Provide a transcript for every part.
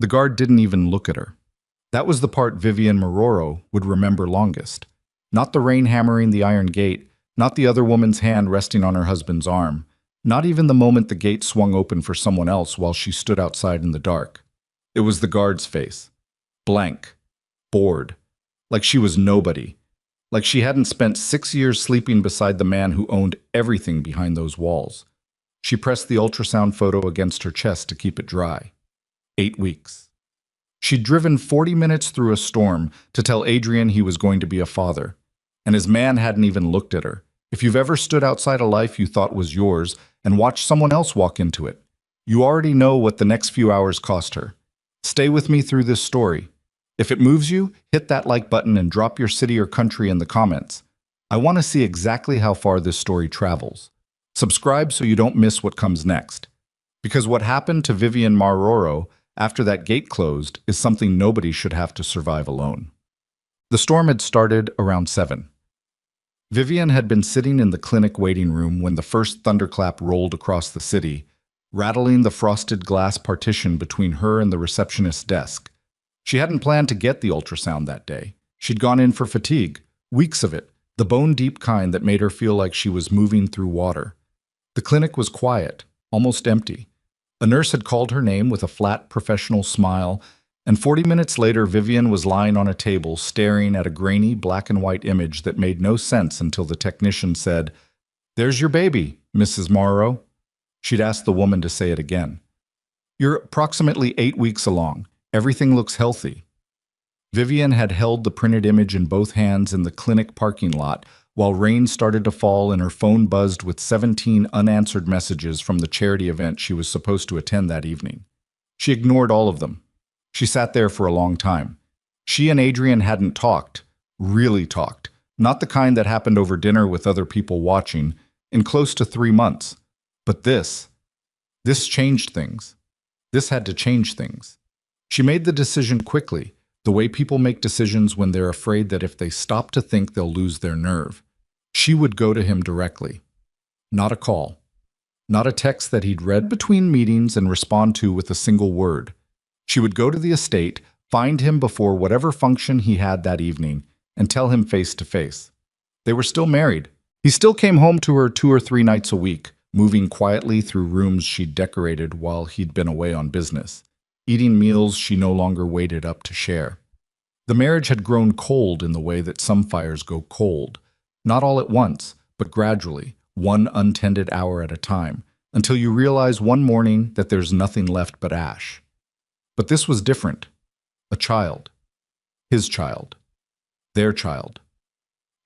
The guard didn't even look at her. That was the part Vivian Maroro would remember longest. Not the rain hammering the iron gate, not the other woman's hand resting on her husband's arm, not even the moment the gate swung open for someone else while she stood outside in the dark. It was the guard's face. Blank. Bored. Like she was nobody. Like she hadn't spent 6 years sleeping beside the man who owned everything behind those walls. She pressed the ultrasound photo against her chest to keep it dry. 8 weeks. She'd driven 40 minutes through a storm to tell Adrian he was going to be a father. And his man hadn't even looked at her. If you've ever stood outside a life you thought was yours and watched someone else walk into it, you already know what the next few hours cost her. Stay with me through this story. If it moves you, hit that like button and drop your city or country in the comments. I want to see exactly how far this story travels. Subscribe so you don't miss what comes next. Because what happened to Vivian Maroro after that gate closed is something nobody should have to survive alone. The storm had started around 7. Vivian had been sitting in the clinic waiting room when the first thunderclap rolled across the city, rattling the frosted glass partition between her and the receptionist's desk. She hadn't planned to get the ultrasound that day. She'd gone in for fatigue, weeks of it, the bone-deep kind that made her feel like she was moving through water. The clinic was quiet, almost empty. A nurse had called her name with a flat, professional smile, and 40 minutes later Vivian was lying on a table staring at a grainy black and white image that made no sense until the technician said, "There's your baby, Mrs. Morrow." She'd asked the woman to say it again. "You're approximately 8 weeks along. Everything looks healthy." Vivian had held the printed image in both hands in the clinic parking lot while rain started to fall and her phone buzzed with 17 unanswered messages from the charity event she was supposed to attend that evening. She ignored all of them. She sat there for a long time. She and Adrian hadn't talked, really talked, not the kind that happened over dinner with other people watching, in close to 3 months. But this changed things. This had to change things. She made the decision quickly, the way people make decisions when they're afraid that if they stop to think they'll lose their nerve. She would go to him directly. Not a call. Not a text that he'd read between meetings and respond to with a single word. She would go to the estate, find him before whatever function he had that evening, and tell him face to face. They were still married. He still came home to her 2 or 3 nights a week, moving quietly through rooms she'd decorated while he'd been away on business, eating meals she no longer waited up to share. The marriage had grown cold in the way that some fires go cold, not all at once, but gradually, one untended hour at a time, until you realize one morning that there's nothing left but ash. But this was different. A child. His child. Their child.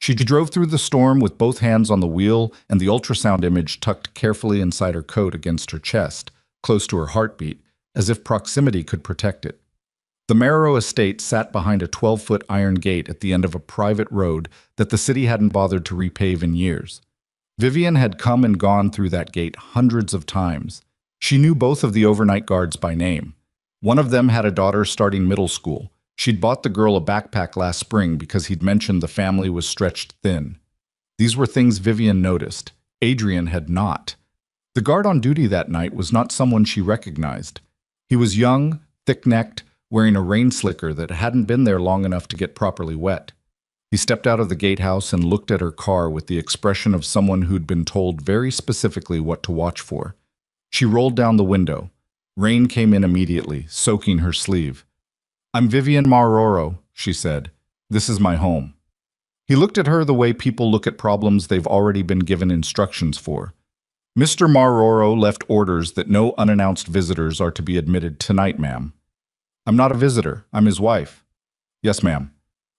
She drove through the storm with both hands on the wheel and the ultrasound image tucked carefully inside her coat against her chest, close to her heartbeat, as if proximity could protect it. The Marrow estate sat behind a 12-foot iron gate at the end of a private road that the city hadn't bothered to repave in years. Vivian had come and gone through that gate hundreds of times. She knew both of the overnight guards by name. One of them had a daughter starting middle school. She'd bought the girl a backpack last spring because he'd mentioned the family was stretched thin. These were things Vivian noticed. Adrian had not. The guard on duty that night was not someone she recognized. He was young, thick-necked, wearing a rain slicker that hadn't been there long enough to get properly wet. He stepped out of the gatehouse and looked at her car with the expression of someone who'd been told very specifically what to watch for. She rolled down the window. Rain came in immediately, soaking her sleeve. "I'm Vivian Maroro," she said. "This is my home." He looked at her the way people look at problems they've already been given instructions for. "Mr. Maroro left orders that no unannounced visitors are to be admitted tonight, ma'am." "I'm not a visitor. I'm his wife." "Yes, ma'am."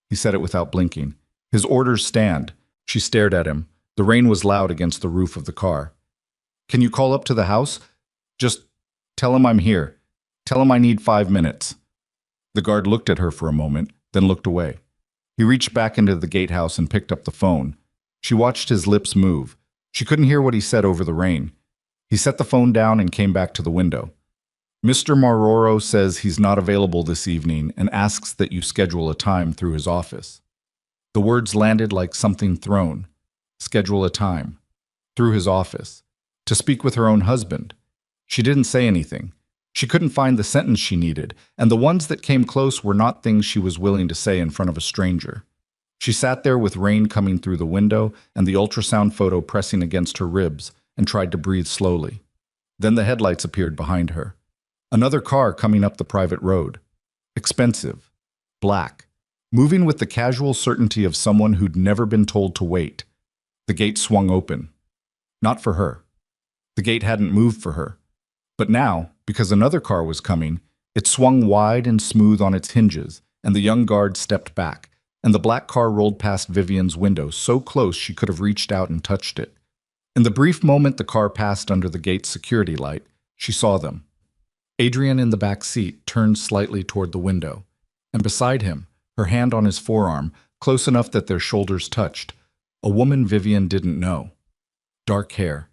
He said it without blinking. "His orders stand." She stared at him. The rain was loud against the roof of the car. "Can you call up to the house? Just tell him I'm here. Tell him I need 5 minutes." The guard looked at her for a moment, then looked away. He reached back into the gatehouse and picked up the phone. She watched his lips move. She couldn't hear what he said over the rain. He set the phone down and came back to the window. "Mr. Maroro says he's not available this evening and asks that you schedule a time through his office." The words landed like something thrown. Schedule a time. Through his office. To speak with her own husband. She didn't say anything. She couldn't find the sentence she needed, and the ones that came close were not things she was willing to say in front of a stranger. She sat there with rain coming through the window and the ultrasound photo pressing against her ribs and tried to breathe slowly. Then the headlights appeared behind her. Another car coming up the private road. Expensive. Black. Moving with the casual certainty of someone who'd never been told to wait. The gate swung open. Not for her. The gate hadn't moved for her. But now, because another car was coming, it swung wide and smooth on its hinges, and the young guard stepped back, and the black car rolled past Vivian's window so close she could have reached out and touched it. In the brief moment the car passed under the gate's security light, she saw them. Adrian in the back seat turned slightly toward the window, and beside him, her hand on his forearm, close enough that their shoulders touched, a woman Vivian didn't know. Dark hair.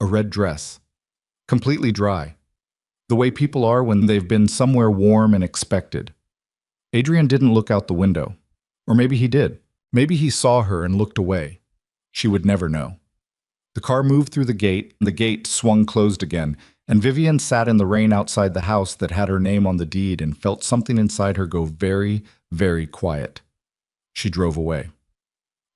A red dress. Completely dry. The way people are when they've been somewhere warm and expected. Adrian didn't look out the window. Or maybe he did. Maybe he saw her and looked away. She would never know. The car moved through the gate swung closed again, and Vivian sat in the rain outside the house that had her name on the deed and felt something inside her go very, very quiet. She drove away.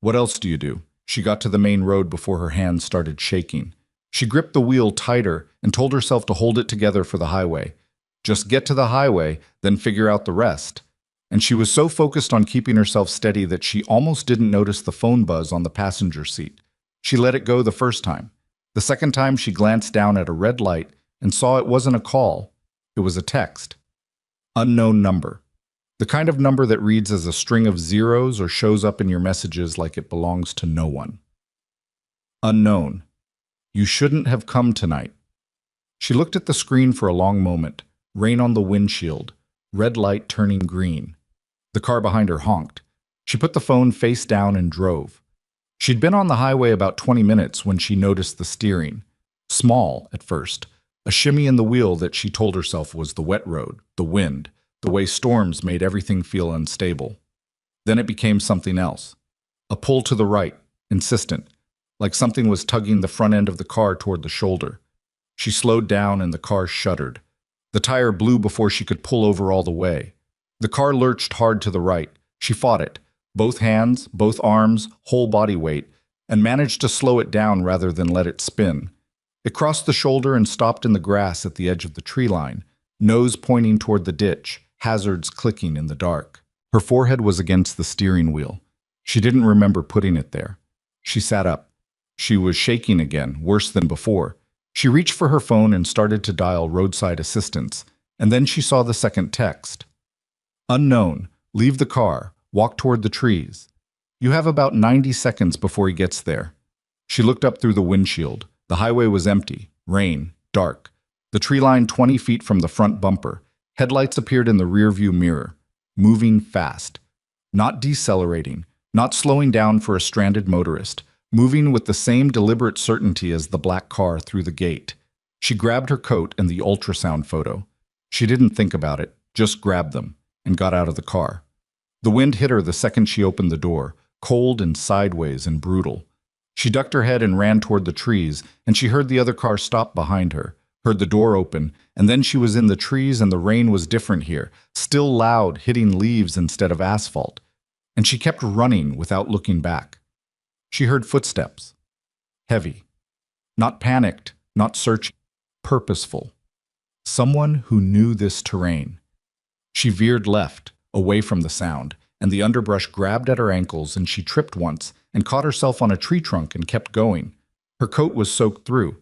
What else do you do? She got to the main road before her hands started shaking. She gripped the wheel tighter and told herself to hold it together for the highway. Just get to the highway, then figure out the rest. And she was so focused on keeping herself steady that she almost didn't notice the phone buzz on the passenger seat. She let it go the first time. The second time she glanced down at a red light and saw it wasn't a call, it was a text. Unknown number. The kind of number that reads as a string of zeros or shows up in your messages like it belongs to no one. Unknown. You shouldn't have come tonight. She looked at the screen for a long moment. Rain on the windshield. Red light turning green. The car behind her honked. She put the phone face down and drove. She'd been on the highway about 20 minutes when she noticed the steering. Small at first. A shimmy in the wheel that she told herself was the wet road, the wind, the way storms made everything feel unstable. Then it became something else. A pull to the right, insistent, like something was tugging the front end of the car toward the shoulder. She slowed down and the car shuddered. The tire blew before she could pull over all the way. The car lurched hard to the right. She fought it, both hands, both arms, whole body weight, and managed to slow it down rather than let it spin. It crossed the shoulder and stopped in the grass at the edge of the tree line, nose pointing toward the ditch, hazards clicking in the dark. Her forehead was against the steering wheel. She didn't remember putting it there. She sat up. She was shaking again, worse than before. She reached for her phone and started to dial roadside assistance, and then she saw the second text. Unknown. Leave the car. Walk toward the trees. You have about 90 seconds before he gets there. She looked up through the windshield. The highway was empty. Rain. Dark. The tree line 20 feet from the front bumper. Headlights appeared in the rearview mirror. Moving fast. Not decelerating. Not slowing down for a stranded motorist. Moving with the same deliberate certainty as the black car through the gate. She grabbed her coat and the ultrasound photo. She didn't think about it, just grabbed them, and got out of the car. The wind hit her the second she opened the door, cold and sideways and brutal. She ducked her head and ran toward the trees, and she heard the other car stop behind her, heard the door open, and then she was in the trees and the rain was different here, still loud, hitting leaves instead of asphalt. And she kept running without looking back. She heard footsteps. Heavy. Not panicked, not searching. Purposeful. Someone who knew this terrain. She veered left, away from the sound, and the underbrush grabbed at her ankles and she tripped once and caught herself on a tree trunk and kept going. Her coat was soaked through.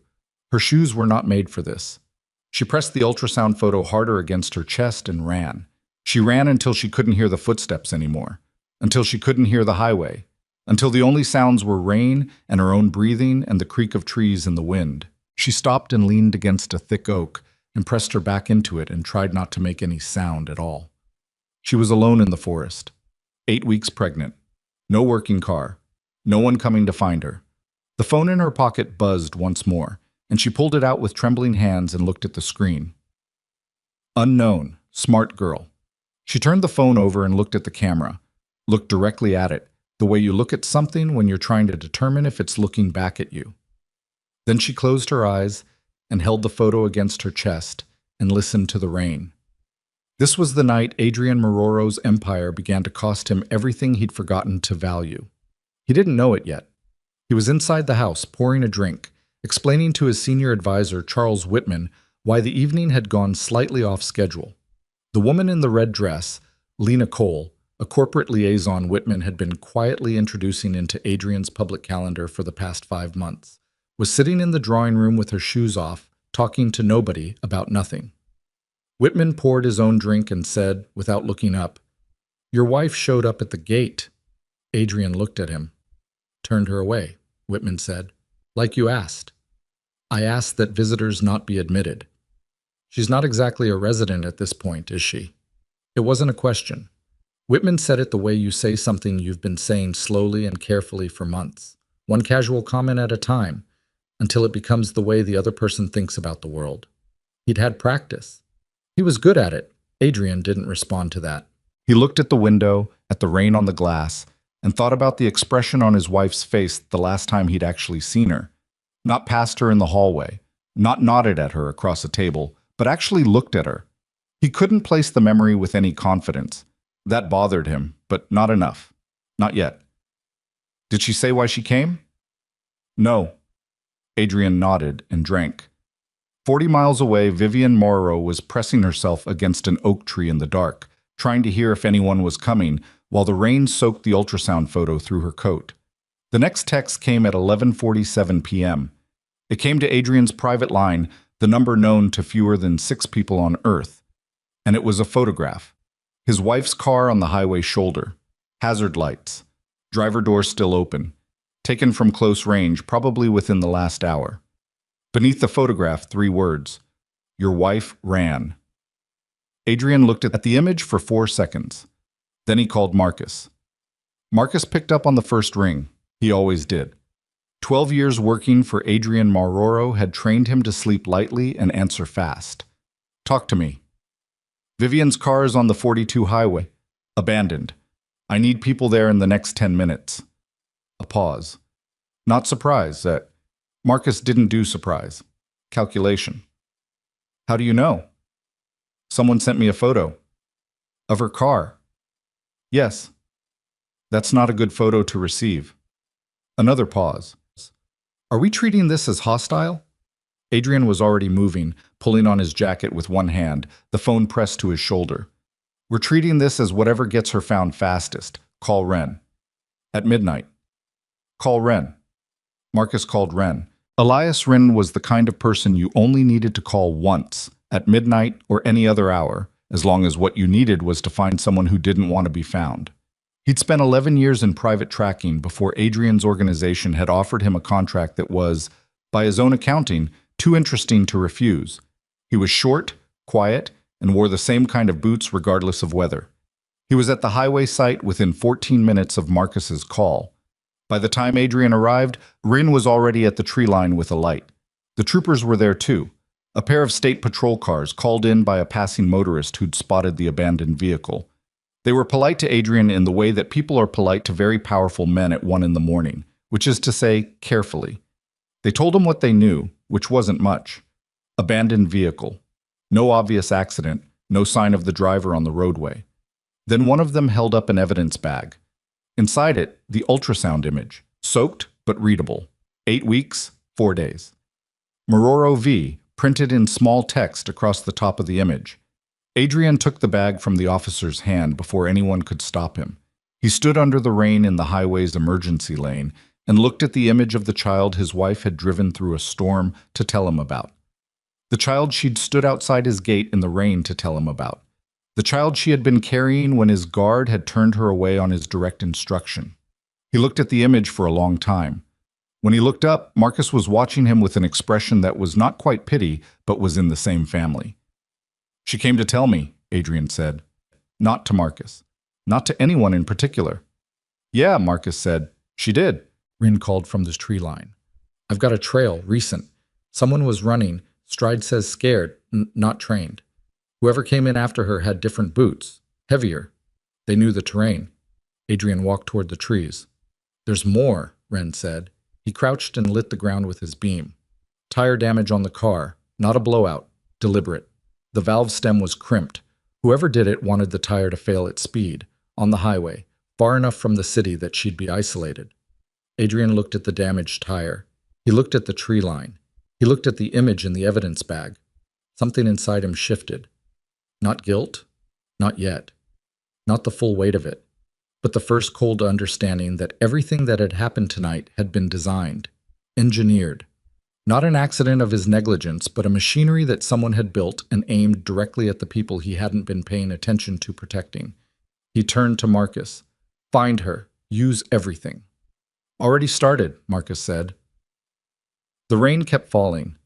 Her shoes were not made for this. She pressed the ultrasound photo harder against her chest and ran. She ran until she couldn't hear the footsteps anymore. Until she couldn't hear the highway. Until the only sounds were rain and her own breathing and the creak of trees in the wind. She stopped and leaned against a thick oak and pressed her back into it and tried not to make any sound at all. She was alone in the forest, 8 weeks pregnant, no working car, no one coming to find her. The phone in her pocket buzzed once more, and she pulled it out with trembling hands and looked at the screen. Unknown, smart girl. She turned the phone over and looked at the camera, looked directly at it, the way you look at something when you're trying to determine if it's looking back at you. Then she closed her eyes and held the photo against her chest and listened to the rain. This was the night Adrian Maroro's empire began to cost him everything he'd forgotten to value. He didn't know it yet. He was inside the house, pouring a drink, explaining to his senior advisor, Charles Whitman, why the evening had gone slightly off schedule. The woman in the red dress, Lena Cole, a corporate liaison Whitman had been quietly introducing into Adrian's public calendar for the past 5 months, was sitting in the drawing room with her shoes off, talking to nobody about nothing. Whitman poured his own drink and said, without looking up, "Your wife showed up at the gate." Adrian looked at him. "Turned her away," Whitman said. "Like you asked. I asked that visitors not be admitted. She's not exactly a resident at this point, is she?" It wasn't a question. Whitman said it the way you say something you've been saying slowly and carefully for months, one casual comment at a time, until it becomes the way the other person thinks about the world. He'd had practice. He was good at it. Adrian didn't respond to that. He looked at the window, at the rain on the glass, and thought about the expression on his wife's face the last time he'd actually seen her. Not past her in the hallway, not nodded at her across a table, but actually looked at her. He couldn't place the memory with any confidence. That bothered him, but not enough. Not yet. "Did she say why she came?" "No." Adrian nodded and drank. 40 miles away, Vivian Morrow was pressing herself against an oak tree in the dark, trying to hear if anyone was coming, while the rain soaked the ultrasound photo through her coat. The next text came at 11:47 p.m. It came to Adrian's private line, the number known to fewer than 6 people on Earth. And it was a photograph. His wife's car on the highway shoulder. Hazard lights. Driver door still open. Taken from close range, probably within the last hour. Beneath the photograph, 3 words. "Your wife ran." Adrian looked at the image for 4 seconds. Then he called Marcus. Marcus picked up on the first ring. He always did. 12 years working for Adrian Maroro had trained him to sleep lightly and answer fast. "Talk to me." "Vivian's car is on the 42 highway. Abandoned. I need people there in the next 10 minutes. A pause. "Not surprised that..." Marcus didn't do surprise. Calculation. "How do you know?" "Someone sent me a photo." "Of her car?" "Yes." "That's not a good photo to receive." Another pause. "Are we treating this as hostile?" Adrian was already moving, pulling on his jacket with one hand, the phone pressed to his shoulder. "We're treating this as whatever gets her found fastest. Call Ren." "At midnight." "Call Ren." Marcus called Ren. Elias Ren was the kind of person you only needed to call once, at midnight or any other hour, as long as what you needed was to find someone who didn't want to be found. He'd spent 11 years in private tracking before Adrian's organization had offered him a contract that was, by his own accounting, too interesting to refuse. He was short, quiet, and wore the same kind of boots regardless of weather. He was at the highway site within 14 minutes of Marcus's call. By the time Adrian arrived, Rin was already at the tree line with a light. The troopers were there too, a pair of state patrol cars called in by a passing motorist who'd spotted the abandoned vehicle. They were polite to Adrian in the way that people are polite to very powerful men at 1 in the morning, which is to say, carefully. They told him what they knew, which wasn't much. Abandoned vehicle. No obvious accident, no sign of the driver on the roadway. Then one of them held up an evidence bag. Inside it, the ultrasound image, soaked but readable. 8 weeks, 4 days. Maroro V, printed in small text across the top of the image. Adrian took the bag from the officer's hand before anyone could stop him. He stood under the rain in the highway's emergency lane and looked at the image of the child his wife had driven through a storm to tell him about. The child she'd stood outside his gate in the rain to tell him about. The child she had been carrying when his guard had turned her away on his direct instruction. He looked at the image for a long time. When he looked up, Marcus was watching him with an expression that was not quite pity, but was in the same family. "She came to tell me," Adrian said. Not to Marcus. Not to anyone in particular. "Yeah," Marcus said. "She did," Rin called from the tree line. "I've got a trail, recent. Someone was running. Stride says scared, not trained. Whoever came in after her had different boots. Heavier. They knew the terrain." Adrian walked toward the trees. "There's more," Ren said. He crouched and lit the ground with his beam. "Tire damage on the car. Not a blowout. Deliberate. The valve stem was crimped. Whoever did it wanted the tire to fail at speed, on the highway, far enough from the city that she'd be isolated. Adrian looked at the damaged tire. He looked at the tree line. He looked at the image in the evidence bag. Something inside him shifted. Not guilt. Not yet. Not the full weight of it. But the first cold understanding that everything that had happened tonight had been designed, engineered. Not an accident of his negligence, but a machinery that someone had built and aimed directly at the people he hadn't been paying attention to protecting. He turned to Marcus. Find her. Use everything. Already started, Marcus said. The rain kept falling.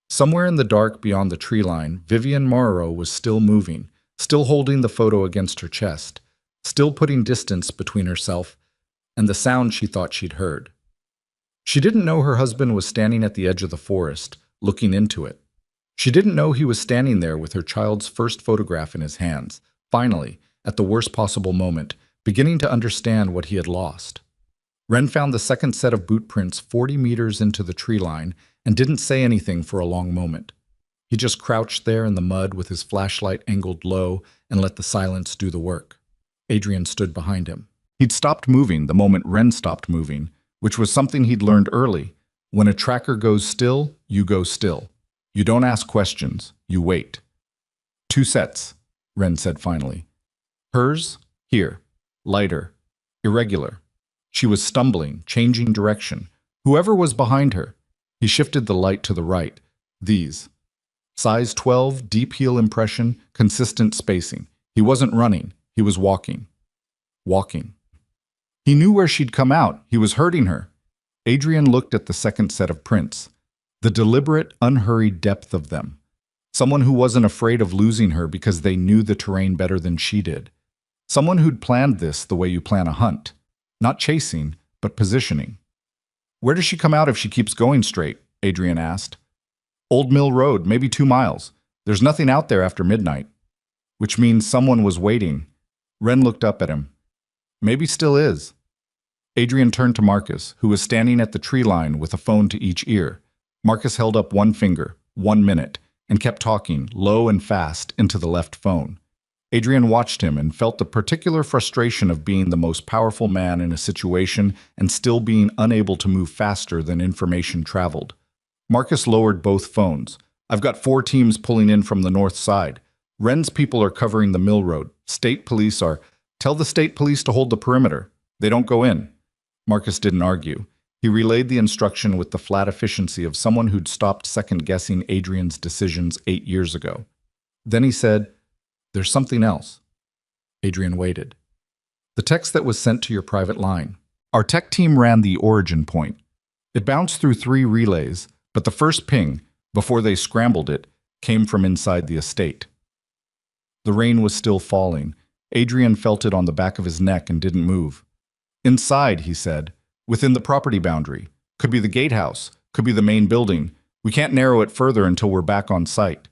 Somewhere in the dark beyond the tree line, Vivian Morrow was still moving, still holding the photo against her chest, still putting distance between herself and the sound she thought she'd heard. She didn't know her husband was standing at the edge of the forest, looking into it. She didn't know he was standing there with her child's first photograph in his hands, finally, at the worst possible moment, beginning to understand what he had lost. Wren found the second set of boot prints 40 meters into the tree line and didn't say anything for a long moment. He just crouched there in the mud with his flashlight angled low and let the silence do the work. Adrian stood behind him. He'd stopped moving the moment Wren stopped moving, which was something he'd learned early. When a tracker goes still, you go still. You don't ask questions, you wait. 2 sets, Wren said finally. Hers, here, lighter, irregular. She was stumbling, changing direction. Whoever was behind her. He shifted the light to the right. These. Size 12, deep heel impression, consistent spacing. He wasn't running. He was walking. Walking. He knew where she'd come out. He was hurting her. Adrian looked at the second set of prints. The deliberate, unhurried depth of them. Someone who wasn't afraid of losing her because they knew the terrain better than she did. Someone who'd planned this the way you plan a hunt. Not chasing, but positioning. Where does she come out if she keeps going straight? Adrian asked. Old Mill Road, maybe 2 miles. There's nothing out there after midnight. Which means someone was waiting. Wren looked up at him. Maybe still is. Adrian turned to Marcus, who was standing at the tree line with a phone to each ear. Marcus held up one finger, 1 minute, and kept talking, low and fast, into the left phone. Adrian watched him and felt the particular frustration of being the most powerful man in a situation and still being unable to move faster than information traveled. Marcus lowered both phones. I've got 4 teams pulling in from the north side. Wren's people are covering the mill road. State police are. Tell the state police to hold the perimeter. They don't go in. Marcus didn't argue. He relayed the instruction with the flat efficiency of someone who'd stopped second-guessing Adrian's decisions 8 years ago. Then he said, There's something else. Adrian waited. The text that was sent to your private line. Our tech team ran the origin point. It bounced through 3 relays, but the first ping, before they scrambled it, came from inside the estate. The rain was still falling. Adrian felt it on the back of his neck and didn't move. Inside, he said, within the property boundary. Could be the gatehouse, could be the main building. We can't narrow it further until we're back on site.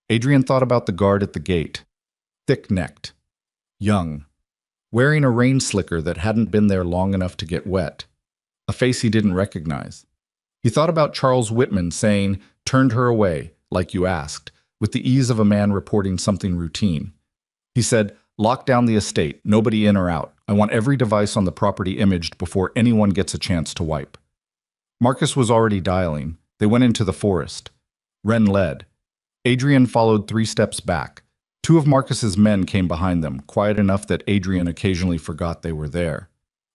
Adrian thought about the guard at the gate. Thick-necked. Young. Wearing a rain slicker that hadn't been there long enough to get wet. A face he didn't recognize. He thought about Charles Whitman saying, turned her away, like you asked, with the ease of a man reporting something routine. He said, lock down the estate, nobody in or out. I want every device on the property imaged before anyone gets a chance to wipe. Marcus was already dialing. They went into the forest. Wren led. Adrian followed 3 steps back. 2 of Marcus's men came behind them, quiet enough that Adrian occasionally forgot they were there.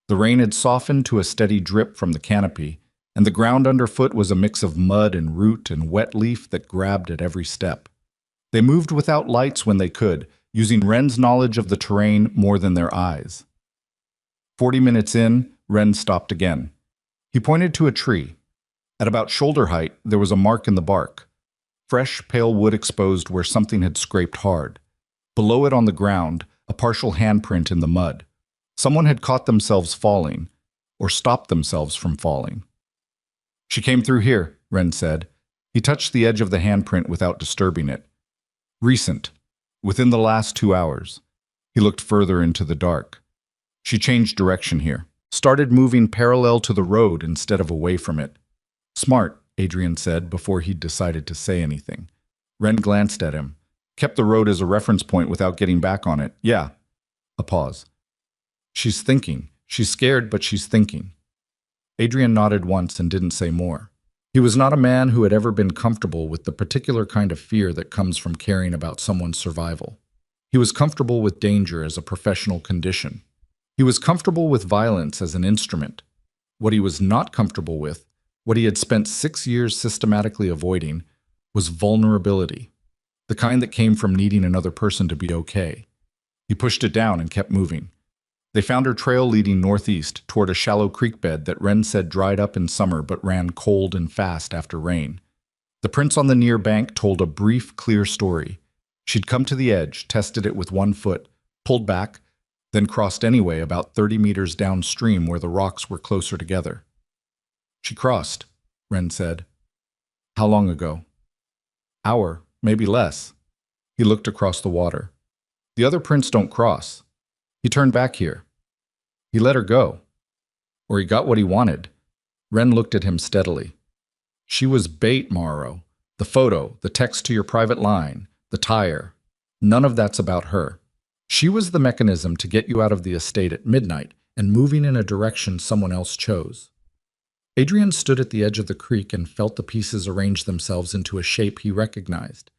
The rain had softened to a steady drip from the canopy, and the ground underfoot was a mix of mud and root and wet leaf that grabbed at every step. They moved without lights when they could, using Wren's knowledge of the terrain more than their eyes. 40 minutes in, Wren stopped again. He pointed to a tree. At about shoulder height, there was a mark in the bark. Fresh, pale wood exposed where something had scraped hard. Below it on the ground, a partial handprint in the mud. Someone had caught themselves falling, or stopped themselves from falling. She came through here, Wren said. He touched the edge of the handprint without disturbing it. Recent. Within the last 2 hours. He looked further into the dark. She changed direction here. Started moving parallel to the road instead of away from it. Smart, Adrian said before he'd decided to say anything. Ren glanced at him, kept the road as a reference point without getting back on it. Yeah. A pause. She's thinking. She's scared, but she's thinking. Adrian nodded once and didn't say more. He was not a man who had ever been comfortable with the particular kind of fear that comes from caring about someone's survival. He was comfortable with danger as a professional condition. He was comfortable with violence as an instrument. What he was not comfortable with, what he had spent 6 years systematically avoiding, was vulnerability, the kind that came from needing another person to be okay. He pushed it down and kept moving. They found her trail leading northeast toward a shallow creek bed that Ren said dried up in summer but ran cold and fast after rain. The prints on the near bank told a brief, clear story. She'd come to the edge, tested it with one foot, pulled back, then crossed anyway about 30 meters downstream where the rocks were closer together. She crossed, Ren said. How long ago? Hour, maybe less. He looked across the water. The other prints don't cross. He turned back here. He let her go. Or he got what he wanted. Ren looked at him steadily. She was bait, Morrow. The photo, the text to your private line, the tire. None of that's about her. She was the mechanism to get you out of the estate at midnight and moving in a direction someone else chose. Adrian stood at the edge of the creek and felt the pieces arrange themselves into a shape he recognized.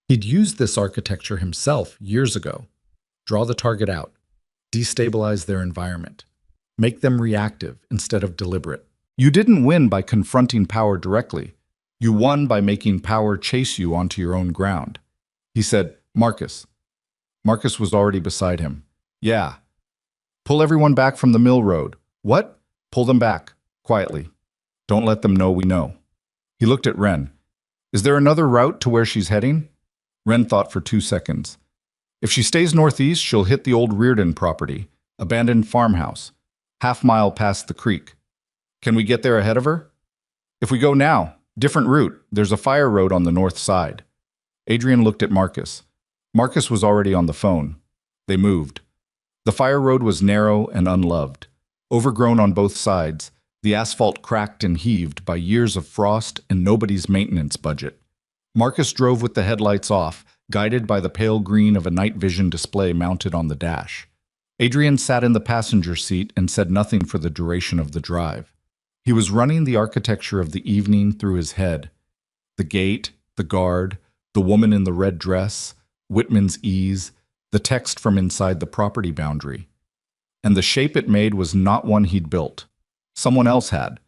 He'd used this architecture himself years ago. Draw the target out. Destabilize their environment. Make them reactive instead of deliberate. You didn't win by confronting power directly. You won by making power chase you onto your own ground. He said, Marcus. Marcus was already beside him. Yeah. Pull everyone back from the mill road. What? Pull them back. Quietly. Don't let them know we know. He looked at Ren. Is there another route to where she's heading? Ren thought for 2 seconds. If she stays northeast, she'll hit the old Reardon property, abandoned farmhouse, half-mile past the creek. Can we get there ahead of her? If we go now, different route, there's a fire road on the north side. Adrian looked at Marcus. Marcus was already on the phone. They moved. The fire road was narrow and unloved. Overgrown on both sides, the asphalt cracked and heaved by years of frost and nobody's maintenance budget. Marcus drove with the headlights off, guided by the pale green of a night vision display mounted on the dash. Adrian sat in the passenger seat and said nothing for the duration of the drive. He was running the architecture of the evening through his head. The gate, the guard, the woman in the red dress, Whitman's ease, the text from inside the property boundary. And the shape it made was not one he'd built. Someone else had.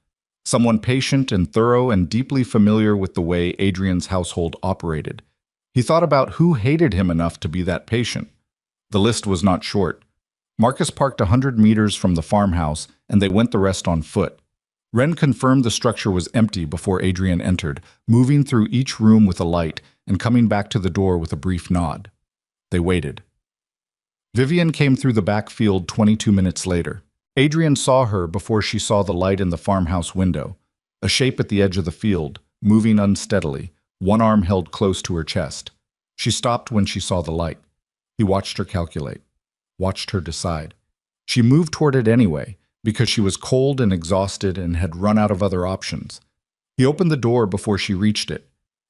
Someone patient and thorough and deeply familiar with the way Adrian's household operated. He thought about who hated him enough to be that patient. The list was not short. Marcus parked 100 meters from the farmhouse, and they went the rest on foot. Ren confirmed the structure was empty before Adrian entered, moving through each room with a light and coming back to the door with a brief nod. They waited. Vivian came through the back field 22 minutes later. Adrian saw her before she saw the light in the farmhouse window, a shape at the edge of the field, moving unsteadily, one arm held close to her chest. She stopped when she saw the light. He watched her calculate, watched her decide. She moved toward it anyway, because she was cold and exhausted and had run out of other options. He opened the door before she reached it.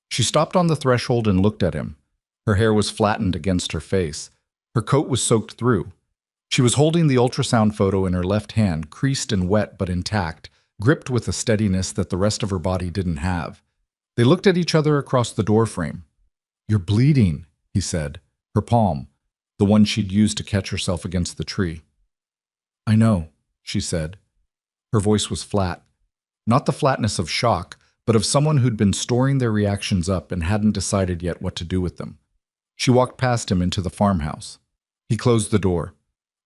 She stopped on the threshold and looked at him. Her hair was flattened against her face. Her coat was soaked through. She was holding the ultrasound photo in her left hand, creased and wet but intact, gripped with a steadiness that the rest of her body didn't have. They looked at each other across the doorframe. You're bleeding, he said, her palm, the one she'd used to catch herself against the tree. I know, she said. Her voice was flat. Not the flatness of shock, but of someone who'd been storing their reactions up and hadn't decided yet what to do with them. She walked past him into the farmhouse. He closed the door.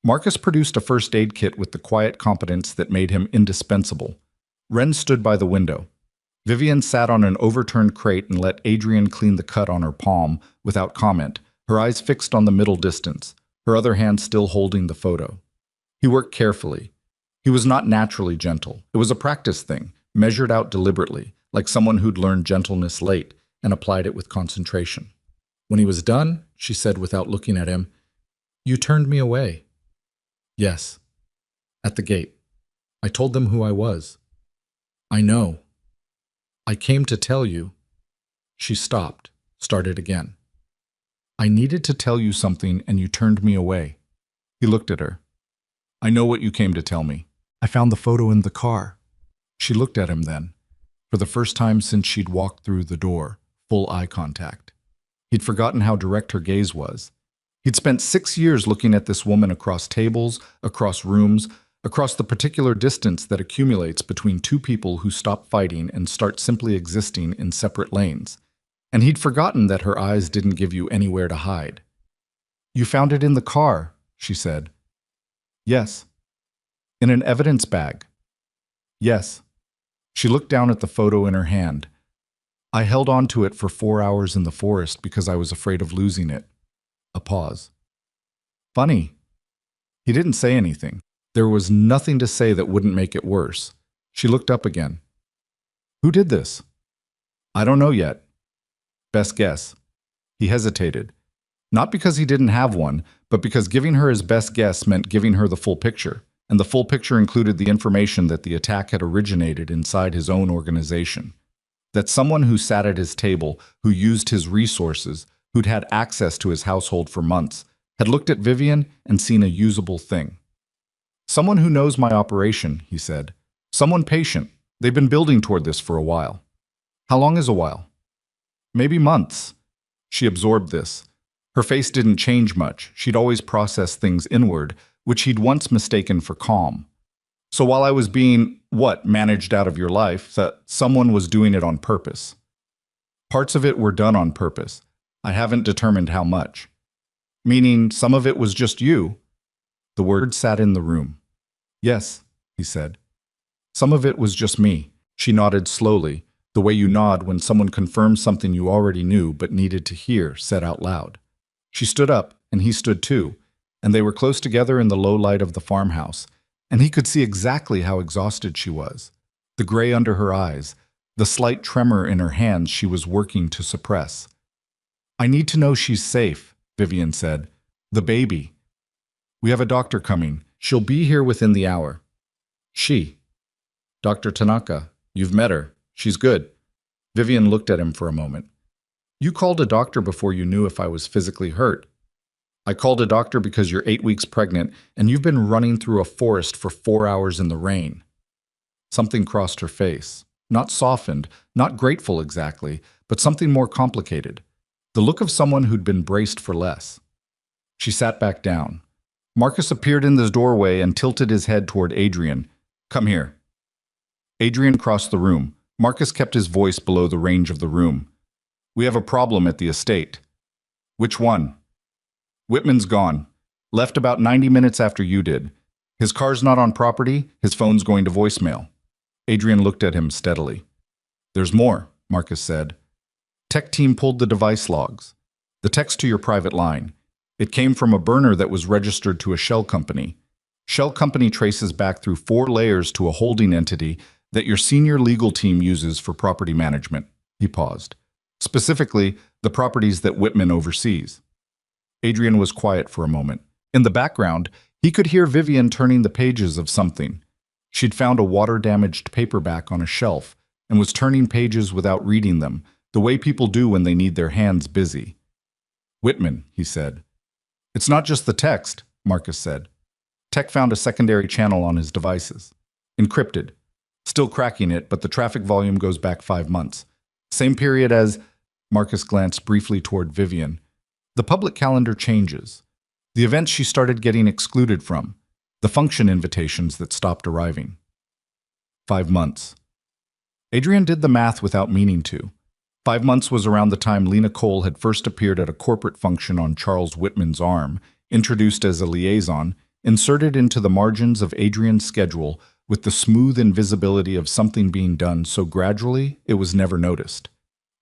Marcus produced a first aid kit with the quiet competence that made him indispensable. Ren stood by the window. Vivian sat on an overturned crate and let Adrian clean the cut on her palm without comment, her eyes fixed on the middle distance, her other hand still holding the photo. He worked carefully. He was not naturally gentle. It was a practice thing, measured out deliberately, like someone who'd learned gentleness late and applied it with concentration. When he was done, she said without looking at him, "You turned me away." "Yes. At the gate. I told them who I was." "I know. I came to tell you." She stopped, started again. I needed to tell you something and you turned me away. He looked at her. I know what you came to tell me. I found the photo in the car. She looked at him then, for the first time since she'd walked through the door, full eye contact. He'd forgotten how direct her gaze was. He'd spent 6 years looking at this woman across tables, across rooms, across the particular distance that accumulates between two people who stop fighting and start simply existing in separate lanes. And he'd forgotten that her eyes didn't give you anywhere to hide. You found it in the car, she said. Yes. In an evidence bag. Yes. She looked down at the photo in her hand. I held on to it for 4 hours in the forest because I was afraid of losing it. A pause. Funny. He didn't say anything. There was nothing to say that wouldn't make it worse. She looked up again. Who did this? I don't know yet. Best guess. He hesitated. Not because he didn't have one, but because giving her his best guess meant giving her the full picture. And the full picture included the information that the attack had originated inside his own organization. That someone who sat at his table, who used his resources, who'd had access to his household for months, had looked at Vivian and seen a usable thing. Someone who knows my operation, he said. Someone patient. They've been building toward this for a while. How long is a while? Maybe months. She absorbed this. Her face didn't change much. She'd always processed things inward, which he'd once mistaken for calm. So while I was being, managed out of your life, that someone was doing it on purpose. Parts of it were done on purpose. I haven't determined how much. Meaning some of it was just you. The word sat in the room. Yes, he said. Some of it was just me. She nodded slowly, the way you nod when someone confirms something you already knew but needed to hear said out loud. She stood up, and he stood too, and they were close together in the low light of the farmhouse, and he could see exactly how exhausted she was. The gray under her eyes, the slight tremor in her hands she was working to suppress. I need to know she's safe, Vivian said. The baby. We have a doctor coming. She'll be here within the hour. She. Dr. Tanaka. You've met her. She's good. Vivian looked at him for a moment. You called a doctor before you knew if I was physically hurt. I called a doctor because you're 8 weeks pregnant and you've been running through a forest for 4 hours in the rain. Something crossed her face. Not softened, not grateful exactly, but something more complicated. The look of someone who'd been braced for less. She sat back down. Marcus appeared in the doorway and tilted his head toward Adrian. Come here. Adrian crossed the room. Marcus kept his voice below the range of the room. We have a problem at the estate. Which one? Whitman's gone. Left about 90 minutes after you did. His car's not on property, his phone's going to voicemail. Adrian looked at him steadily. There's more, Marcus said. Tech team pulled the device logs. The text to your private line. It came from a burner that was registered to a shell company. Shell company traces back through 4 layers to a holding entity that your senior legal team uses for property management. He paused. Specifically, the properties that Whitman oversees. Adrian was quiet for a moment. In the background, he could hear Vivian turning the pages of something. She'd found a water-damaged paperback on a shelf and was turning pages without reading them, the way people do when they need their hands busy. Whitman, he said. It's not just the text, Marcus said. Tech found a secondary channel on his devices. Encrypted. Still cracking it, but the traffic volume goes back 5 months. Same period as... Marcus glanced briefly toward Vivian. The public calendar changes. The events she started getting excluded from. The function invitations that stopped arriving. 5 months. Adrian did the math without meaning to. 5 months was around the time Lena Cole had first appeared at a corporate function on Charles Whitman's arm, introduced as a liaison, inserted into the margins of Adrian's schedule with the smooth invisibility of something being done so gradually it was never noticed.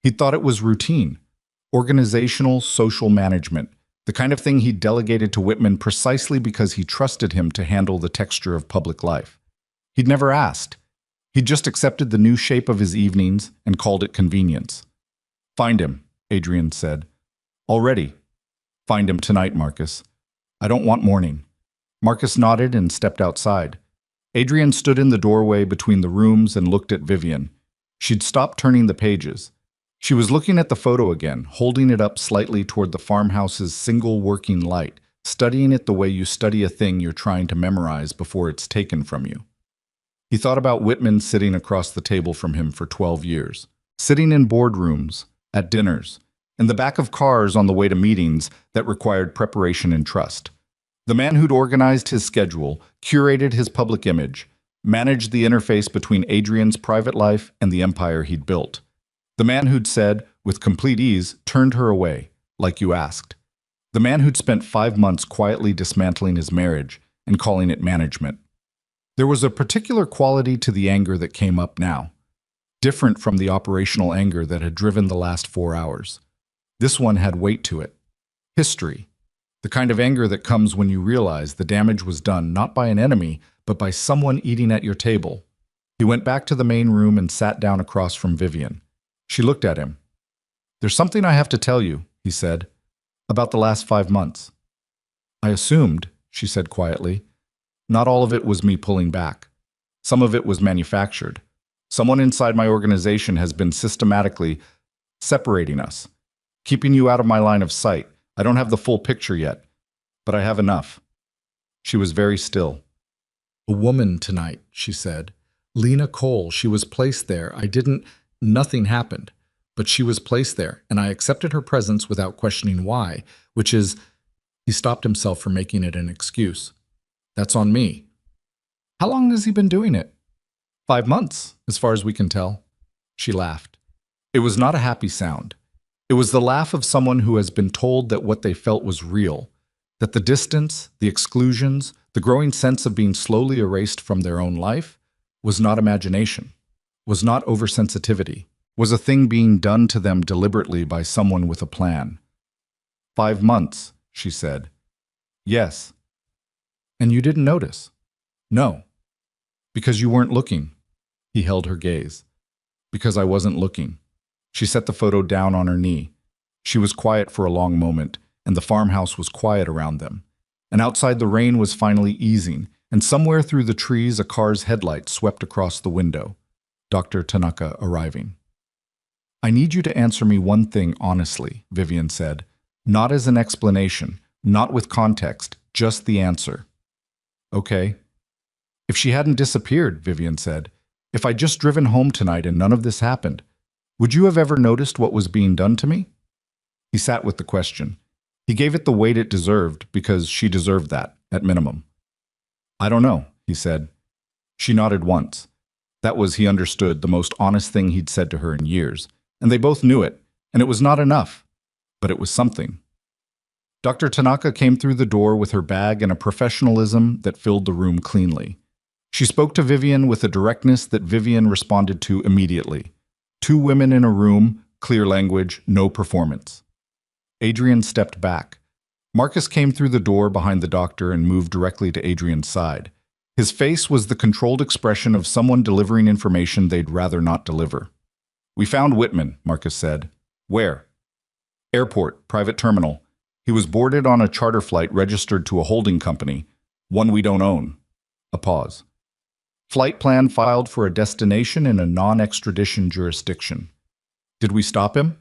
He thought it was routine, organizational social management, the kind of thing he delegated to Whitman precisely because he trusted him to handle the texture of public life. He'd never asked. He'd just accepted the new shape of his evenings and called it convenience. Find him, Adrian said. Already. Find him tonight, Marcus. I don't want morning. Marcus nodded and stepped outside. Adrian stood in the doorway between the rooms and looked at Vivian. She'd stopped turning the pages. She was looking at the photo again, holding it up slightly toward the farmhouse's single working light, studying it the way you study a thing you're trying to memorize before it's taken from you. He thought about Whitman sitting across the table from him for 12 years, sitting in boardrooms, at dinners, in the back of cars on the way to meetings that required preparation and trust. The man who'd organized his schedule, curated his public image, managed the interface between Adrian's private life and the empire he'd built. The man who'd said, with complete ease, turned her away, like you asked. The man who'd spent 5 months quietly dismantling his marriage and calling it management. There was a particular quality to the anger that came up now, different from the operational anger that had driven the last 4 hours. This one had weight to it. History. The kind of anger that comes when you realize the damage was done not by an enemy, but by someone eating at your table. He went back to the main room and sat down across from Vivian. She looked at him. "There's something I have to tell you," he said, "about the last 5 months." "I assumed," she said quietly. "Not all of it was me pulling back. Some of it was manufactured. Someone inside my organization has been systematically separating us, keeping you out of my line of sight. I don't have the full picture yet, but I have enough." She was very still. "A woman tonight," she said. "Lena Cole, she was placed there. Nothing happened, but she was placed there, and I accepted her presence without questioning why, which is," he stopped himself from making it an excuse. "That's on me." "How long has he been doing it?" 5 months, as far as we can tell." She laughed. It was not a happy sound. It was the laugh of someone who has been told that what they felt was real, that the distance, the exclusions, the growing sense of being slowly erased from their own life was not imagination, was not oversensitivity, was a thing being done to them deliberately by someone with a plan. 5 months, she said. "Yes." "And you didn't notice?" "No." "Because you weren't looking." He held her gaze. "Because I wasn't looking." She set the photo down on her knee. She was quiet for a long moment, and the farmhouse was quiet around them. And outside the rain was finally easing, and somewhere through the trees a car's headlight swept across the window. Dr. Tanaka arriving. "I need you to answer me one thing honestly," Vivian said. "Not as an explanation, not with context, just the answer." "Okay." "If she hadn't disappeared," Vivian said, "if I'd just driven home tonight and none of this happened, would you have ever noticed what was being done to me?" He sat with the question. He gave it the weight it deserved because she deserved that, at minimum. "I don't know," he said. She nodded once. That was, he understood, the most honest thing he'd said to her in years, and they both knew it, and it was not enough, but it was something. Dr. Tanaka came through the door with her bag and a professionalism that filled the room cleanly. She spoke to Vivian with a directness that Vivian responded to immediately. 2 women in a room, clear language, no performance. Adrian stepped back. Marcus came through the door behind the doctor and moved directly to Adrian's side. His face was the controlled expression of someone delivering information they'd rather not deliver. "We found Whitman," Marcus said. "Where?" "Airport, private terminal. He was boarded on a charter flight registered to a holding company, one we don't own." A pause. "Flight plan filed for a destination in a non-extradition jurisdiction." "Did we stop him?"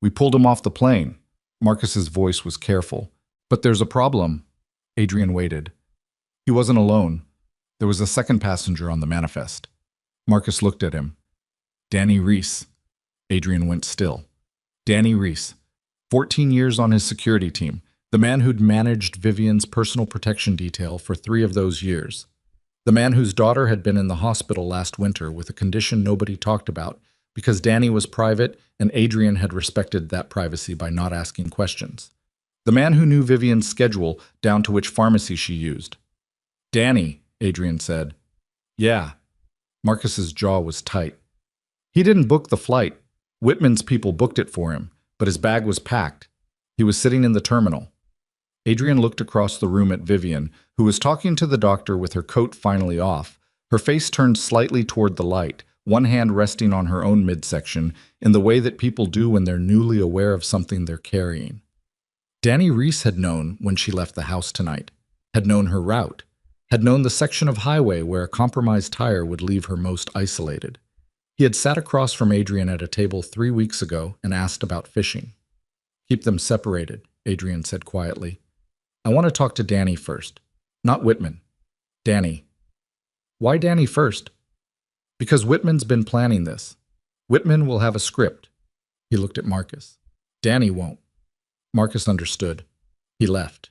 "We pulled him off the plane." Marcus's voice was careful. "But there's a problem." Adrian waited. "He wasn't alone. There was a second passenger on the manifest." Marcus looked at him. "Danny Reese." Adrian went still. Danny Reese. 14 years on his security team, the man who'd managed Vivian's personal protection detail for 3 of those years. The man whose daughter had been in the hospital last winter with a condition nobody talked about because Danny was private and Adrian had respected that privacy by not asking questions. The man who knew Vivian's schedule down to which pharmacy she used. "Danny," Adrian said. "Yeah." Marcus's jaw was tight. He didn't book the flight. Whitman's people booked it for him, but his bag was packed. He was sitting in the terminal. Adrian looked across the room at Vivian, who was talking to the doctor with her coat finally off, her face turned slightly toward the light, one hand resting on her own midsection in the way that people do when they're newly aware of something they're carrying. Danny Reese had known when she left the house tonight, had known her route, had known the section of highway where a compromised tire would leave her most isolated. He had sat across from Adrian at a table 3 weeks ago and asked about fishing. Keep them separated, Adrian said quietly. I want to talk to Danny first. Not Whitman. Danny. Why Danny first? Because Whitman's been planning this. Whitman will have a script. He looked at Marcus. Danny won't. Marcus understood. He left.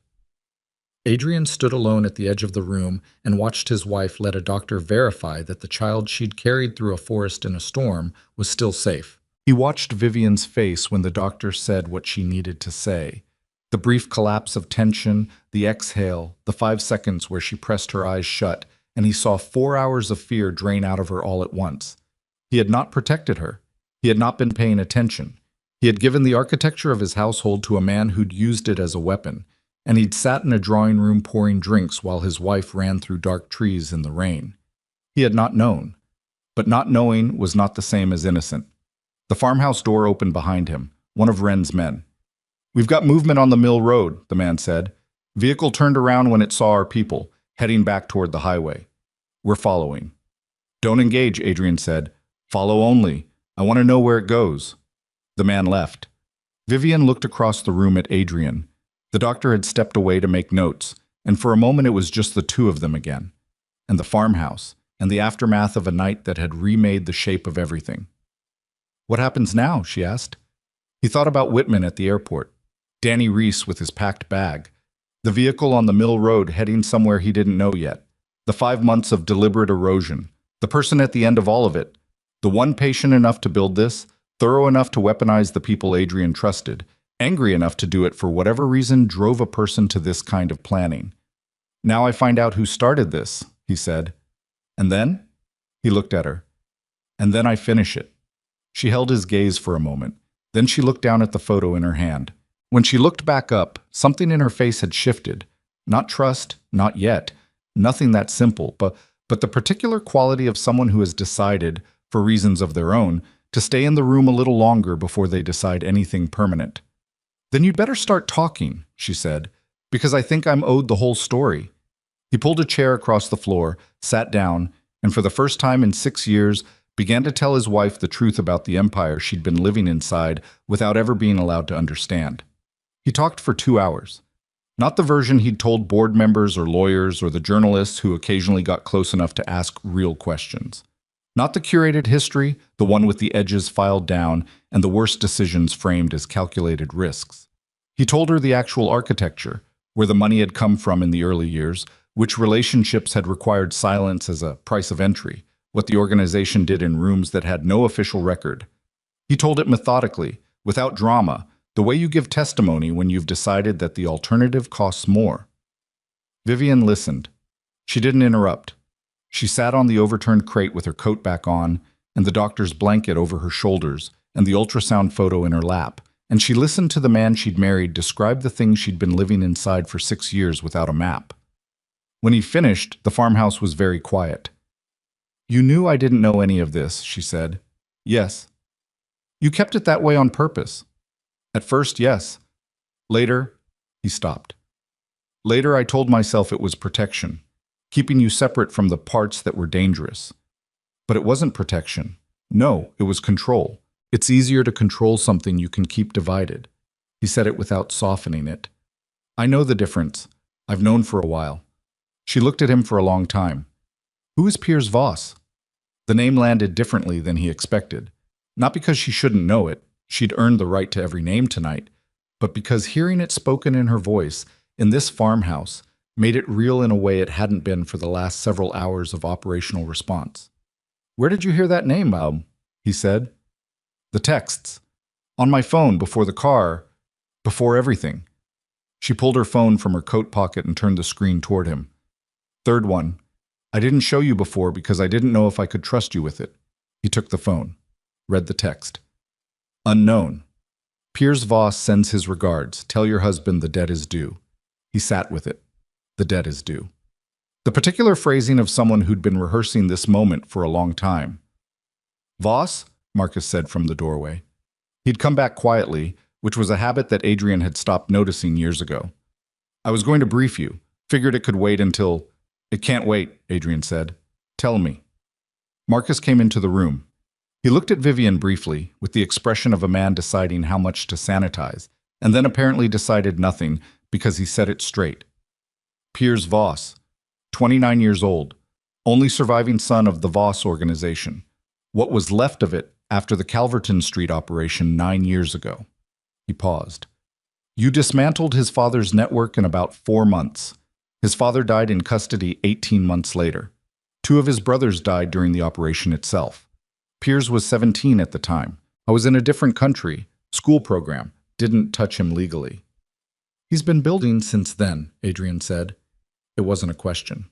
Adrian stood alone at the edge of the room and watched his wife let a doctor verify that the child she'd carried through a forest in a storm was still safe. He watched Vivian's face when the doctor said what she needed to say. The brief collapse of tension, the exhale, the 5 seconds where she pressed her eyes shut, and he saw 4 hours of fear drain out of her all at once. He had not protected her. He had not been paying attention. He had given the architecture of his household to a man who'd used it as a weapon, and he'd sat in a drawing room pouring drinks while his wife ran through dark trees in the rain. He had not known. But not knowing was not the same as innocent. The farmhouse door opened behind him, one of Wren's men. We've got movement on the mill road, the man said. Vehicle turned around when it saw our people, heading back toward the highway. We're following. Don't engage, Adrian said. Follow only. I want to know where it goes. The man left. Vivian looked across the room at Adrian. The doctor had stepped away to make notes, and for a moment it was just the two of them again. And the farmhouse, and the aftermath of a night that had remade the shape of everything. What happens now? She asked. He thought about Whitman at the airport. Danny Reese with his packed bag. The vehicle on the mill road heading somewhere he didn't know yet. The 5 months of deliberate erosion. The person at the end of all of it. The one patient enough to build this, thorough enough to weaponize the people Adrian trusted, angry enough to do it for whatever reason drove a person to this kind of planning. Now I find out who started this, he said. And then? He looked at her. And then I finish it. She held his gaze for a moment. Then she looked down at the photo in her hand. When she looked back up, something in her face had shifted. Not trust, not yet. Nothing that simple, but the particular quality of someone who has decided, for reasons of their own, to stay in the room a little longer before they decide anything permanent. Then you'd better start talking, she said, because I think I'm owed the whole story. He pulled a chair across the floor, sat down, and for the first time in 6 years, began to tell his wife the truth about the empire she'd been living inside without ever being allowed to understand. He talked for 2 hours. Not the version he'd told board members or lawyers or the journalists who occasionally got close enough to ask real questions. Not the curated history, the one with the edges filed down and the worst decisions framed as calculated risks. He told her the actual architecture, where the money had come from in the early years, which relationships had required silence as a price of entry, what the organization did in rooms that had no official record. He told it methodically, without drama, the way you give testimony when you've decided that the alternative costs more. Vivian listened. She didn't interrupt. She sat on the overturned crate with her coat back on, and the doctor's blanket over her shoulders, and the ultrasound photo in her lap, and she listened to the man she'd married describe the things she'd been living inside for 6 years without a map. When he finished, the farmhouse was very quiet. You knew I didn't know any of this, she said. Yes. You kept it that way on purpose. At first, yes. Later, he stopped. Later, I told myself it was protection, keeping you separate from the parts that were dangerous. But it wasn't protection. No, it was control. It's easier to control something you can keep divided. He said it without softening it. I know the difference. I've known for a while. She looked at him for a long time. Who is Piers Voss? The name landed differently than he expected. Not because she shouldn't know it. She'd earned the right to every name tonight, but because hearing it spoken in her voice, in this farmhouse, made it real in a way it hadn't been for the last several hours of operational response. Where did you hear that name, he said. The texts. On my phone, before the car, before everything. She pulled her phone from her coat pocket and turned the screen toward him. Third one. I didn't show you before because I didn't know if I could trust you with it. He took the phone, read the text. Unknown. Piers Voss sends his regards. Tell your husband the debt is due. He sat with it. The debt is due. The particular phrasing of someone who'd been rehearsing this moment for a long time. Voss? Marcus said from the doorway. He'd come back quietly, which was a habit that Adrian had stopped noticing years ago. I was going to brief you. Figured it could wait until... It can't wait, Adrian said. Tell me. Marcus came into the room. He looked at Vivian briefly, with the expression of a man deciding how much to sanitize, and then apparently decided nothing because he said it straight. Piers Voss, 29 years old, only surviving son of the Voss organization. What was left of it after the Calverton Street operation 9 years ago. He paused. You dismantled his father's network in about 4 months. His father died in custody 18 months later. 2 of his brothers died during the operation itself. Piers was 17 at the time. I was in a different country, school program, didn't touch him legally. He's been building since then, Adrian said. It wasn't a question.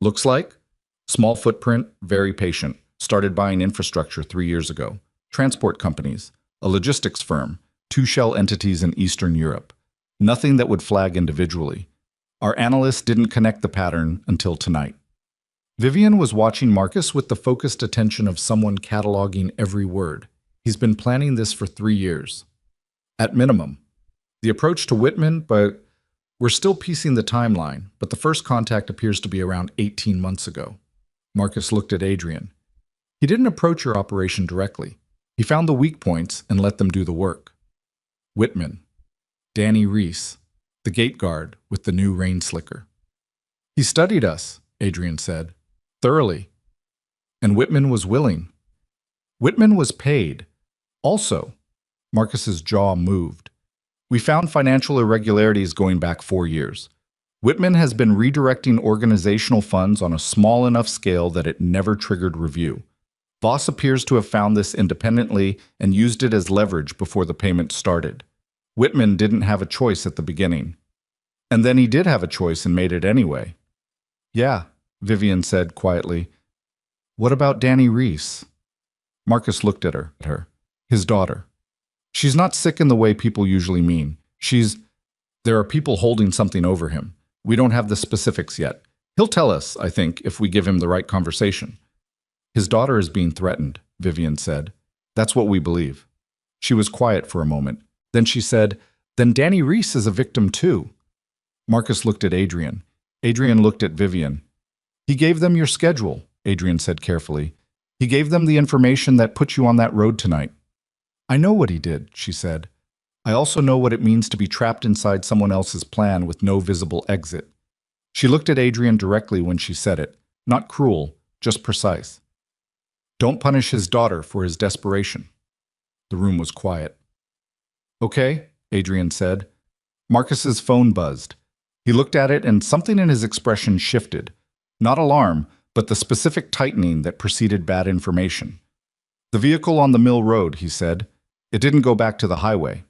Looks like? Small footprint, very patient. Started buying infrastructure 3 years ago. Transport companies, a logistics firm, 2 shell entities in Eastern Europe. Nothing that would flag individually. Our analysts didn't connect the pattern until tonight. Vivian was watching Marcus with the focused attention of someone cataloging every word. He's been planning this for 3 years. At minimum. The approach to Whitman, but we're still piecing the timeline, but the first contact appears to be around 18 months ago. Marcus looked at Adrian. He didn't approach your operation directly. He found the weak points and let them do the work. Whitman. Danny Reese, the gate guard with the new rain slicker. He studied us, Adrian said. Thoroughly. And Whitman was willing. Whitman was paid. Also, Marcus's jaw moved. We found financial irregularities going back 4 years. Whitman has been redirecting organizational funds on a small enough scale that it never triggered review. Voss appears to have found this independently and used it as leverage before the payment started. Whitman didn't have a choice at the beginning. And then he did have a choice and made it anyway. Yeah, Vivian said quietly. What about Danny Reese? Marcus looked at her. His daughter. She's not sick in the way people usually mean. There are people holding something over him. We don't have the specifics yet. He'll tell us, I think, if we give him the right conversation. His daughter is being threatened, Vivian said. That's what we believe. She was quiet for a moment. Then she said, then Danny Reese is a victim too. Marcus looked at Adrian. Adrian looked at Vivian. He gave them your schedule, Adrian said carefully. He gave them the information that put you on that road tonight. I know what he did, she said. I also know what it means to be trapped inside someone else's plan with no visible exit. She looked at Adrian directly when she said it. Not cruel, just precise. Don't punish his daughter for his desperation. The room was quiet. Okay, Adrian said. Marcus's phone buzzed. He looked at it and something in his expression shifted. Not alarm, but the specific tightening that preceded bad information. The vehicle on the Mill Road, he said. It didn't go back to the highway.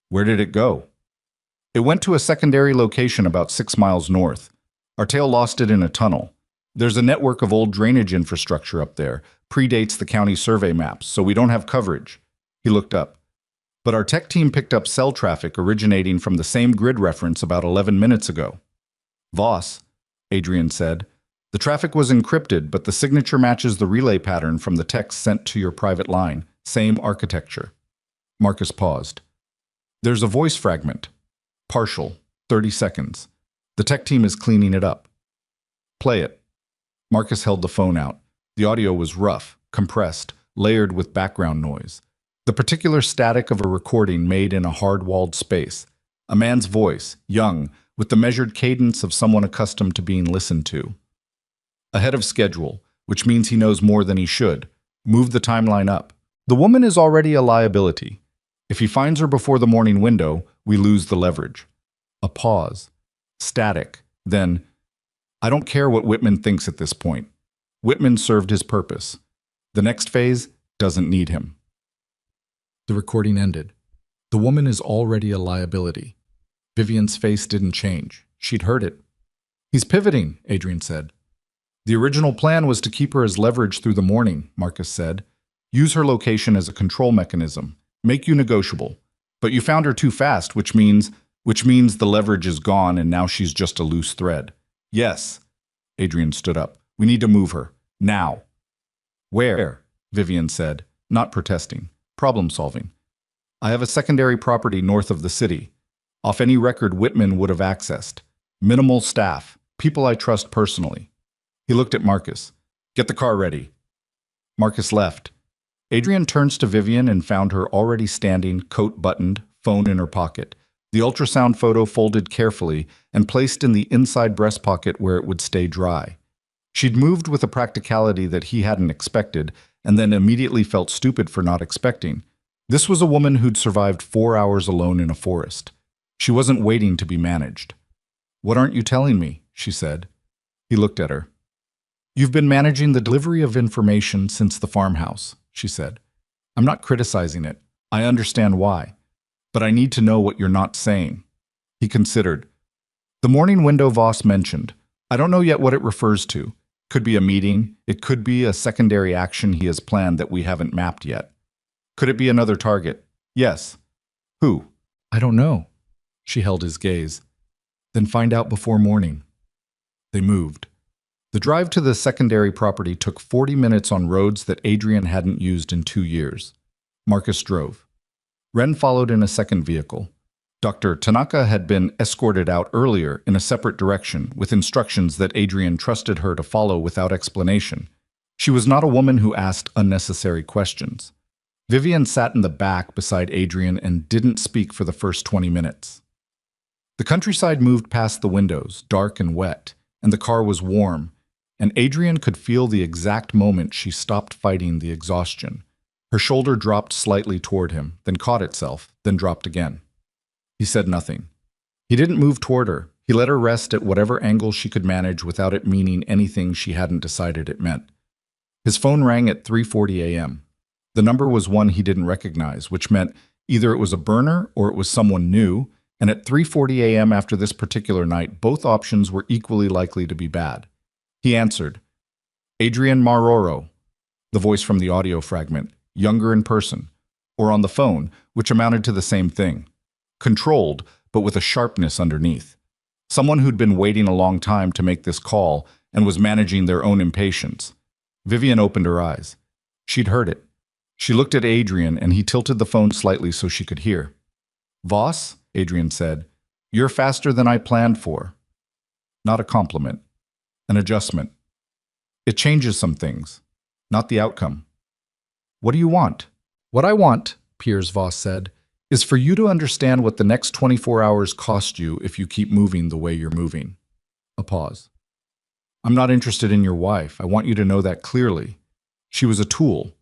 Where did it go? It went to a secondary location about 6 miles north. Our tail lost it in a tunnel. There's a network of old drainage infrastructure up there. Predates the county survey maps, so we don't have coverage. He looked up. But our tech team picked up cell traffic originating from the same grid reference about 11 minutes ago. Voss, Adrian said. The traffic was encrypted, but the signature matches the relay pattern from the text sent to your private line. Same architecture. Marcus paused. There's a voice fragment. Partial. 30 seconds. The tech team is cleaning it up. Play it. Marcus held the phone out. The audio was rough, compressed, layered with background noise. The particular static of a recording made in a hard-walled space. A man's voice, young, with the measured cadence of someone accustomed to being listened to. Ahead of schedule, which means he knows more than he should. Move the timeline up. The woman is already a liability. If he finds her before the morning window, we lose the leverage. A pause. Static. Then, I don't care what Whitman thinks at this point. Whitman served his purpose. The next phase doesn't need him. The recording ended. The woman is already a liability. Vivian's face didn't change. She'd heard it. He's pivoting, Adrian said. The original plan was to keep her as leverage through the morning, Marcus said. Use her location as a control mechanism. Make you negotiable. But you found her too fast, which means the leverage is gone and now she's just a loose thread. Yes. Adrian stood up. We need to move her. Now. Where? Vivian said, not protesting. Problem solving. I have a secondary property north of the city. Off any record Whitman would have accessed. Minimal staff. People I trust personally. He looked at Marcus. Get the car ready. Marcus left. Adrian turns to Vivian and found her already standing, coat buttoned, phone in her pocket. The ultrasound photo folded carefully and placed in the inside breast pocket where it would stay dry. She'd moved with a practicality that he hadn't expected, and then immediately felt stupid for not expecting. This was a woman who'd survived 4 hours alone in a forest. She wasn't waiting to be managed. "What aren't you telling me?" she said. He looked at her. "You've been managing the delivery of information since the farmhouse," she said. "I'm not criticizing it. I understand why. But I need to know what you're not saying." He considered. "The morning window Voss mentioned. I don't know yet what it refers to. Could be a meeting. It could be a secondary action he has planned that we haven't mapped yet. Could it be another target? Yes. Who? I don't know." She held his gaze. "Then find out before morning." They moved. The drive to the secondary property took 40 minutes on roads that Adrian hadn't used in 2 years. Marcus drove. Ren followed in a second vehicle. Dr. Tanaka had been escorted out earlier in a separate direction with instructions that Adrian trusted her to follow without explanation. She was not a woman who asked unnecessary questions. Vivian sat in the back beside Adrian and didn't speak for the first 20 minutes. The countryside moved past the windows, dark and wet, and the car was warm, and Adrian could feel the exact moment she stopped fighting the exhaustion. Her shoulder dropped slightly toward him, then caught itself, then dropped again. He said nothing. He didn't move toward her. He let her rest at whatever angle she could manage without it meaning anything she hadn't decided it meant. His phone rang at 3:40 a.m. The number was one he didn't recognize, which meant either it was a burner or it was someone new, and at 3:40 a.m. after this particular night, both options were equally likely to be bad. He answered. "Adrian Marroro," the voice from the audio fragment, younger in person, or on the phone, which amounted to the same thing. Controlled, but with a sharpness underneath. Someone who'd been waiting a long time to make this call and was managing their own impatience. Vivian opened her eyes. She'd heard it. She looked at Adrian, and he tilted the phone slightly so she could hear. "Voss," Adrian said, "you're faster than I planned for." Not a compliment. An adjustment. It changes some things, not the outcome. "What do you want?" "What I want," Piers Voss said, "is for you to understand what the next 24 hours cost you if you keep moving the way you're moving." A pause. "I'm not interested in your wife. I want you to know that clearly. She was a tool.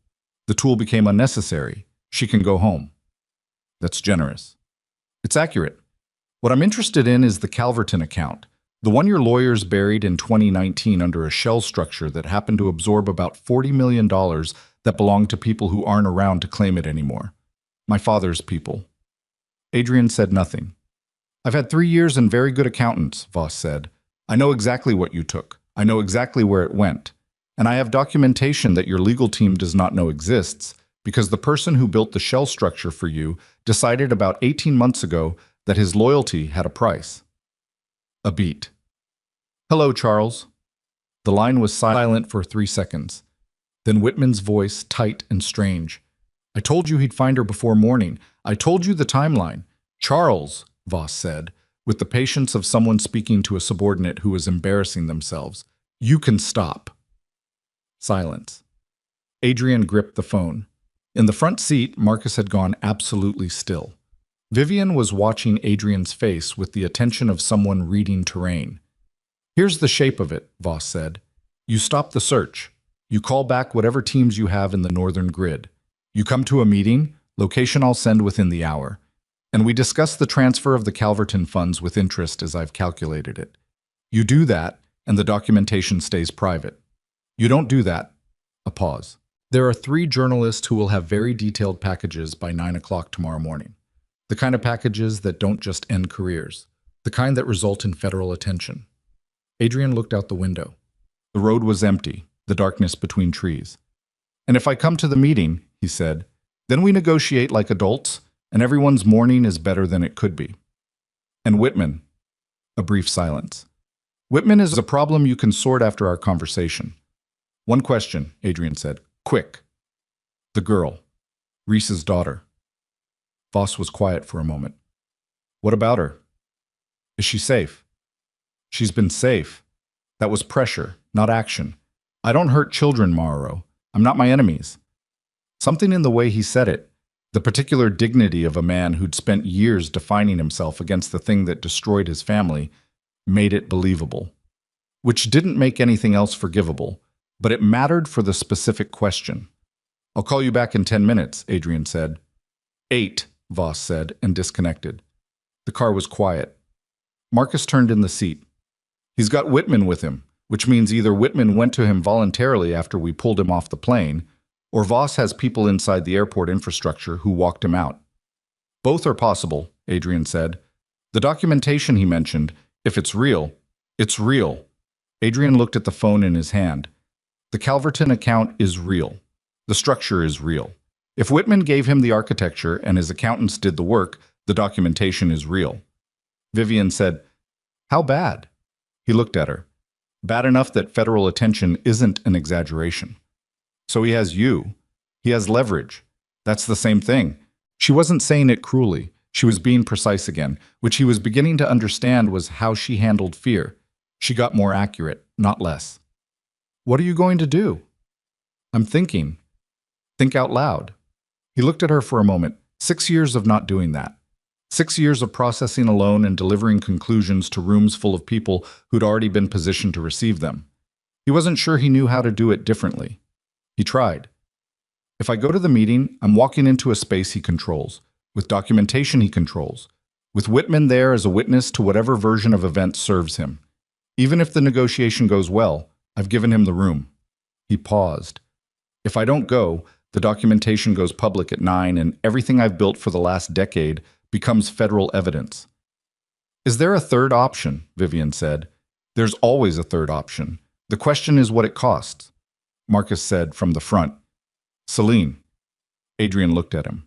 The tool became unnecessary. She can go home." That's generous. It's accurate. What I'm interested in is the Calverton account, the one your lawyers buried in 2019 under a shell structure that happened to absorb about $40 million that belonged to people who aren't around to claim it anymore. My father's people. Adrian said nothing. "I've had 3 years and very good accountants," Voss said. "I know exactly what you took. I know exactly where it went. And I have documentation that your legal team does not know exists, because the person who built the shell structure for you decided about 18 months ago that his loyalty had a price." A beat. "Hello, Charles." The line was silent for 3 seconds. Then Whitman's voice, tight and strange. "I told you he'd find her before morning. I told you the timeline." "Charles," Voss said, with the patience of someone speaking to a subordinate who was embarrassing themselves, "you can stop." Silence. Adrian gripped the phone. In the front seat, Marcus had gone absolutely still. Vivian was watching Adrian's face with the attention of someone reading terrain. "Here's the shape of it," Voss said. "You stop the search. You call back whatever teams you have in the northern grid. You come to a meeting, location I'll send within the hour. And we discuss the transfer of the Calverton funds with interest as I've calculated it. You do that, and the documentation stays private. You don't do that." A pause. "There are 3 journalists who will have very detailed packages by 9 o'clock tomorrow morning. The kind of packages that don't just end careers. The kind that result in federal attention." Adrian looked out the window. The road was empty, the darkness between trees. "And if I come to the meeting," he said, "then we negotiate like adults, and everyone's morning is better than it could be." "And Whitman?" A brief silence. "Whitman is a problem you can sort after our conversation." "One question," Adrian said. "Quick." "The girl. Reese's daughter." Voss was quiet for a moment. "What about her?" "Is she safe?" "She's been safe. That was pressure, not action. I don't hurt children, Mauro. I'm not my enemies." Something in the way he said it, the particular dignity of a man who'd spent years defining himself against the thing that destroyed his family, made it believable. Which didn't make anything else forgivable, but it mattered for the specific question. "I'll call you back in 10 minutes, Adrian said. 8, Voss said, and disconnected. The car was quiet. Marcus turned in the seat. "He's got Whitman with him, which means either Whitman went to him voluntarily after we pulled him off the plane, or Voss has people inside the airport infrastructure who walked him out." "Both are possible," Adrian said. "The documentation he mentioned, if it's real, it's real." Adrian looked at the phone in his hand. "The Calverton account is real. The structure is real. If Whitman gave him the architecture and his accountants did the work, the documentation is real." Vivian said, "How bad?" He looked at her. "Bad enough that federal attention isn't an exaggeration." "So he has you. He has leverage. That's the same thing." She wasn't saying it cruelly. She was being precise again, which he was beginning to understand was how she handled fear. She got more accurate, not less. "What are you going to do?" "I'm thinking." "Think out loud." He looked at her for a moment. 6 years of not doing that. 6 years of processing alone and delivering conclusions to rooms full of people who'd already been positioned to receive them. He wasn't sure he knew how to do it differently. He tried. "If I go to the meeting, I'm walking into a space he controls, with documentation he controls, with Whitman there as a witness to whatever version of events serves him. Even if the negotiation goes well, I've given him the room." He paused. "If I don't go, the documentation goes public at 9 and everything I've built for the last decade becomes federal evidence." "Is there a third option?" Vivian said. "There's always a third option. The question is what it costs." Marcus said from the front, "Celine." Adrian looked at him.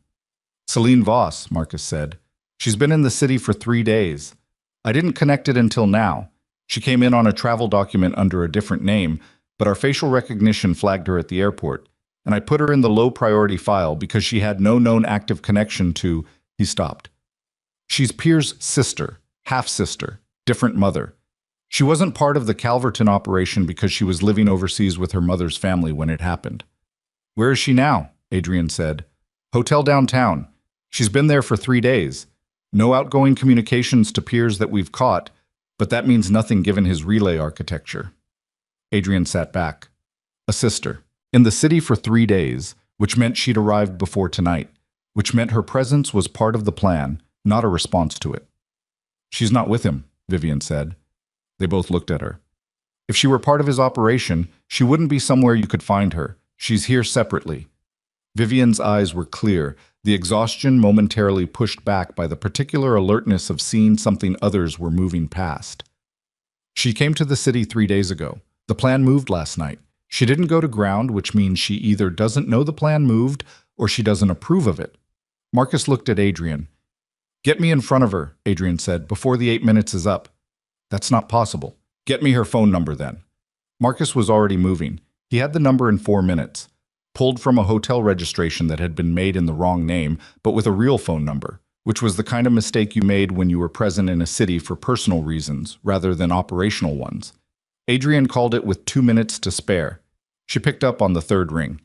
"Celine Voss," Marcus said. "She's been in the city for 3 days. I didn't connect it until now. She came in on a travel document under a different name, but our facial recognition flagged her at the airport, and I put her in the low-priority file because she had no known active connection to—" He stopped. "She's Pierre's sister, half-sister, different mother. She wasn't part of the Calverton operation because she was living overseas with her mother's family when it happened." "Where is she now?" Adrian said. "Hotel downtown. She's been there for 3 days. No outgoing communications to Pierre's that we've caught, but that means nothing given his relay architecture." Adrian sat back. A sister. In the city for 3 days, which meant she'd arrived before tonight, which meant her presence was part of the plan, not a response to it. "She's not with him," Vivian said. They both looked at her. "If she were part of his operation, she wouldn't be somewhere you could find her. She's here separately." Vivian's eyes were clear, the exhaustion momentarily pushed back by the particular alertness of seeing something others were moving past. "She came to the city 3 days ago. The plan moved last night. She didn't go to ground, which means she either doesn't know the plan moved or she doesn't approve of it." Marcus looked at Adrian. "Get me in front of her," Adrian said, "before the 8 minutes is up." "That's not possible." "Get me her phone number then." Marcus was already moving. He had the number in 4 minutes. Pulled from a hotel registration that had been made in the wrong name, but with a real phone number, which was the kind of mistake you made when you were present in a city for personal reasons rather than operational ones. Adrian called it with 2 minutes to spare. She picked up on the third ring.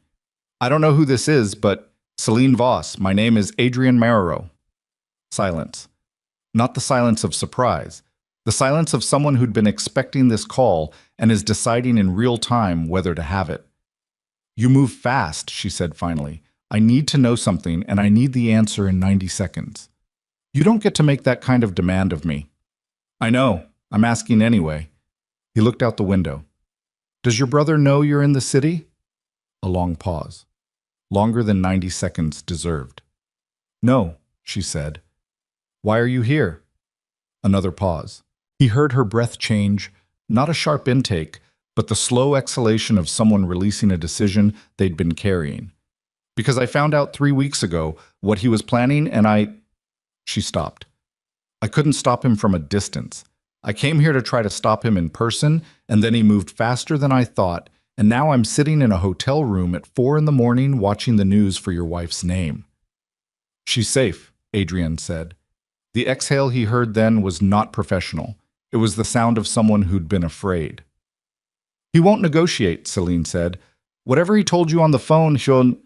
"I don't know who this is, but Celine Voss, my name is Adrian Marrero." Silence. Not the silence of surprise. The silence of someone who'd been expecting this call and is deciding in real time whether to have it. "You move fast," she said finally. "I need to know something, and I need the answer in 90 seconds. You don't get to make that kind of demand of me." "I know. I'm asking anyway." He looked out the window. "Does your brother know you're in the city?" A long pause. Longer than 90 seconds deserved. "No," she said. "Why are you here?" Another pause. He heard her breath change, not a sharp intake, but the slow exhalation of someone releasing a decision they'd been carrying. "Because I found out 3 weeks ago what he was planning and She stopped. "I couldn't stop him from a distance. I came here to try to stop him in person, and then he moved faster than I thought, and now I'm sitting in a hotel room at 4 in the morning watching the news for your wife's name." "She's safe," Adrian said. The exhale he heard then was not professional. It was the sound of someone who'd been afraid. "He won't negotiate," Celine said. "Whatever he told you on the phone, he'll—"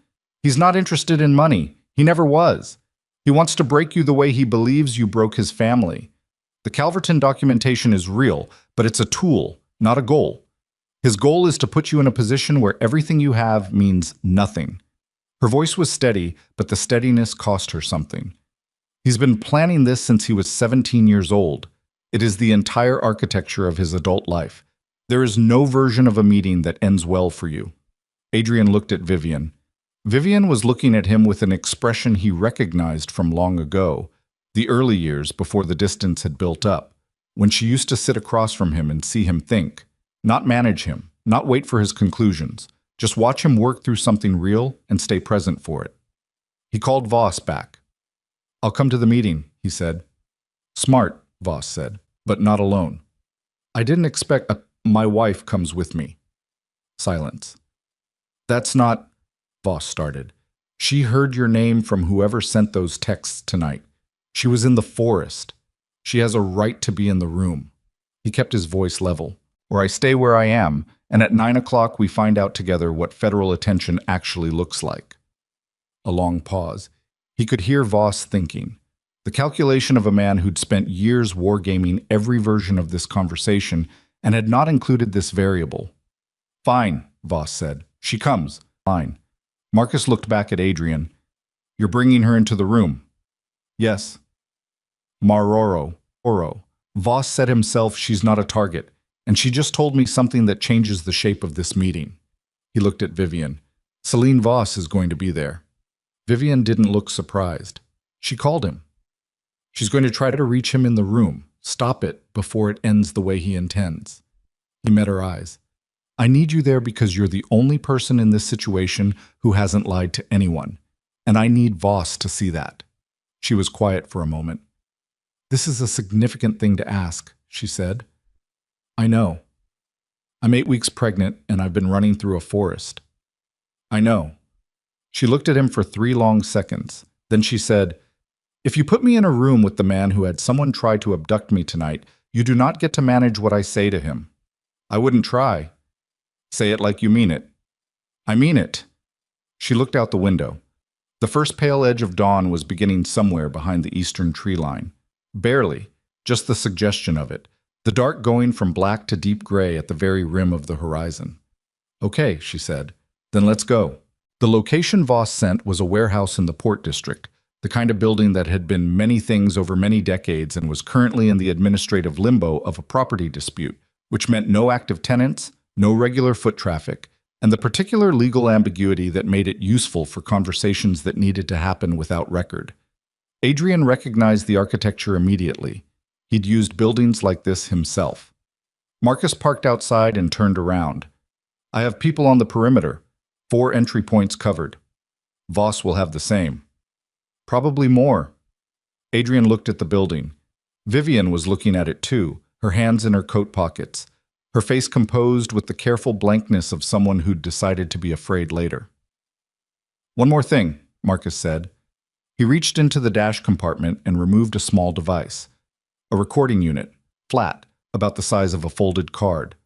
He's not interested in money. He never was. He wants to break you the way he believes you broke his family. The Calverton documentation is real, but it's a tool, not a goal. His goal is to put you in a position where everything you have means nothing. Her voice was steady, but the steadiness cost her something. He's been planning this since he was 17 years old. It is the entire architecture of his adult life. There is no version of a meeting that ends well for you. Adrian looked at Vivian. Vivian was looking at him with an expression he recognized from long ago, the early years before the distance had built up, when she used to sit across from him and see him think, not manage him, not wait for his conclusions, just watch him work through something real and stay present for it. He called Voss back. "I'll come to the meeting," he said. "Smart," Voss said, "but not alone. I didn't expect my wife comes with me." Silence. "That's not," Voss started. "She heard your name from whoever sent those texts tonight. She was in the forest. She has a right to be in the room." He kept his voice level. "Or I stay where I am, and at 9 o'clock we find out together what federal attention actually looks like." A long pause. He could hear Voss thinking. The calculation of a man who'd spent years wargaming every version of this conversation and had not included this variable. "Fine," Voss said. "She comes. Fine." Marcus looked back at Adrian. "You're bringing her into the room?" "Yes." "Maroro. Oro. Voss said himself she's not a target, and she just told me something that changes the shape of this meeting." He looked at Vivian. "Celine Voss is going to be there." Vivian didn't look surprised. She called him. "She's going to try to reach him in the room. Stop it before it ends the way he intends." He met her eyes. "I need you there because you're the only person in this situation who hasn't lied to anyone, and I need Voss to see that." She was quiet for a moment. "This is a significant thing to ask," she said. "I know. I'm 8 weeks pregnant, and I've been running through a forest." "I know." She looked at him for 3 long seconds. Then she said, "If you put me in a room with the man who had someone try to abduct me tonight, you do not get to manage what I say to him." "I wouldn't try." "Say it like you mean it." "I mean it." She looked out the window. The first pale edge of dawn was beginning somewhere behind the eastern tree line. Barely, just the suggestion of it, the dark going from black to deep gray at the very rim of the horizon. "Okay," she said. "Then let's go." The location Voss sent was a warehouse in the Port District, the kind of building that had been many things over many decades and was currently in the administrative limbo of a property dispute, which meant no active tenants, no regular foot traffic, and the particular legal ambiguity that made it useful for conversations that needed to happen without record. Adrian recognized the architecture immediately. He'd used buildings like this himself. Marcus parked outside and turned around. "I have people on the perimeter. 4 entry points covered. Voss will have the same." "Probably more." Adrian looked at the building. Vivian was looking at it too, her hands in her coat pockets, her face composed with the careful blankness of someone who'd decided to be afraid later. "One more thing," Marcus said. He reached into the dash compartment and removed a small device. A recording unit, flat, about the size of a folded card.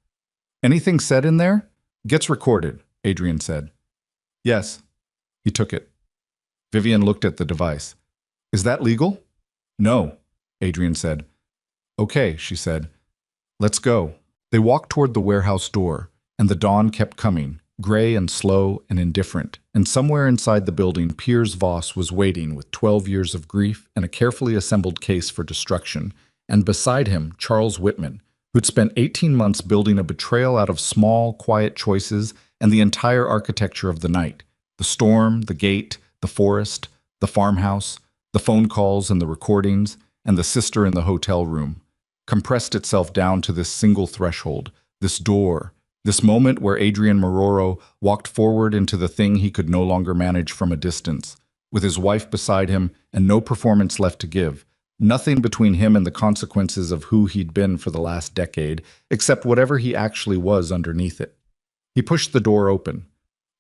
"Anything said in there? Gets recorded," Adrian said. "Yes." He took it. Vivian looked at the device. "Is that legal?" "No," Adrian said. "Okay," she said. "Let's go." They walked toward the warehouse door, and the dawn kept coming, gray and slow and indifferent, and somewhere inside the building Piers Voss was waiting with 12 years of grief and a carefully assembled case for destruction, and beside him Charles Whitman, who'd spent 18 months building a betrayal out of small, quiet choices and the entire architecture of the night. The storm, the gate, the forest, the farmhouse, the phone calls and the recordings, and the sister in the hotel room, compressed itself down to this single threshold, this door, this moment where Adrian Maroro walked forward into the thing he could no longer manage from a distance, with his wife beside him and no performance left to give, nothing between him and the consequences of who he'd been for the last decade, except whatever he actually was underneath it. He pushed the door open.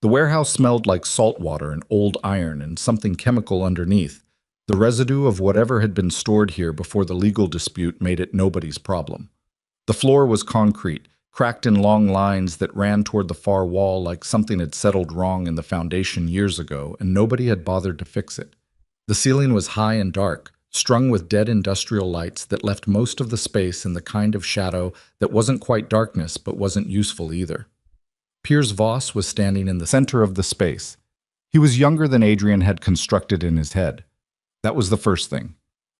The warehouse smelled like salt water and old iron and something chemical underneath. The residue of whatever had been stored here before the legal dispute made it nobody's problem. The floor was concrete, cracked in long lines that ran toward the far wall like something had settled wrong in the foundation years ago and nobody had bothered to fix it. The ceiling was high and dark, strung with dead industrial lights that left most of the space in the kind of shadow that wasn't quite darkness but wasn't useful either. Piers Voss was standing in the center of the space. He was younger than Adrian had constructed in his head. That was the first thing.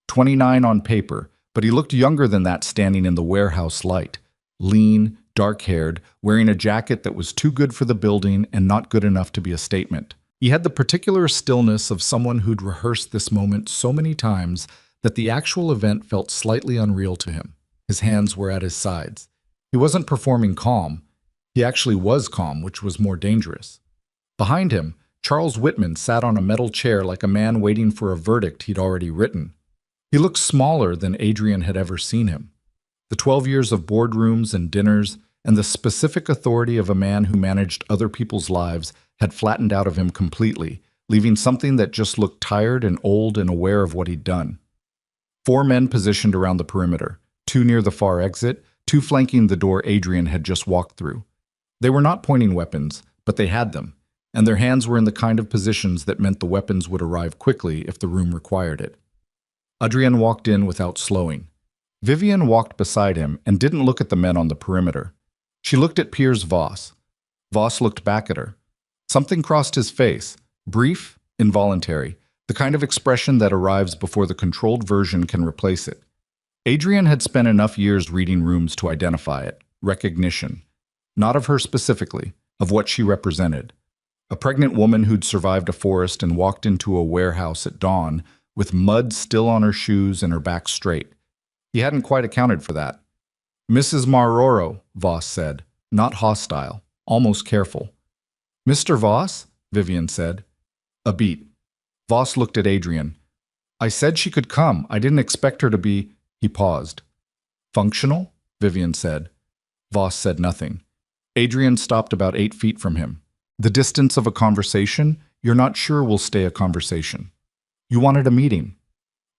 29 on paper, but he looked younger than that standing in the warehouse light. Lean, dark-haired, wearing a jacket that was too good for the building and not good enough to be a statement. He had the particular stillness of someone who'd rehearsed this moment so many times that the actual event felt slightly unreal to him. His hands were at his sides. He wasn't performing calm. He actually was calm, which was more dangerous. Behind him, Charles Whitman sat on a metal chair like a man waiting for a verdict he'd already written. He looked smaller than Adrian had ever seen him. The 12 years of boardrooms and dinners and the specific authority of a man who managed other people's lives had flattened out of him completely, leaving something that just looked tired and old and aware of what he'd done. 4 men positioned around the perimeter, 2 near the far exit, 2 flanking the door Adrian had just walked through. They were not pointing weapons, but they had them, and their hands were in the kind of positions that meant the weapons would arrive quickly if the room required it. Adrian walked in without slowing. Vivian walked beside him and didn't look at the men on the perimeter. She looked at Piers Voss. Voss looked back at her. Something crossed his face, brief, involuntary, the kind of expression that arrives before the controlled version can replace it. Adrian had spent enough years reading rooms to identify it, recognition. Not of her specifically, of what she represented. A pregnant woman who'd survived a forest and walked into a warehouse at dawn with mud still on her shoes and her back straight. He hadn't quite accounted for that. "Mrs. Marroro," Voss said, not hostile, almost careful. "Mr. Voss?" Vivian said. A beat. Voss looked at Adrian. "I said she could come. I didn't expect her to be—" He paused. "Functional?" Vivian said. Voss said nothing. Adrian stopped about 8 feet from him. The distance of a conversation, you're not sure will stay a conversation. "You wanted a meeting."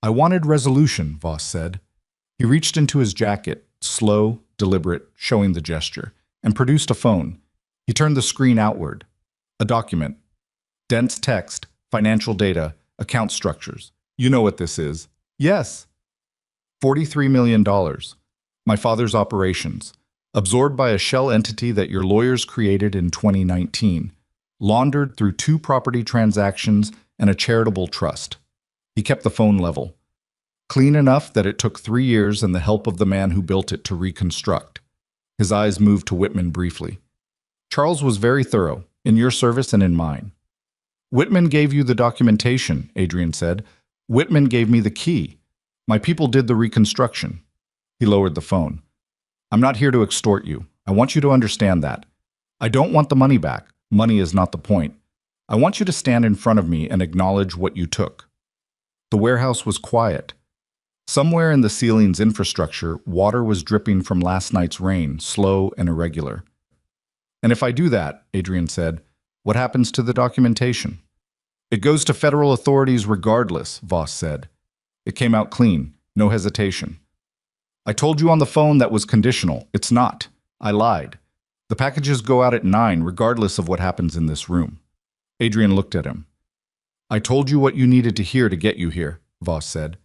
"I wanted resolution," Voss said. He reached into his jacket, slow, deliberate, showing the gesture, and produced a phone. He turned the screen outward. A document. Dense text, financial data, account structures. "You know what this is." "Yes." $43 million. My father's operations. Absorbed by a shell entity that your lawyers created in 2019. Laundered through 2 property transactions and a charitable trust. He kept the phone level. Clean enough that it took 3 years and the help of the man who built it to reconstruct. His eyes moved to Whitman briefly. "Charles was very thorough, in your service and in mine." "Whitman gave you the documentation," Adrian said. "Whitman gave me the key. My people did the reconstruction." He lowered the phone. "I'm not here to extort you. I want you to understand that. I don't want the money back. Money is not the point. I want you to stand in front of me and acknowledge what you took." The warehouse was quiet. Somewhere in the ceiling's infrastructure, water was dripping from last night's rain, slow and irregular. "And if I do that," Adrian said, "what happens to the documentation?" "It goes to federal authorities regardless," Voss said. It came out clean, no hesitation. "I told you on the phone that was conditional. It's not. I lied. The packages go out at 9, regardless of what happens in this room." Adrian looked at him. "I told you what you needed to hear to get you here," Voss said.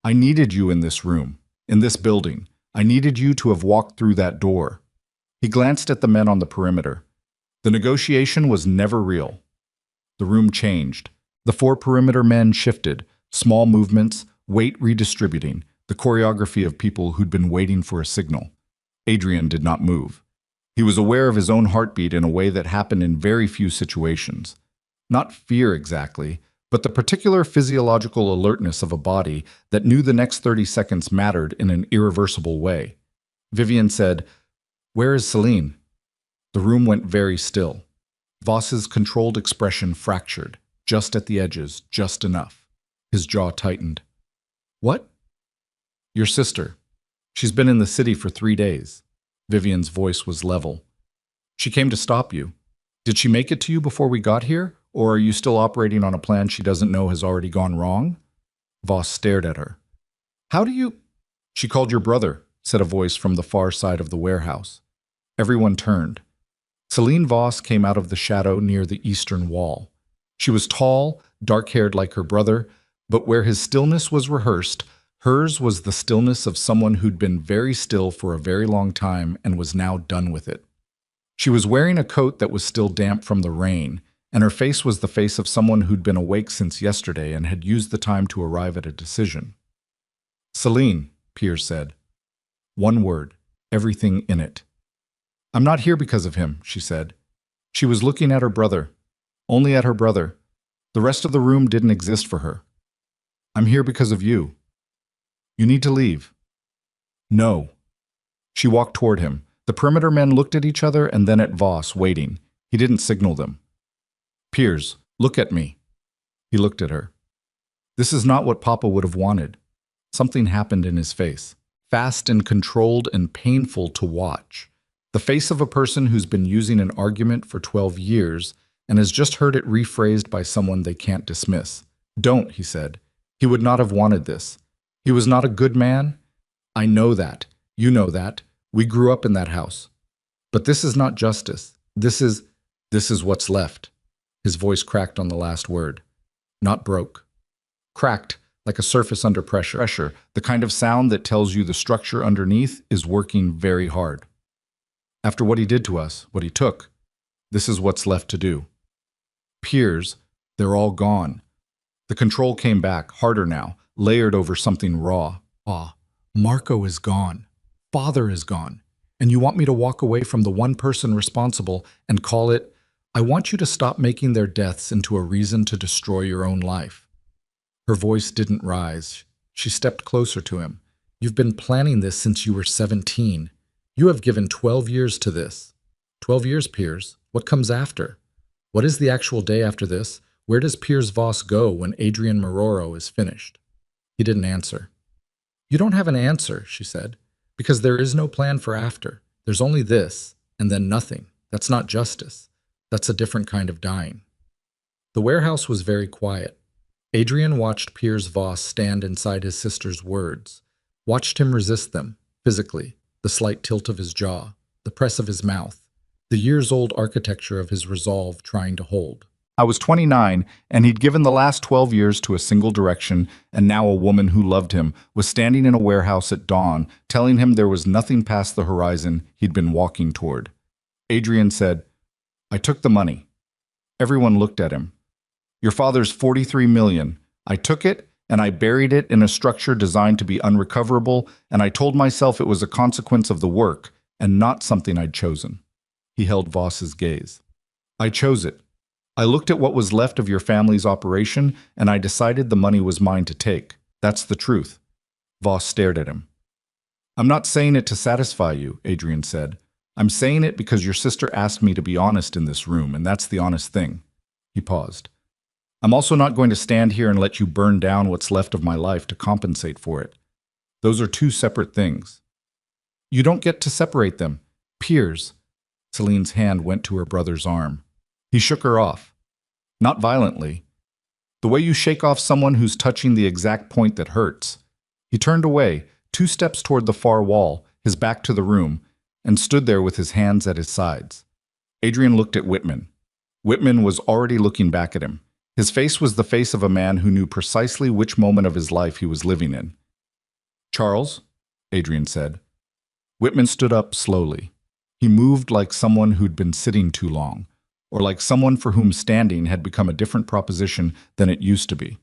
"I needed you in this room, in this building. I needed you to have walked through that door." He glanced at the men on the perimeter. The negotiation was never real. The room changed. The 4 perimeter men shifted, small movements, weight redistributing, the choreography of people who'd been waiting for a signal. Adrian did not move. He was aware of his own heartbeat in a way that happened in very few situations. Not fear exactly, but the particular physiological alertness of a body that knew the next 30 seconds mattered in an irreversible way. Vivian said, "Where is Celine?" The room went very still. Voss's controlled expression fractured, just at the edges, just enough. His jaw tightened. "What?" "Your sister. She's been in the city for 3 days." Vivian's voice was level. "She came to stop you. Did she make it to you before we got here, or are you still operating on a plan she doesn't know has already gone wrong?" Voss stared at her. "How do you—" "She called your brother," said a voice from the far side of the warehouse. Everyone turned. Celine Voss came out of the shadow near the eastern wall. She was tall, dark-haired like her brother, but where his stillness was rehearsed, hers was the stillness of someone who'd been very still for a very long time and was now done with it. She was wearing a coat that was still damp from the rain, and her face was the face of someone who'd been awake since yesterday and had used the time to arrive at a decision. "Celine," Piers said. One word, everything in it. "I'm not here because of him," she said. She was looking at her brother. Only at her brother. The rest of the room didn't exist for her. "I'm here because of you. You need to leave." "No." She walked toward him. The perimeter men looked at each other and then at Voss, waiting. He didn't signal them. "Piers, look at me." He looked at her. "This is not what Papa would have wanted." Something happened in his face. Fast and controlled and painful to watch. The face of a person who's been using an argument for 12 years and has just heard it rephrased by someone they can't dismiss. "Don't," he said. "He would not have wanted this. He was not a good man. I know that. You know that. We grew up in that house. But this is not justice. This is what's left." His voice cracked on the last word. Not broke. Cracked, like a surface under pressure, the kind of sound that tells you the structure underneath is working very hard. After what he did to us, what he took, this is what's left to do. Piers, they're all gone. The control came back, harder now, layered over something raw. Marco is gone. Father is gone. And you want me to walk away from the one person responsible and call it, I want you to stop making their deaths into a reason to destroy your own life. Her voice didn't rise. She stepped closer to him. You've been planning this since you were 17. You have given 12 years to this. 12 years, Piers. What comes after? What is the actual day after this? Where does Piers Voss go when Adrian Maroro is finished? He didn't answer. You don't have an answer, she said, because there is no plan for after. There's only this, and then nothing. That's not justice. That's a different kind of dying. The warehouse was very quiet. Adrian watched Piers Voss stand inside his sister's words, watched him resist them, physically, the slight tilt of his jaw, the press of his mouth, the years-old architecture of his resolve trying to hold. I was 29, and he'd given the last 12 years to a single direction, and now a woman who loved him was standing in a warehouse at dawn, telling him there was nothing past the horizon he'd been walking toward. Adrian said, I took the money. Everyone looked at him. Your father's 43 million. I took it, and I buried it in a structure designed to be unrecoverable, and I told myself it was a consequence of the work, and not something I'd chosen. He held Voss's gaze. I chose it. I looked at what was left of your family's operation, and I decided the money was mine to take. That's the truth. Voss stared at him. I'm not saying it to satisfy you, Adrian said. I'm saying it because your sister asked me to be honest in this room, and that's the honest thing. He paused. I'm also not going to stand here and let you burn down what's left of my life to compensate for it. Those are two separate things. You don't get to separate them. Piers. Celine's hand went to her brother's arm. He shook her off. Not violently. The way you shake off someone who's touching the exact point that hurts. He turned away, 2 steps toward the far wall, his back to the room, and stood there with his hands at his sides. Adrian looked at Whitman. Whitman was already looking back at him. His face was the face of a man who knew precisely which moment of his life he was living in. Charles, Adrian said. Whitman stood up slowly. He moved like someone who'd been sitting too long, or like someone for whom standing had become a different proposition than it used to be.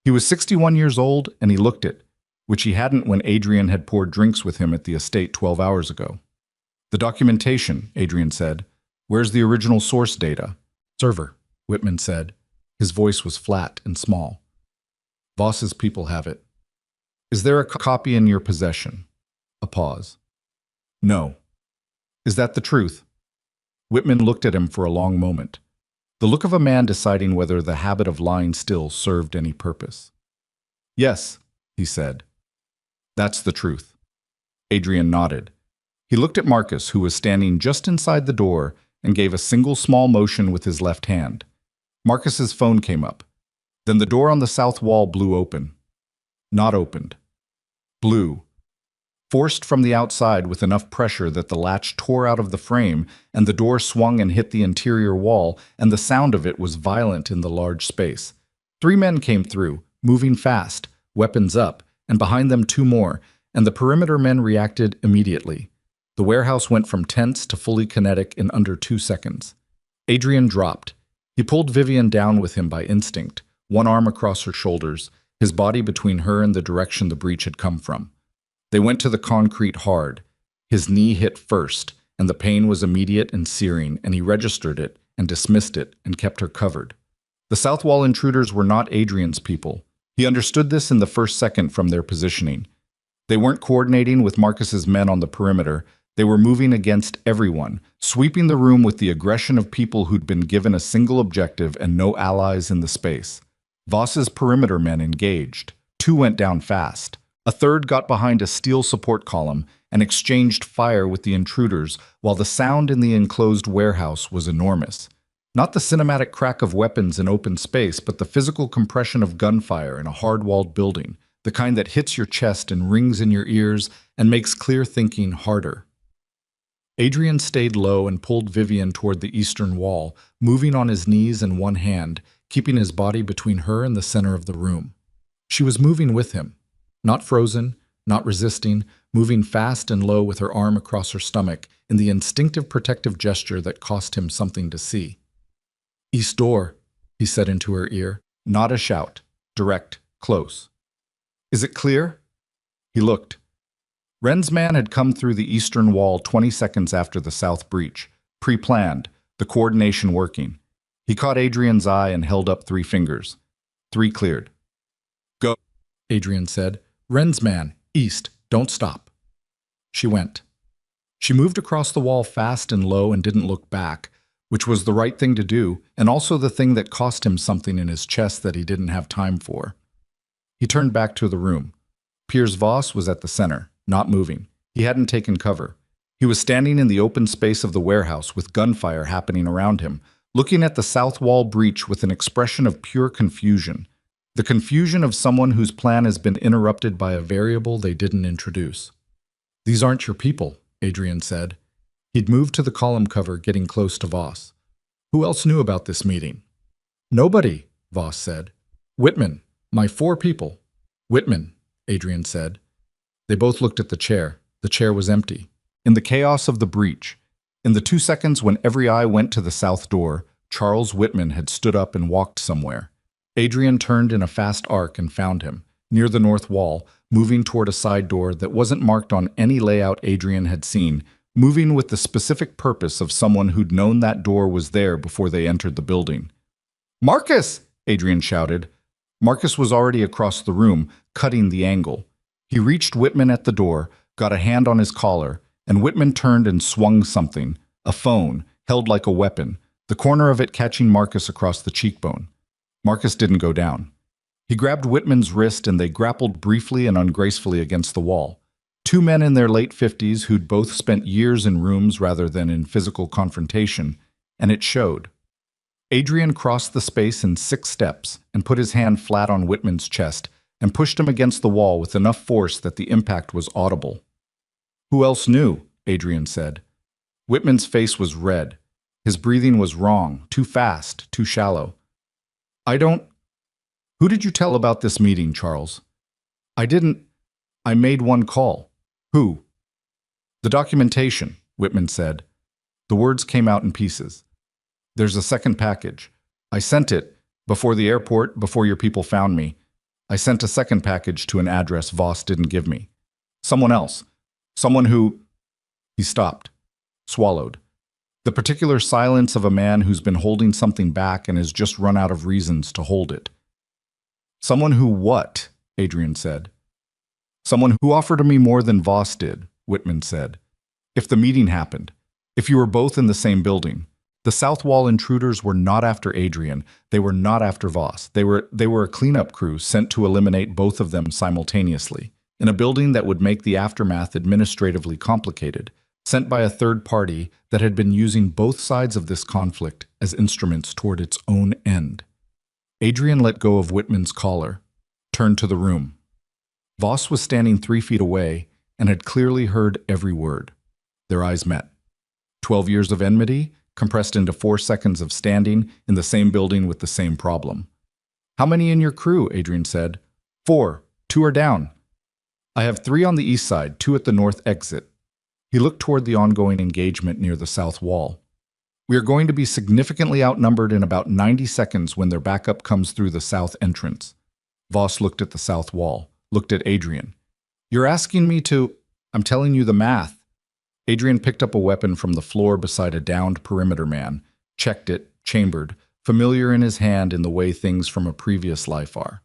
He was 61 years old, and he looked it, which he hadn't when Adrian had poured drinks with him at the estate 12 hours ago. The documentation, Adrian said. Where's the original source data? Server, Whitman said. His voice was flat and small. Voss's people have it. Is there a copy in your possession? A pause. No. Is that the truth? Whitman looked at him for a long moment, the look of a man deciding whether the habit of lying still served any purpose. Yes, he said. That's the truth. Adrian nodded. He looked at Marcus, who was standing just inside the door, and gave a single small motion with his left hand. Marcus's phone came up. Then the door on the south wall blew open. Not opened. Blew. forced from the outside with enough pressure that the latch tore out of the frame and the door swung and hit the interior wall, and the sound of it was violent in the large space. 3 men came through, moving fast, weapons up, and behind them 2 more, and the perimeter men reacted immediately. The warehouse went from tense to fully kinetic in under 2 seconds. Adrian dropped. He pulled Vivian down with him by instinct, one arm across her shoulders, his body between her and the direction the breach had come from. They went to the concrete hard. His knee hit first, and the pain was immediate and searing, and he registered it and dismissed it and kept her covered. The south wall intruders were not Adrian's people. He understood this in the first second from their positioning. They weren't coordinating with Marcus's men on the perimeter. They were moving against everyone, sweeping the room with the aggression of people who'd been given a single objective and no allies in the space. Voss's perimeter men engaged. 2 went down fast. A third got behind a steel support column and exchanged fire with the intruders, while the sound in the enclosed warehouse was enormous. Not the cinematic crack of weapons in open space, but the physical compression of gunfire in a hard-walled building, the kind that hits your chest and rings in your ears and makes clear thinking harder. Adrian stayed low and pulled Vivian toward the eastern wall, moving on his knees and one hand, keeping his body between her and the center of the room. She was moving with him. Not frozen, not resisting, moving fast and low with her arm across her stomach in the instinctive protective gesture that cost him something to see. "East door," he said into her ear. Not a shout. Direct. Close. "Is it clear?" He looked. Ren's man had come through the eastern wall 20 seconds after the south breach. Pre-planned, the coordination working. He caught Adrian's eye and held up 3 fingers. 3 cleared. "Go," Adrian said. "Ren's man, east, don't stop." She went. She moved across the wall fast and low and didn't look back, which was the right thing to do, and also the thing that cost him something in his chest that he didn't have time for. He turned back to the room. Piers Voss was at the center, not moving. He hadn't taken cover. He was standing in the open space of the warehouse with gunfire happening around him, looking at the south wall breach with an expression of pure confusion. The confusion of someone whose plan has been interrupted by a variable they didn't introduce. "These aren't your people," Adrian said. He'd moved to the column cover, getting close to Voss. "Who else knew about this meeting?" "Nobody," Voss said. "Whitman, my 4 people." "Whitman," Adrian said. They both looked at the chair. The chair was empty. In the chaos of the breach, in the 2 seconds when every eye went to the south door, Charles Whitman had stood up and walked somewhere. Adrian turned in a fast arc and found him, near the north wall, moving toward a side door that wasn't marked on any layout Adrian had seen, moving with the specific purpose of someone who'd known that door was there before they entered the building. "Marcus!" Adrian shouted. Marcus was already across the room, cutting the angle. He reached Whitman at the door, got a hand on his collar, and Whitman turned and swung something, a phone, held like a weapon, the corner of it catching Marcus across the cheekbone. Marcus didn't go down. He grabbed Whitman's wrist and they grappled briefly and ungracefully against the wall. 2 men in their late 50s who'd both spent years in rooms rather than in physical confrontation, and it showed. Adrian crossed the space in 6 steps and put his hand flat on Whitman's chest and pushed him against the wall with enough force that the impact was audible. "Who else knew?" Adrian said. Whitman's face was red. His breathing was wrong, too fast, too shallow. "I don't—" "Who did you tell about this meeting, Charles?" "I didn't. I made one call." "Who?" "The documentation," Whitman said. The words came out in pieces. "There's a second package. I sent it, before the airport, before your people found me. I sent a second package to an address Voss didn't give me. Someone else. Someone who—" He stopped, swallowed. The particular silence of a man who's been holding something back and has just run out of reasons to hold it. "Someone who what?" Adrian said. "Someone who offered me more than Voss did," Whitman said. "If the meeting happened, if you were both in the same building." The South Wall intruders were not after Adrian. They were not after Voss. They were a cleanup crew sent to eliminate both of them simultaneously, in a building that would make the aftermath administratively complicated, sent by a third party that had been using both sides of this conflict as instruments toward its own end. Adrian let go of Whitman's collar, turned to the room. Voss was standing 3 feet away, and had clearly heard every word. Their eyes met. 12 years of enmity, compressed into 4 seconds of standing in the same building with the same problem. "How many in your crew?" Adrian said. "4. 2 are down." "I have 3 on the east side, 2 at the north exit." He looked toward the ongoing engagement near the south wall. "We are going to be significantly outnumbered in about 90 seconds when their backup comes through the south entrance." Voss looked at the south wall, looked at Adrian. "You're asking me to—" "I'm telling you the math." Adrian picked up a weapon from the floor beside a downed perimeter man, checked it, chambered, familiar in his hand in the way things from a previous life are.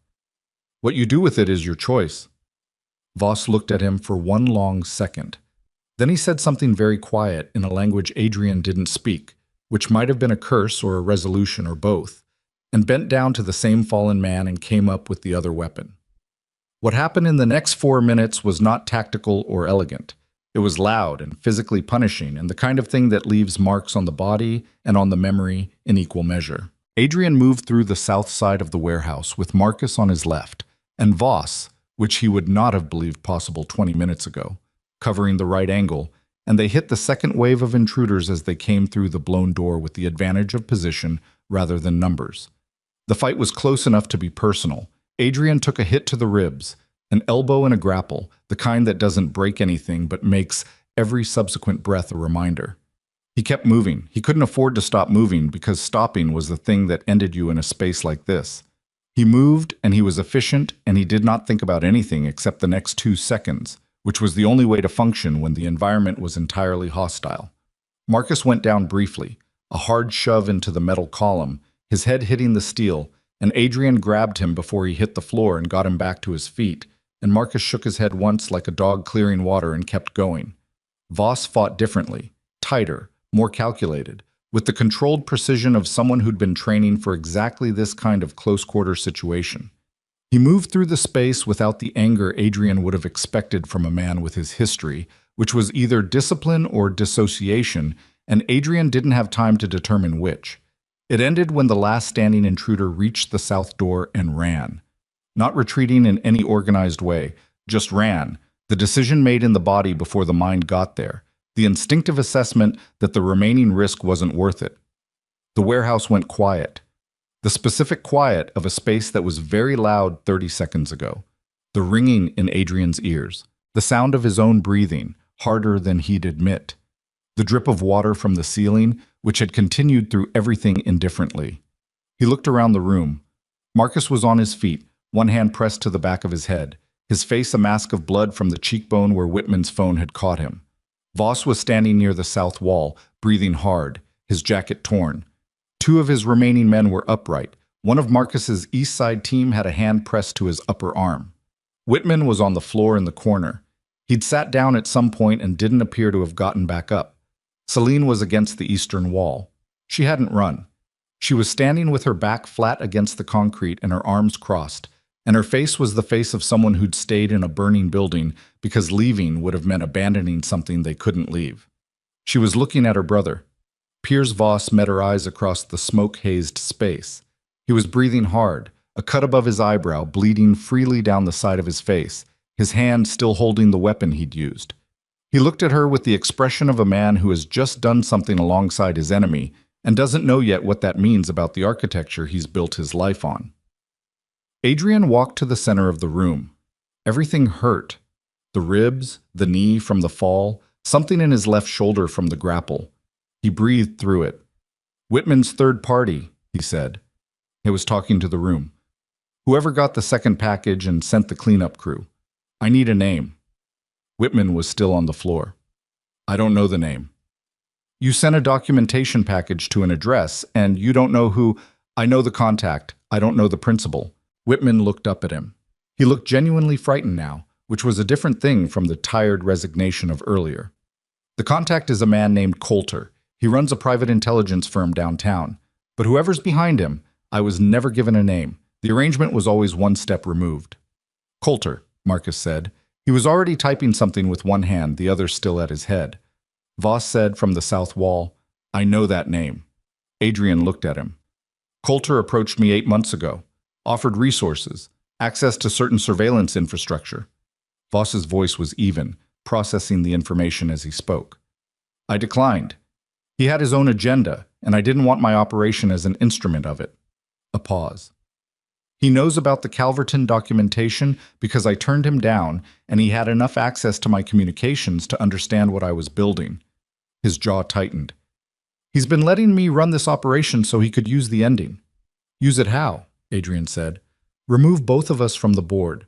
"What you do with it is your choice." Voss looked at him for one long second. Then he said something very quiet in a language Adrian didn't speak, which might have been a curse or a resolution or both, and bent down to the same fallen man and came up with the other weapon. What happened in the next 4 minutes was not tactical or elegant. It was loud and physically punishing, and the kind of thing that leaves marks on the body and on the memory in equal measure. Adrian moved through the south side of the warehouse with Marcus on his left, and Voss, which he would not have believed possible 20 minutes ago, covering the right angle, and they hit the second wave of intruders as they came through the blown door with the advantage of position rather than numbers. The fight was close enough to be personal. Adrian took a hit to the ribs, an elbow and a grapple, the kind that doesn't break anything but makes every subsequent breath a reminder. He kept moving. He couldn't afford to stop moving because stopping was the thing that ended you in a space like this. He moved, and he was efficient, and he did not think about anything except the next 2 seconds, which was the only way to function when the environment was entirely hostile. Marcus went down briefly, a hard shove into the metal column, his head hitting the steel, and Adrian grabbed him before he hit the floor and got him back to his feet, and Marcus shook his head once like a dog clearing water and kept going. Voss fought differently, tighter, more calculated, with the controlled precision of someone who'd been training for exactly this kind of close-quarter situation. He moved through the space without the anger Adrian would have expected from a man with his history, which was either discipline or dissociation, and Adrian didn't have time to determine which. It ended when the last standing intruder reached the south door and ran. Not retreating in any organized way, just ran, the decision made in the body before the mind got there, the instinctive assessment that the remaining risk wasn't worth it. The warehouse went quiet. The specific quiet of a space that was very loud 30 seconds ago. The ringing in Adrian's ears. The sound of his own breathing, harder than he'd admit. The drip of water from the ceiling, which had continued through everything indifferently. He looked around the room. Marcus was on his feet, one hand pressed to the back of his head, his face a mask of blood from the cheekbone where Whitman's phone had caught him. Voss was standing near the south wall, breathing hard, his jacket torn. 2 of his remaining men were upright. One of Marcus's east side team had a hand pressed to his upper arm. Whitman was on the floor in the corner. He'd sat down at some point and didn't appear to have gotten back up. Celine was against the eastern wall. She hadn't run. She was standing with her back flat against the concrete and her arms crossed, and her face was the face of someone who'd stayed in a burning building because leaving would have meant abandoning something they couldn't leave. She was looking at her brother. Piers Voss met her eyes across the smoke-hazed space. He was breathing hard, a cut above his eyebrow bleeding freely down the side of his face, his hand still holding the weapon he'd used. He looked at her with the expression of a man who has just done something alongside his enemy and doesn't know yet what that means about the architecture he's built his life on. Adrian walked to the center of the room. Everything hurt. The ribs, the knee from the fall, something in his left shoulder from the grapple. He breathed through it. "Whitman's third party," he said. He was talking to the room. "Whoever got the second package and sent the cleanup crew. I need a name." Whitman was still on the floor. "I don't know the name." "You sent a documentation package to an address, and you don't know who—" "I know the contact. I don't know the principal." Whitman looked up at him. He looked genuinely frightened now, which was a different thing from the tired resignation of earlier. "The contact is a man named Coulter. He runs a private intelligence firm downtown. But whoever's behind him, I was never given a name. The arrangement was always one step removed." "Coulter," Marcus said. He was already typing something with one hand, the other still at his head. Voss said from the south wall, "I know that name." Adrian looked at him. "Coulter approached me 8 months ago. Offered resources, access to certain surveillance infrastructure." Voss's voice was even, processing the information as he spoke. I declined. He had his own agenda, and I didn't want my operation as an instrument of it. A pause. He knows about the Calverton documentation because I turned him down, and he had enough access to my communications to understand what I was building. His jaw tightened. He's been letting me run this operation so he could use the ending. Use it how? Adrian said. Remove both of us from the board.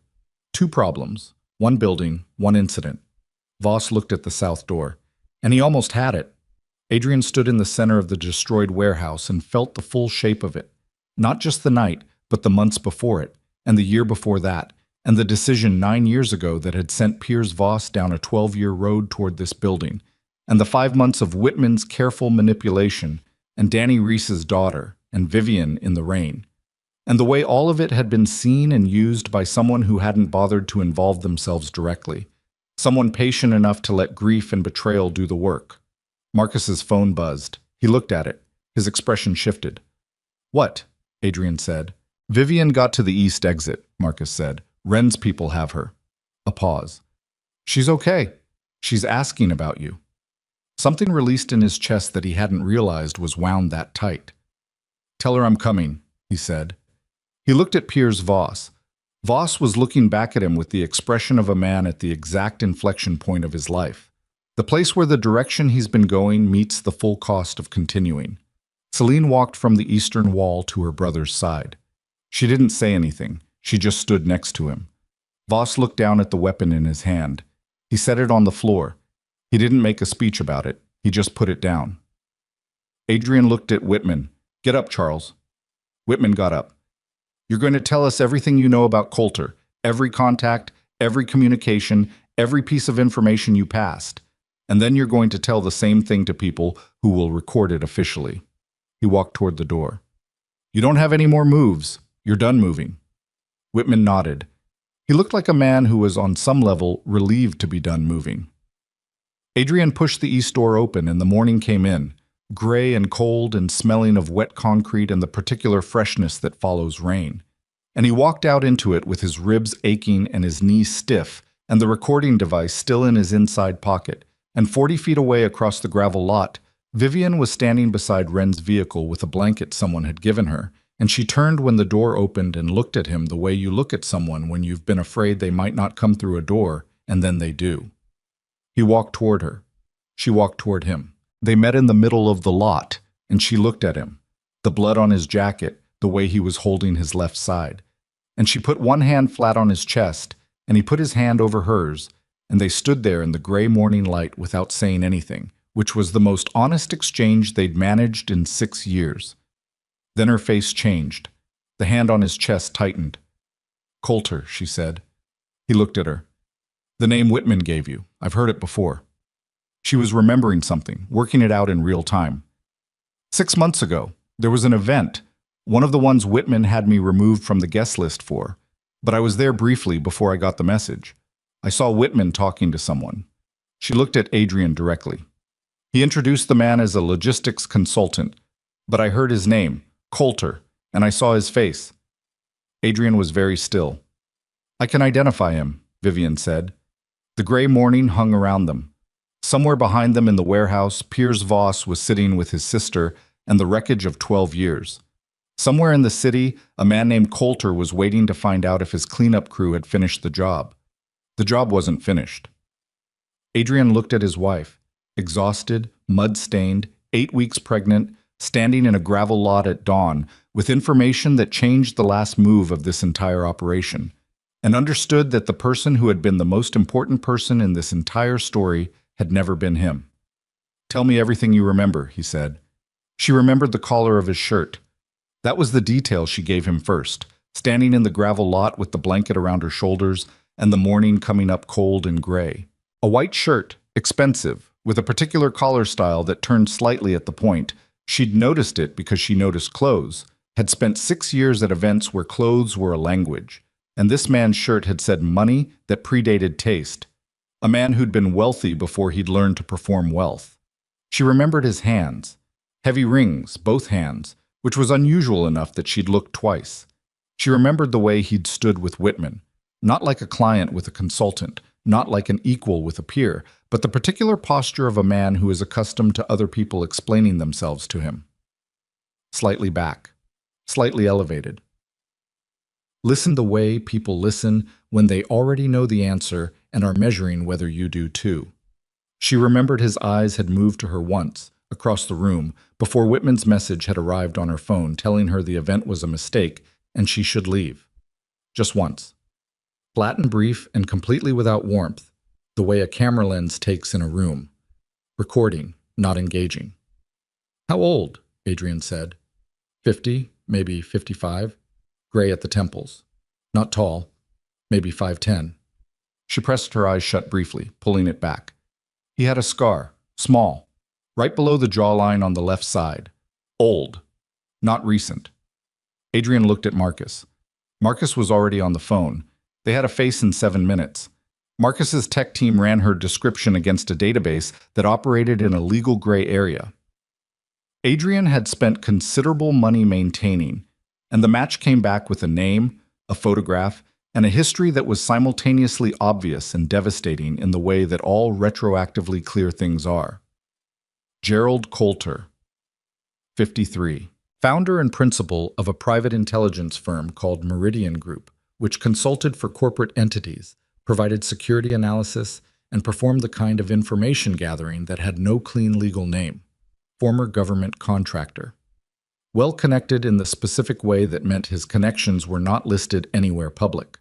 2 problems. 1 building, 1 incident. Voss looked at the south door. And he almost had it. Adrian stood in the center of the destroyed warehouse and felt the full shape of it. Not just the night, but the months before it, and the year before that, and the decision 9 years ago that had sent Piers Voss down a 12-year road toward this building, and the 5 months of Whitman's careful manipulation, and Danny Reese's daughter, and Vivian in the rain. And the way all of it had been seen and used by someone who hadn't bothered to involve themselves directly. Someone patient enough to let grief and betrayal do the work. Marcus's phone buzzed. He looked at it. His expression shifted. What? Adrian said. Vivian got to the east exit, Marcus said. Wren's people have her. A pause. She's okay. She's asking about you. Something released in his chest that he hadn't realized was wound that tight. Tell her I'm coming, he said. He looked at Piers Voss. Voss was looking back at him with the expression of a man at the exact inflection point of his life. The place where the direction he's been going meets the full cost of continuing. Celine walked from the eastern wall to her brother's side. She didn't say anything. She just stood next to him. Voss looked down at the weapon in his hand. He set it on the floor. He didn't make a speech about it. He just put it down. Adrian looked at Whitman. Get up, Charles. Whitman got up. You're going to tell us everything you know about Coulter, every contact, every communication, every piece of information you passed. And then you're going to tell the same thing to people who will record it officially. He walked toward the door. You don't have any more moves. You're done moving. Whitman nodded. He looked like a man who was on some level relieved to be done moving. Adrian pushed the east door open and the morning came in, gray and cold and smelling of wet concrete and the particular freshness that follows rain. And he walked out into it with his ribs aching and his knees stiff and the recording device still in his inside pocket. And 40 feet away across the gravel lot, Vivian was standing beside Wren's vehicle with a blanket someone had given her, and she turned when the door opened and looked at him the way you look at someone when you've been afraid they might not come through a door, and then they do. He walked toward her. She walked toward him. They met in the middle of the lot, and she looked at him, the blood on his jacket, the way he was holding his left side. And she put one hand flat on his chest, and he put his hand over hers, and they stood there in the gray morning light without saying anything, which was the most honest exchange they'd managed in 6 years. Then her face changed. The hand on his chest tightened. Coulter, she said. He looked at her. The name Whitman gave you. I've heard it before. She was remembering something, working it out in real time. 6 months ago, there was an event, one of the ones Whitman had me removed from the guest list for, but I was there briefly before I got the message. I saw Whitman talking to someone. She looked at Adrian directly. He introduced the man as a logistics consultant, but I heard his name, Coulter, and I saw his face. Adrian was very still. I can identify him, Vivian said. The gray morning hung around them. Somewhere behind them in the warehouse, Piers Voss was sitting with his sister and the wreckage of 12 years. Somewhere in the city, a man named Coulter was waiting to find out if his cleanup crew had finished the job. The job wasn't finished. Adrian looked at his wife, exhausted, mud-stained, 8 weeks pregnant, standing in a gravel lot at dawn, with information that changed the last move of this entire operation, and understood that the person who had been the most important person in this entire story had never been him. Tell me everything you remember, he said. She remembered the collar of his shirt. That was the detail she gave him first, standing in the gravel lot with the blanket around her shoulders and the morning coming up cold and gray. A white shirt, expensive, with a particular collar style that turned slightly at the point. She'd noticed it because she noticed clothes, had spent 6 years at events where clothes were a language, and this man's shirt had said money that predated taste. A man who'd been wealthy before he'd learned to perform wealth. She remembered his hands, heavy rings, both hands, which was unusual enough that she'd looked twice. She remembered the way he'd stood with Whitman, not like a client with a consultant, not like an equal with a peer, but the particular posture of a man who is accustomed to other people explaining themselves to him. Slightly back, slightly elevated. Listen the way people listen when they already know the answer and are measuring whether you do too. She remembered his eyes had moved to her once, across the room, before Whitman's message had arrived on her phone telling her the event was a mistake and she should leave. Just once. Flat and brief and completely without warmth, the way a camera lens takes in a room. Recording, not engaging. How old? Adrian said. 50, maybe 55. Gray at the temples. Not tall. Maybe 5'10". She pressed her eyes shut briefly, pulling it back. He had a scar, small, right below the jawline on the left side. Old. Not recent. Adrian looked at Marcus. Marcus was already on the phone. They had a face in 7 minutes. Marcus's tech team ran her description against a database that operated in a legal gray area. Adrian had spent considerable money maintaining, and the match came back with a name, a photograph, and a history that was simultaneously obvious and devastating in the way that all retroactively clear things are. Gerald Coulter, 53, founder and principal of a private intelligence firm called Meridian Group, which consulted for corporate entities, provided security analysis, and performed the kind of information gathering that had no clean legal name. Former government contractor. Well connected in the specific way that meant his connections were not listed anywhere public.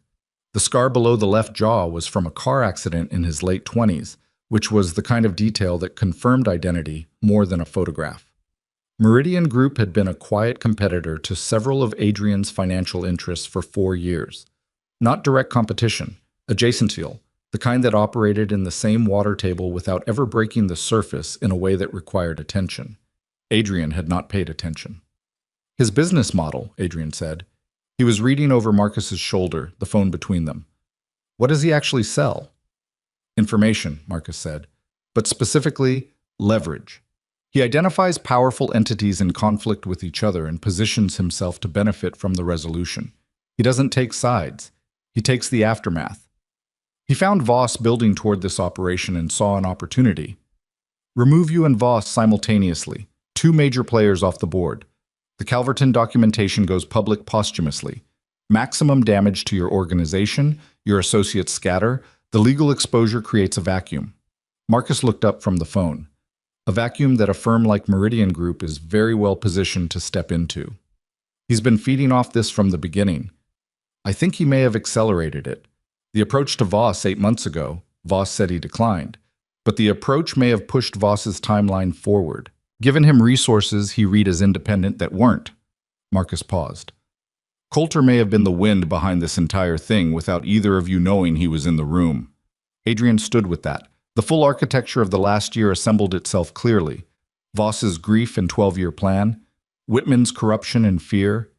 The scar below the left jaw was from a car accident in his late 20s, which was the kind of detail that confirmed identity more than a photograph. Meridian Group had been a quiet competitor to several of Adrian's financial interests for 4 years. Not direct competition, adjacential, the kind that operated in the same water table without ever breaking the surface in a way that required attention. Adrian had not paid attention. His business model, Adrian said. He was reading over Marcus's shoulder, the phone between them. What does he actually sell? Information, Marcus said, but specifically, leverage. He identifies powerful entities in conflict with each other and positions himself to benefit from the resolution. He doesn't take sides. He takes the aftermath. He found Voss building toward this operation and saw an opportunity. Remove you and Voss simultaneously, 2 major players off the board. The Calverton documentation goes public posthumously. Maximum damage to your organization, your associates scatter, the legal exposure creates a vacuum. Marcus looked up from the phone. A vacuum that a firm like Meridian Group is very well positioned to step into. He's been feeding off this from the beginning. I think he may have accelerated it. The approach to Voss 8 months ago, Voss said he declined, but the approach may have pushed Voss's timeline forward. Given him resources he read as independent that weren't. Marcus paused. Coulter may have been the wind behind this entire thing without either of you knowing he was in the room. Adrian stood with that. The full architecture of the last year assembled itself clearly. Voss's grief and 12-year plan, Whitman's corruption and fear,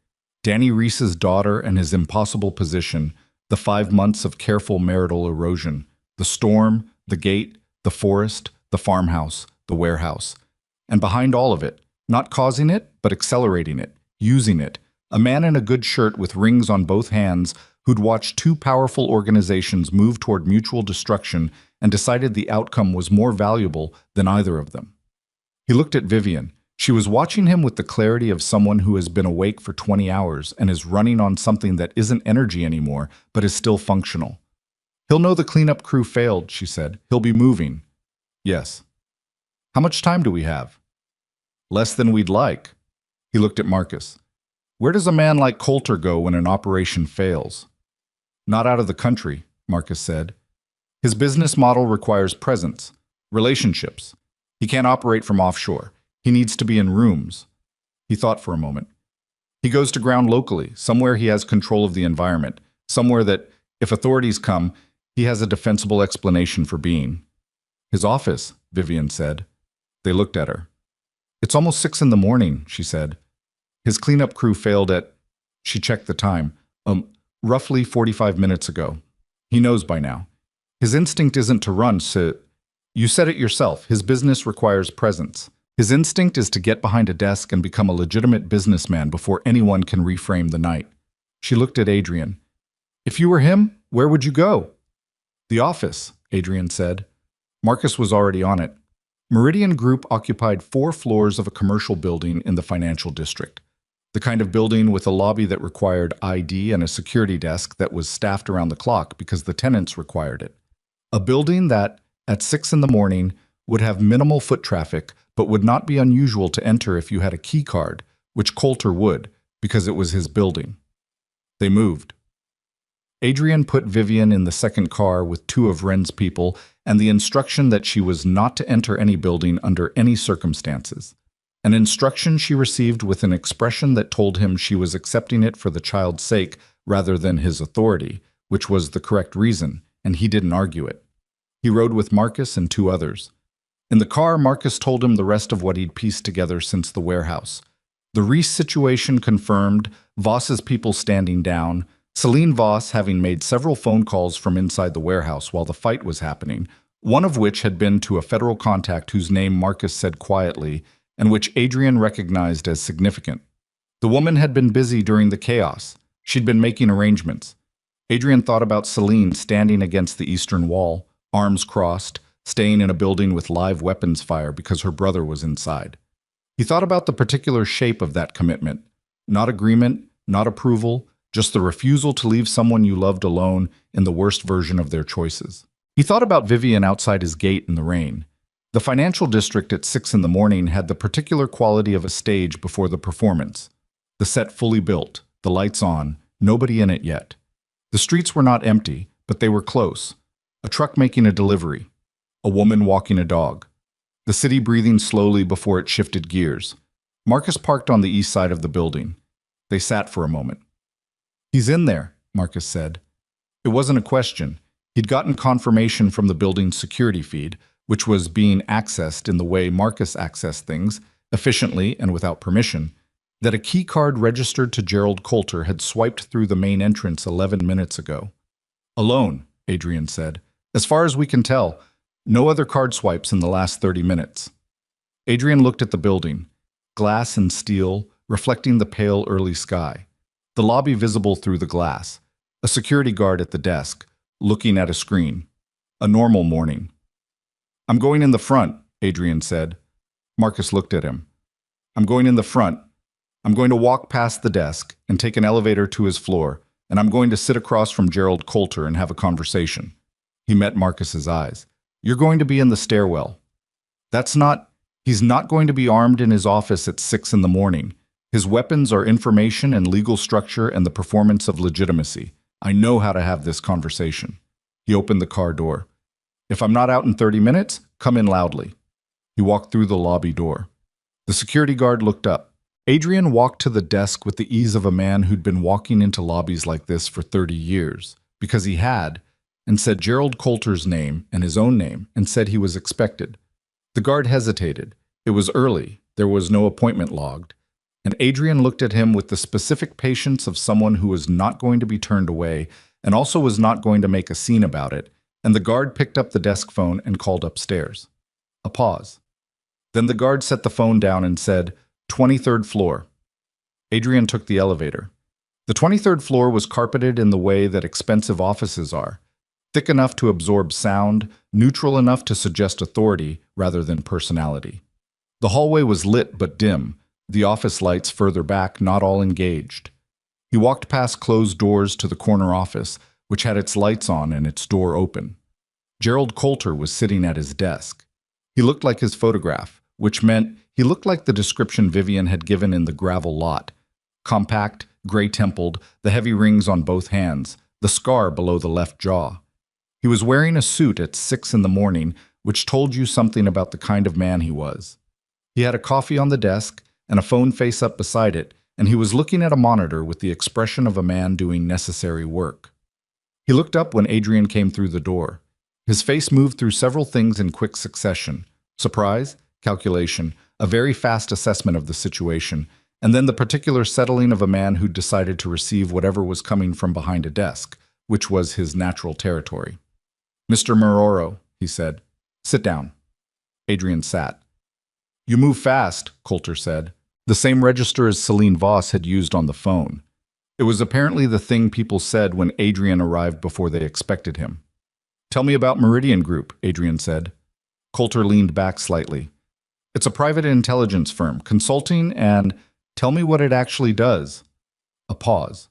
Danny Reese's daughter and his impossible position, the 5 months of careful marital erosion, the storm, the gate, the forest, the farmhouse, the warehouse. And behind all of it, not causing it, but accelerating it, using it, a man in a good shirt with rings on both hands who'd watched 2 powerful organizations move toward mutual destruction and decided the outcome was more valuable than either of them. He looked at Vivian. She was watching him with the clarity of someone who has been awake for 20 hours and is running on something that isn't energy anymore, but is still functional. He'll know the cleanup crew failed, she said. He'll be moving. Yes. How much time do we have? Less than we'd like. He looked at Marcus. Where does a man like Coulter go when an operation fails? Not out of the country, Marcus said. His business model requires presence, relationships. He can't operate from offshore. He needs to be in rooms. He thought for a moment. He goes to ground locally, somewhere he has control of the environment, somewhere that, if authorities come, he has a defensible explanation for being. His office, Vivian said. They looked at her. It's almost 6 in the morning, she said. His cleanup crew failed at, she checked the time, roughly 45 minutes ago. He knows by now. His instinct isn't to run, so you said it yourself, his business requires presence. His instinct is to get behind a desk and become a legitimate businessman before anyone can reframe the night. She looked at Adrian. If you were him, where would you go? The office, Adrian said. Marcus was already on it. Meridian Group occupied 4 floors of a commercial building in the financial district. The kind of building with a lobby that required ID and a security desk that was staffed around the clock because the tenants required it. A building that, at 6 in the morning, would have minimal foot traffic but would not be unusual to enter if you had a key card, which Coulter would, because it was his building. They moved. Adrian put Vivian in the second car with 2 of Wren's people and the instruction that she was not to enter any building under any circumstances. An instruction she received with an expression that told him she was accepting it for the child's sake rather than his authority, which was the correct reason, and he didn't argue it. He rode with Marcus and 2 others. In the car, Marcus told him the rest of what he'd pieced together since the warehouse. The Reese situation confirmed, Voss's people standing down, Celine Voss having made several phone calls from inside the warehouse while the fight was happening, one of which had been to a federal contact whose name Marcus said quietly, and which Adrian recognized as significant. The woman had been busy during the chaos. She'd been making arrangements. Adrian thought about Celine standing against the eastern wall, arms crossed, staying in a building with live weapons fire because her brother was inside. He thought about the particular shape of that commitment. Not agreement, not approval, just the refusal to leave someone you loved alone in the worst version of their choices. He thought about Vivian outside his gate in the rain. The financial district at 6 in the morning had the particular quality of a stage before the performance. The set fully built, the lights on, nobody in it yet. The streets were not empty, but they were close. A truck making a delivery. A woman walking a dog. The city breathing slowly before it shifted gears. Marcus parked on the east side of the building. They sat for a moment. "He's in there," Marcus said. It wasn't a question. He'd gotten confirmation from the building's security feed, which was being accessed in the way Marcus accessed things, efficiently and without permission, that a key card registered to Gerald Coulter had swiped through the main entrance 11 minutes ago. "Alone," Adrian said. "As far as we can tell, no other card swipes in the last 30 minutes. Adrian looked at the building, glass and steel, reflecting the pale early sky. The lobby visible through the glass. A security guard at the desk, looking at a screen. A normal morning. "I'm going in the front," Adrian said. Marcus looked at him. "I'm going in the front. I'm going to walk past the desk and take an elevator to his floor, and I'm going to sit across from Gerald Coulter and have a conversation." He met Marcus's eyes. "You're going to be in the stairwell." He's not going to be armed in his office at 6 in the morning. His weapons are information and legal structure and the performance of legitimacy. I know how to have this conversation." He opened the car door. "If I'm not out in 30 minutes, come in loudly." He walked through the lobby door. The security guard looked up. Adrian walked to the desk with the ease of a man who'd been walking into lobbies like this for 30 years, because he had, and said Gerald Coulter's name and his own name, and said he was expected. The guard hesitated. It was early. There was no appointment logged. And Adrian looked at him with the specific patience of someone who was not going to be turned away and also was not going to make a scene about it, and the guard picked up the desk phone and called upstairs. A pause. Then the guard set the phone down and said, 23rd floor. Adrian took the elevator. The 23rd floor was carpeted in the way that expensive offices are, thick enough to absorb sound, neutral enough to suggest authority rather than personality. The hallway was lit but dim, the office lights further back not all engaged. He walked past closed doors to the corner office, which had its lights on and its door open. Gerald Coulter was sitting at his desk. He looked like his photograph, which meant he looked like the description Vivian had given in the gravel lot. Compact, gray-templed, the heavy rings on both hands, the scar below the left jaw. He was wearing a suit at 6 in the morning, which told you something about the kind of man he was. He had a coffee on the desk and a phone face up beside it, and he was looking at a monitor with the expression of a man doing necessary work. He looked up when Adrian came through the door. His face moved through several things in quick succession. Surprise, calculation, a very fast assessment of the situation, and then the particular settling of a man who decided to receive whatever was coming from behind a desk, which was his natural territory. "Mr. Maroro," he said. "Sit down." Adrian sat. "You move fast," Coulter said. The same register as Celine Voss had used on the phone. It was apparently the thing people said when Adrian arrived before they expected him. Tell me about Meridian Group, Adrian said. Coulter leaned back slightly. It's a private intelligence firm, consulting, and tell me what it actually does. A pause.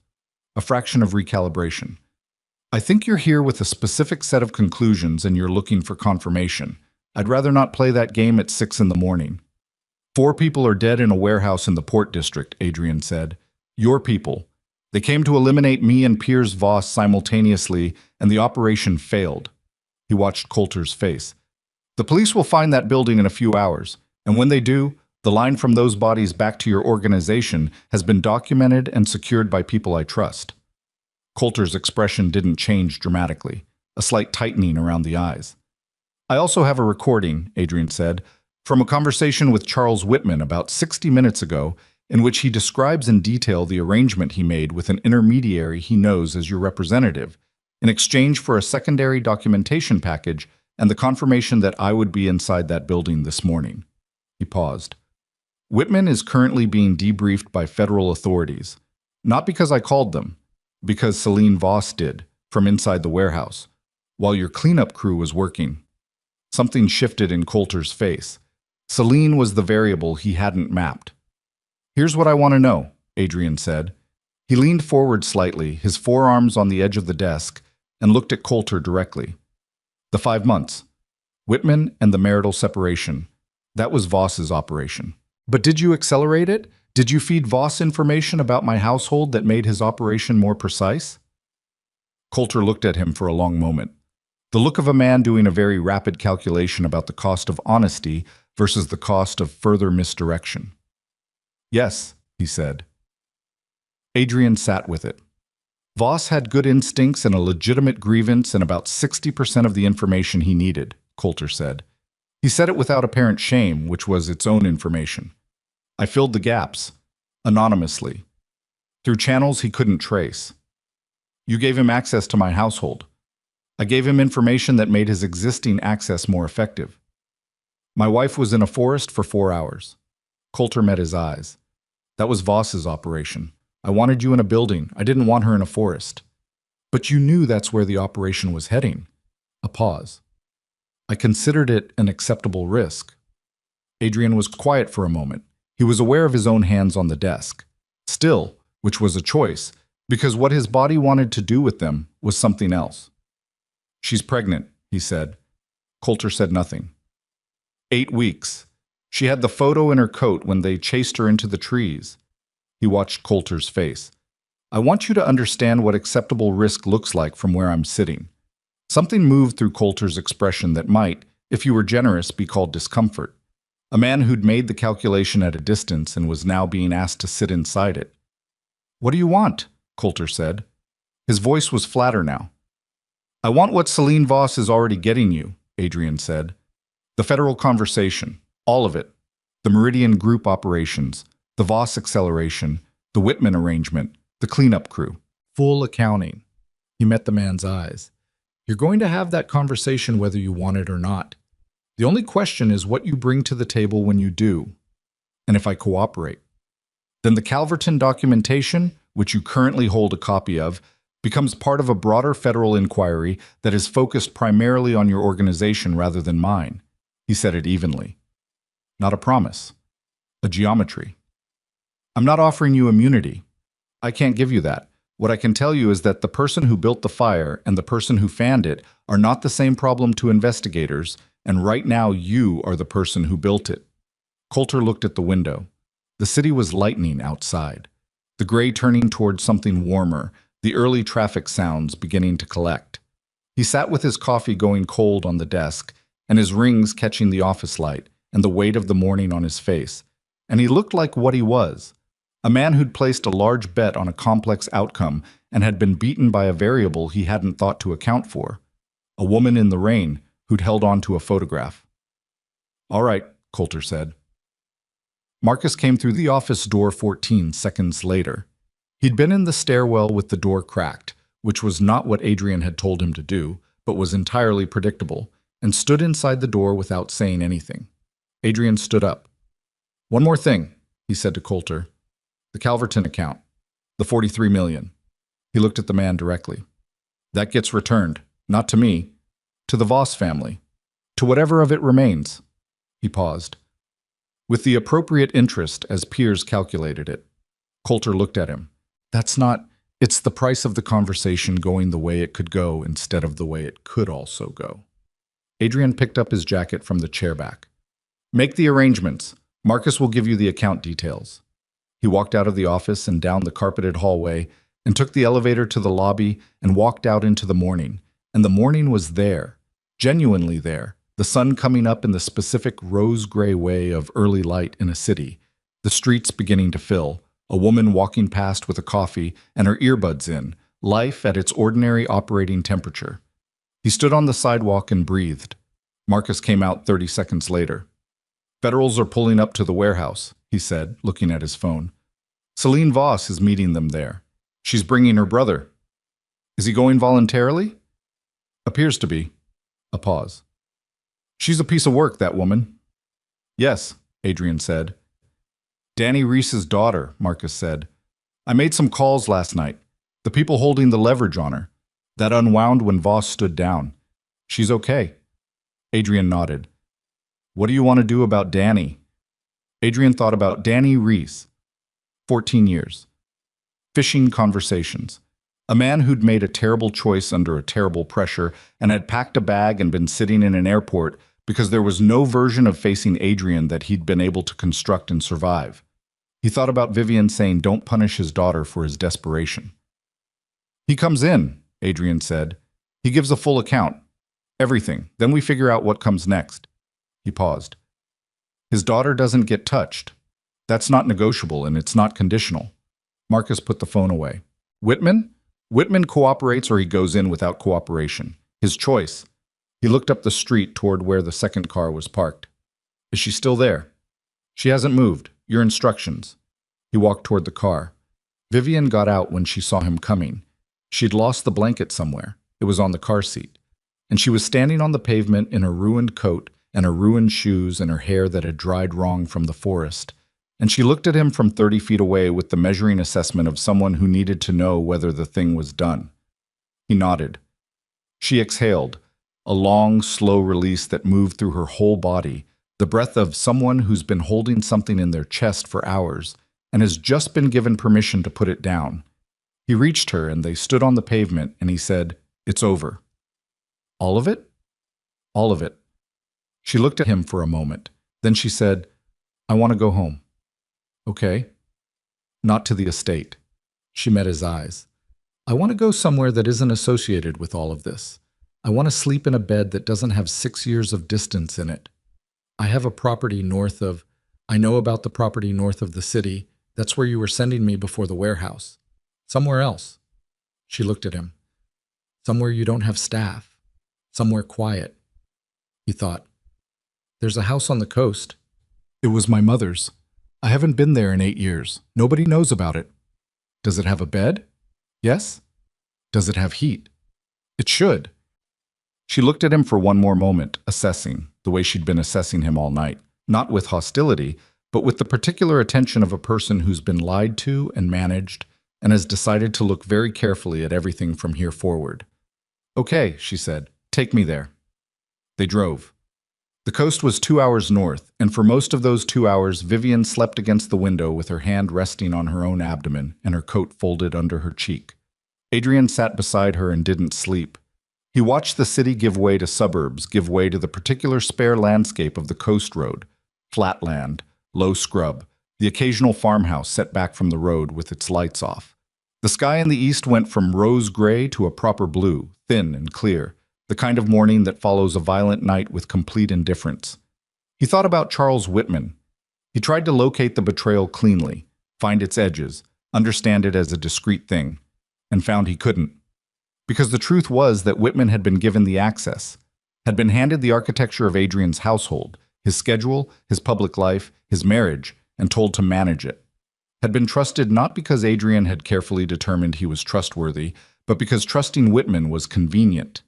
A fraction of recalibration. I think you're here with a specific set of conclusions and you're looking for confirmation. I'd rather not play that game at 6 in the morning. 4 people are dead in a warehouse in the Port District, Adrian said. Your people. They came to eliminate me and Piers Voss simultaneously, and the operation failed. He watched Coulter's face. The police will find that building in a few hours, and when they do, the line from those bodies back to your organization has been documented and secured by people I trust. Coulter's expression didn't change dramatically, a slight tightening around the eyes. I also have a recording, Adrian said, from a conversation with Charles Whitman about 60 minutes ago, in which he describes in detail the arrangement he made with an intermediary he knows as your representative, in exchange for a secondary documentation package and the confirmation that I would be inside that building this morning. He paused. Whitman is currently being debriefed by federal authorities, not because I called them, because Celine Voss did, from inside the warehouse, while your cleanup crew was working. Something shifted in Coulter's face. Celine was the variable he hadn't mapped. Here's what I want to know, Adrian said. He leaned forward slightly, his forearms on the edge of the desk, and looked at Coulter directly. The 5 months. Whitman and the marital separation. That was Voss's operation. But did you accelerate it? Did you feed Voss information about my household that made his operation more precise? Coulter looked at him for a long moment. The look of a man doing a very rapid calculation about the cost of honesty versus the cost of further misdirection. Yes, he said. Adrian sat with it. Voss had good instincts and a legitimate grievance and about 60% of the information he needed, Coulter said. He said it without apparent shame, which was its own information. I filled the gaps, anonymously, through channels he couldn't trace. You gave him access to my household. I gave him information that made his existing access more effective. My wife was in a forest for 4 hours. Coulter met his eyes. That was Voss's operation. I wanted you in a building. I didn't want her in a forest. But you knew that's where the operation was heading. A pause. I considered it an acceptable risk. Adrian was quiet for a moment. He was aware of his own hands on the desk. Still, which was a choice, because what his body wanted to do with them was something else. She's pregnant, he said. Coulter said nothing. 8 weeks. She had the photo in her coat when they chased her into the trees. He watched Coulter's face. I want you to understand what acceptable risk looks like from where I'm sitting. Something moved through Coulter's expression that might, if you were generous, be called discomfort. A man who'd made the calculation at a distance and was now being asked to sit inside it. What do you want? Coulter said. His voice was flatter now. I want what Celine Voss is already getting you, Adrian said. The federal conversation. All of it. The Meridian Group operations, the Voss acceleration, the Whitman arrangement, the cleanup crew. Full accounting. He met the man's eyes. You're going to have that conversation whether you want it or not. The only question is what you bring to the table when you do, and if I cooperate. Then the Calverton documentation, which you currently hold a copy of, becomes part of a broader federal inquiry that is focused primarily on your organization rather than mine. He said it evenly. Not a promise. A geometry. I'm not offering you immunity. I can't give you that. What I can tell you is that the person who built the fire and the person who fanned it are not the same problem to investigators, and right now you are the person who built it. Coulter looked at the window. The city was lightening outside, the gray turning towards something warmer, the early traffic sounds beginning to collect. He sat with his coffee going cold on the desk, and his rings catching the office light and the weight of the morning on his face, and he looked like what he was, a man who'd placed a large bet on a complex outcome and had been beaten by a variable he hadn't thought to account for, a woman in the rain who'd held on to a photograph. All right, Coulter said. Marcus came through the office door 14 seconds later. He'd been in the stairwell with the door cracked, which was not what Adrian had told him to do, but was entirely predictable, and stood inside the door without saying anything. Adrian stood up. One more thing, he said to Coulter. The Calverton account. The $43 million. He looked at the man directly. That gets returned. Not to me. To the Voss family. To whatever of it remains. He paused. With the appropriate interest as peers calculated it. Coulter looked at him. That's not... It's the price of the conversation going the way it could go instead of the way it could also go. Adrian picked up his jacket from the chair back. Make the arrangements. Marcus will give you the account details. He walked out of the office and down the carpeted hallway and took the elevator to the lobby and walked out into the morning. And the morning was there, genuinely there, the sun coming up in the specific rose-gray way of early light in a city, the streets beginning to fill, a woman walking past with a coffee and her earbuds in, life at its ordinary operating temperature. He stood on the sidewalk and breathed. Marcus came out 30 seconds later. Federals are pulling up to the warehouse, he said, looking at his phone. Celine Voss is meeting them there. She's bringing her brother. Is he going voluntarily? Appears to be. A pause. She's a piece of work, that woman. Yes, Adrian said. Danny Reese's daughter, Marcus said. I made some calls last night. The people holding the leverage on her. That unwound when Voss stood down. She's okay. Adrian nodded. What do you want to do about Danny? Adrian thought about Danny Reese. 14 years. Fishing conversations. A man who'd made a terrible choice under a terrible pressure and had packed a bag and been sitting in an airport because there was no version of facing Adrian that he'd been able to construct and survive. He thought about Vivian saying don't punish his daughter for his desperation. He comes in, Adrian said. He gives a full account. Everything. Then we figure out what comes next. He paused. His daughter doesn't get touched. That's not negotiable and it's not conditional. Marcus put the phone away. Whitman? Whitman cooperates or he goes in without cooperation. His choice. He looked up the street toward where the second car was parked. Is she still there? She hasn't moved. Your instructions. He walked toward the car. Vivian got out when she saw him coming. She'd lost the blanket somewhere. It was on the car seat. And she was standing on the pavement in her ruined coat and her ruined shoes and her hair that had dried wrong from the forest. And she looked at him from 30 feet away with the measuring assessment of someone who needed to know whether the thing was done. He nodded. She exhaled, a long, slow release that moved through her whole body, the breath of someone who's been holding something in their chest for hours and has just been given permission to put it down. He reached her and they stood on the pavement and he said, It's over. All of it? All of it. She looked at him for a moment. Then she said, I want to go home. Okay. Not to the estate. She met his eyes. I want to go somewhere that isn't associated with all of this. I want to sleep in a bed that doesn't have 6 years of distance in it. I have a property north of... I know about the property north of the city. That's where you were sending me before the warehouse. Somewhere else. She looked at him. Somewhere you don't have staff. Somewhere quiet. He thought. There's a house on the coast. It was my mother's. I haven't been there in 8 years. Nobody knows about it. Does it have a bed? Yes? Does it have heat? It should. She looked at him for one more moment, assessing, the way she'd been assessing him all night, not with hostility, but with the particular attention of a person who's been lied to and managed and has decided to look very carefully at everything from here forward. Okay, she said, take me there. They drove. The coast was 2 hours north, and for most of those 2 hours, Vivian slept against the window with her hand resting on her own abdomen and her coat folded under her cheek. Adrian sat beside her and didn't sleep. He watched the city give way to suburbs, give way to the particular spare landscape of the coast road, flat land, low scrub, the occasional farmhouse set back from the road with its lights off. The sky in the east went from rose-gray to a proper blue, thin and clear, the kind of morning that follows a violent night with complete indifference. He thought about Charles Whitman. He tried to locate the betrayal cleanly, find its edges, understand it as a discrete thing, and found he couldn't. Because the truth was that Whitman had been given the access, had been handed the architecture of Adrian's household, his schedule, his public life, his marriage, and told to manage it. Had been trusted not because Adrian had carefully determined he was trustworthy, but because trusting Whitman was convenient.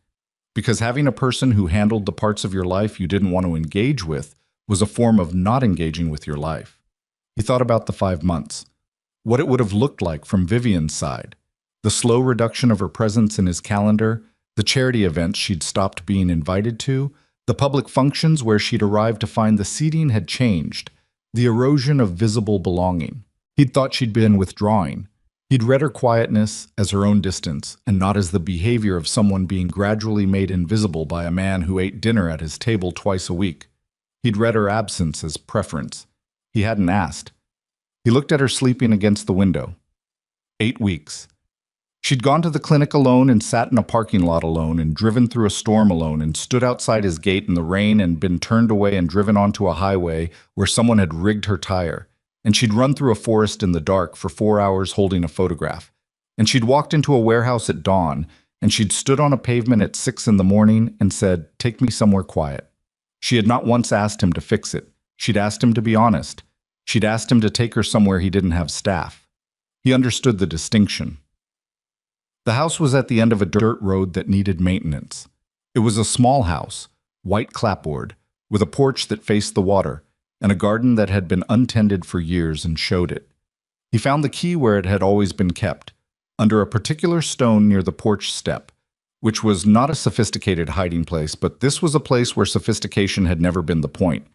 Because having a person who handled the parts of your life you didn't want to engage with was a form of not engaging with your life. He thought about the 5 months, what it would have looked like from Vivian's side, the slow reduction of her presence in his calendar, The charity events she'd stopped being invited to, the public functions where she'd arrived to find the seating had changed, the erosion of visible belonging. He'd thought she'd been withdrawing. He'd read her quietness as her own distance, and not as the behavior of someone being gradually made invisible by a man who ate dinner at his table twice a week. He'd read her absence as preference. He hadn't asked. He looked at her sleeping against the window. 8 weeks. She'd gone to the clinic alone and sat in a parking lot alone and driven through a storm alone and stood outside his gate in the rain and been turned away and driven onto a highway where someone had rigged her tire. And she'd run through a forest in the dark for 4 hours holding a photograph. And she'd walked into a warehouse at dawn, and she'd stood on a pavement at 6 in the morning and said, "Take me somewhere quiet." She had not once asked him to fix it. She'd asked him to be honest. She'd asked him to take her somewhere he didn't have staff. He understood the distinction. The house was at the end of a dirt road that needed maintenance. It was a small house, white clapboard, with a porch that faced the water, and a garden that had been untended for years and showed it. He found the key where it had always been kept, under a particular stone near the porch step, which was not a sophisticated hiding place, but this was a place where sophistication had never been the point.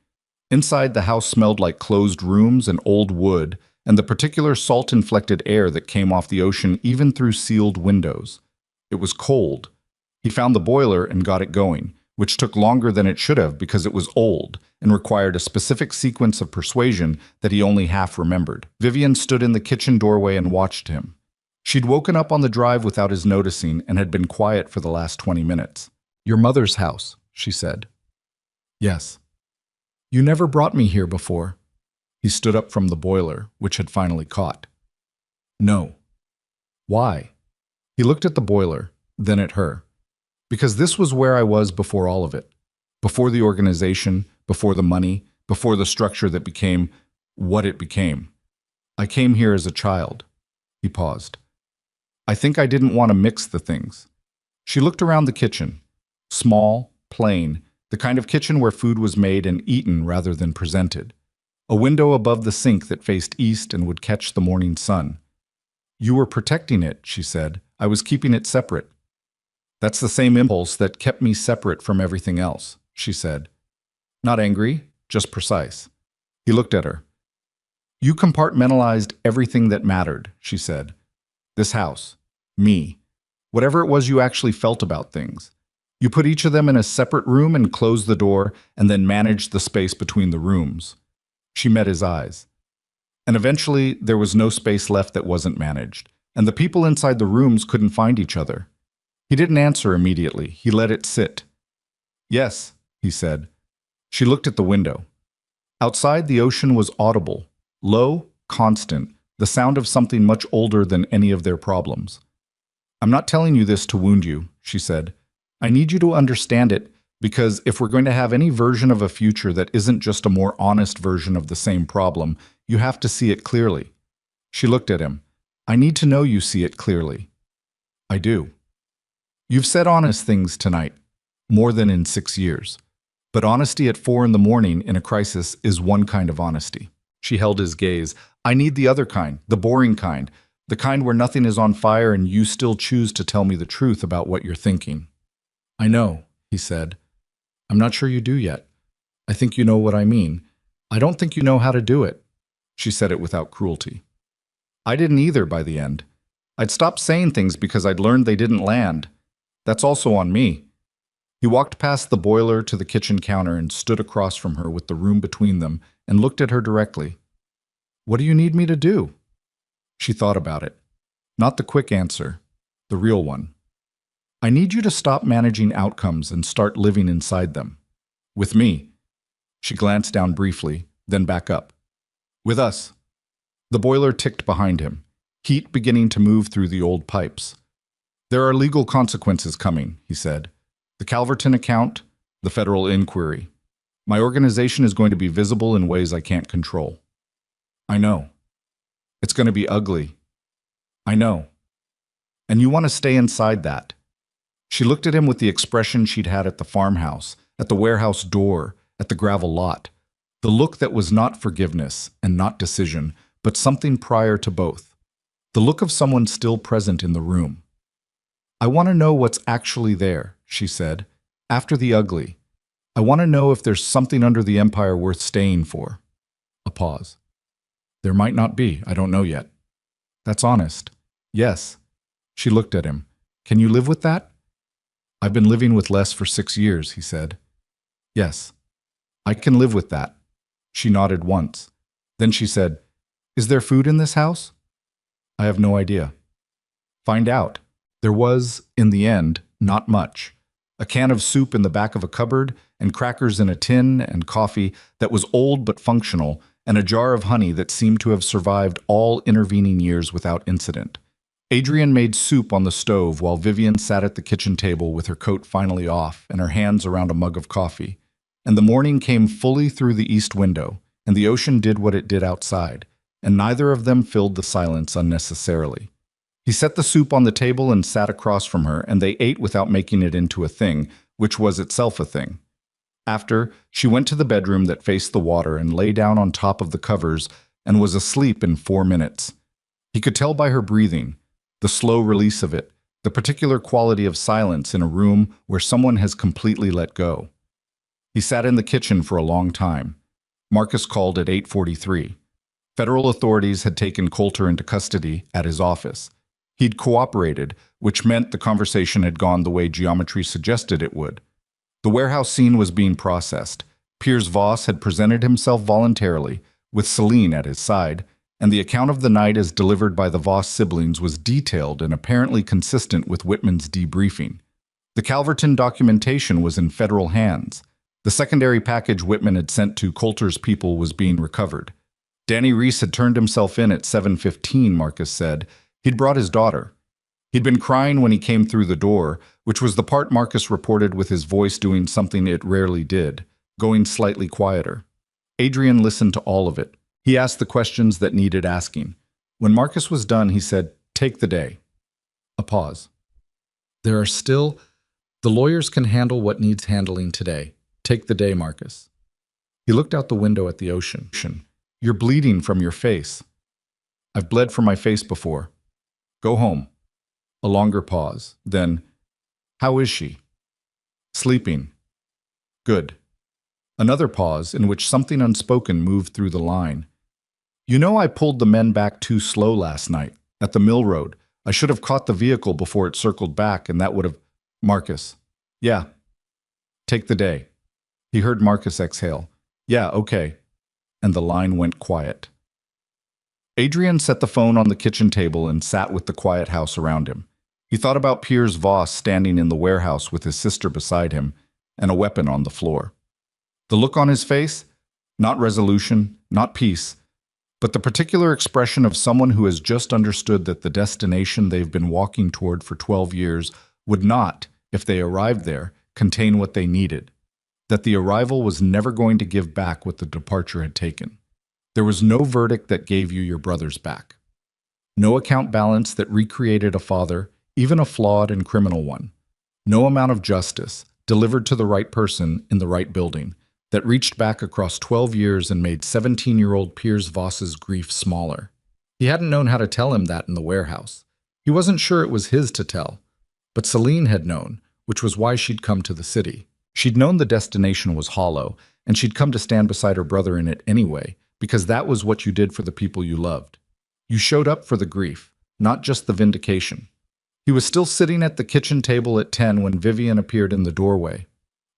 Inside, the house smelled like closed rooms and old wood, and the particular salt-inflected air that came off the ocean even through sealed windows. It was cold. He found the boiler and got it going, which took longer than it should have because it was old and required a specific sequence of persuasion that he only half remembered. Vivian stood in the kitchen doorway and watched him. She'd woken up on the drive without his noticing and had been quiet for the last 20 minutes. "Your mother's house," she said. "Yes." "You never brought me here before." He stood up from the boiler, which had finally caught. "No." "Why?" He looked at the boiler, then at her. "Because this was where I was before all of it. Before the organization, before the money, before the structure that became what it became. I came here as a child." He paused. "I think I didn't want to mix the things." She looked around the kitchen. Small, plain, the kind of kitchen where food was made and eaten rather than presented. A window above the sink that faced east and would catch the morning sun. "You were protecting it," she said. "I was keeping it separate." "That's the same impulse that kept me separate from everything else," she said. Not angry, just precise. He looked at her. "You compartmentalized everything that mattered," she said. "This house, me, whatever it was you actually felt about things. You put each of them in a separate room and closed the door and then managed the space between the rooms." She met his eyes. And eventually, there was no space left that wasn't managed, and the people inside the rooms couldn't find each other. He didn't answer immediately. He let it sit. "Yes," he said. She looked at the window. Outside, the ocean was audible, low, constant, the sound of something much older than any of their problems. "I'm not telling you this to wound you," she said. "I need you to understand it, because if we're going to have any version of a future that isn't just a more honest version of the same problem, you have to see it clearly." She looked at him. "I need to know you see it clearly." "I do." "You've said honest things tonight, more than in 6 years. But honesty at 4 in the morning in a crisis is one kind of honesty." She held his gaze. "I need the other kind, the boring kind, the kind where nothing is on fire and you still choose to tell me the truth about what you're thinking." "I know," he said. "I'm not sure you do yet. I think you know what I mean. I don't think you know how to do it." She said it without cruelty. "I didn't either by the end. I'd stopped saying things because I'd learned they didn't land. That's also on me." He walked past the boiler to the kitchen counter and stood across from her with the room between them and looked at her directly. "What do you need me to do?" She thought about it. Not the quick answer, the real one. "I need you to stop managing outcomes and start living inside them. With me." She glanced down briefly, then back up. "With us." The boiler ticked behind him, heat beginning to move through the old pipes. "There are legal consequences coming," he said. "The Calverton account, the federal inquiry. My organization is going to be visible in ways I can't control." "I know." "It's going to be ugly." "I know." "And you want to stay inside that." She looked at him with the expression she'd had at the farmhouse, at the warehouse door, at the gravel lot. The look that was not forgiveness and not decision, but something prior to both. The look of someone still present in the room. I want to know what's actually there, she said. After the ugly. I want to know if there's something under the empire worth staying for. A pause. There might not be, I don't know yet. That's honest. Yes. She looked at him. Can you live with that? I've been living with less for 6 years, he said. Yes. I can live with that. She nodded once. Then she said, Is there food in this house? I have no idea. Find out. There was, in the end, not much. A can of soup in the back of a cupboard, and crackers in a tin, and coffee that was old but functional, and a jar of honey that seemed to have survived all intervening years without incident. Adrian made soup on the stove while Vivian sat at the kitchen table with her coat finally off and her hands around a mug of coffee. And the morning came fully through the east window, and the ocean did what it did outside, and neither of them filled the silence unnecessarily. He set the soup on the table and sat across from her, and they ate without making it into a thing, which was itself a thing. After, she went to the bedroom that faced the water and lay down on top of the covers and was asleep in 4 minutes. He could tell by her breathing, the slow release of it, the particular quality of silence in a room where someone has completely let go. He sat in the kitchen for a long time. Marcus called at 8:43. Federal authorities had taken Coulter into custody at his office. He'd cooperated, which meant the conversation had gone the way geometry suggested it would. The warehouse scene was being processed. Piers Voss had presented himself voluntarily, with Celine at his side, and the account of the night as delivered by the Voss siblings was detailed and apparently consistent with Whitman's debriefing. The Calverton documentation was in federal hands. The secondary package Whitman had sent to Coulter's people was being recovered. Danny Reese had turned himself in at 7:15, Marcus said. He'd brought his daughter. He'd been crying when he came through the door, which was the part Marcus reported with his voice doing something it rarely did, going slightly quieter. Adrian listened to all of it. He asked the questions that needed asking. When Marcus was done, he said, "Take the day." A pause. "There are still... The lawyers can handle what needs handling today. Take the day, Marcus." He looked out the window at the ocean. "You're bleeding from your face." "I've bled from my face before. Go home." A longer pause. Then, "How is she?" "Sleeping." "Good." Another pause in which something unspoken moved through the line. "You know I pulled the men back too slow last night, at the mill road. I should have caught the vehicle before it circled back, and that would have..." "Marcus." "Yeah." "Take the day." He heard Marcus exhale. "Yeah, okay." And the line went quiet. Adrian set the phone on the kitchen table and sat with the quiet house around him. He thought about Piers Voss standing in the warehouse with his sister beside him, and a weapon on the floor. The look on his face? Not resolution, not peace, but the particular expression of someone who has just understood that the destination they've been walking toward for 12 years would not, if they arrived there, contain what they needed. That the arrival was never going to give back what the departure had taken. There was no verdict that gave you your brothers back. No account balance that recreated a father, even a flawed and criminal one. No amount of justice, delivered to the right person in the right building, that reached back across 12 years and made 17-year-old Piers Voss's grief smaller. He hadn't known how to tell him that in the warehouse. He wasn't sure it was his to tell. But Celine had known, which was why she'd come to the city. She'd known the destination was hollow, and she'd come to stand beside her brother in it anyway, because that was what you did for the people you loved. You showed up for the grief, not just the vindication. He was still sitting at the kitchen table at 10 when Vivian appeared in the doorway.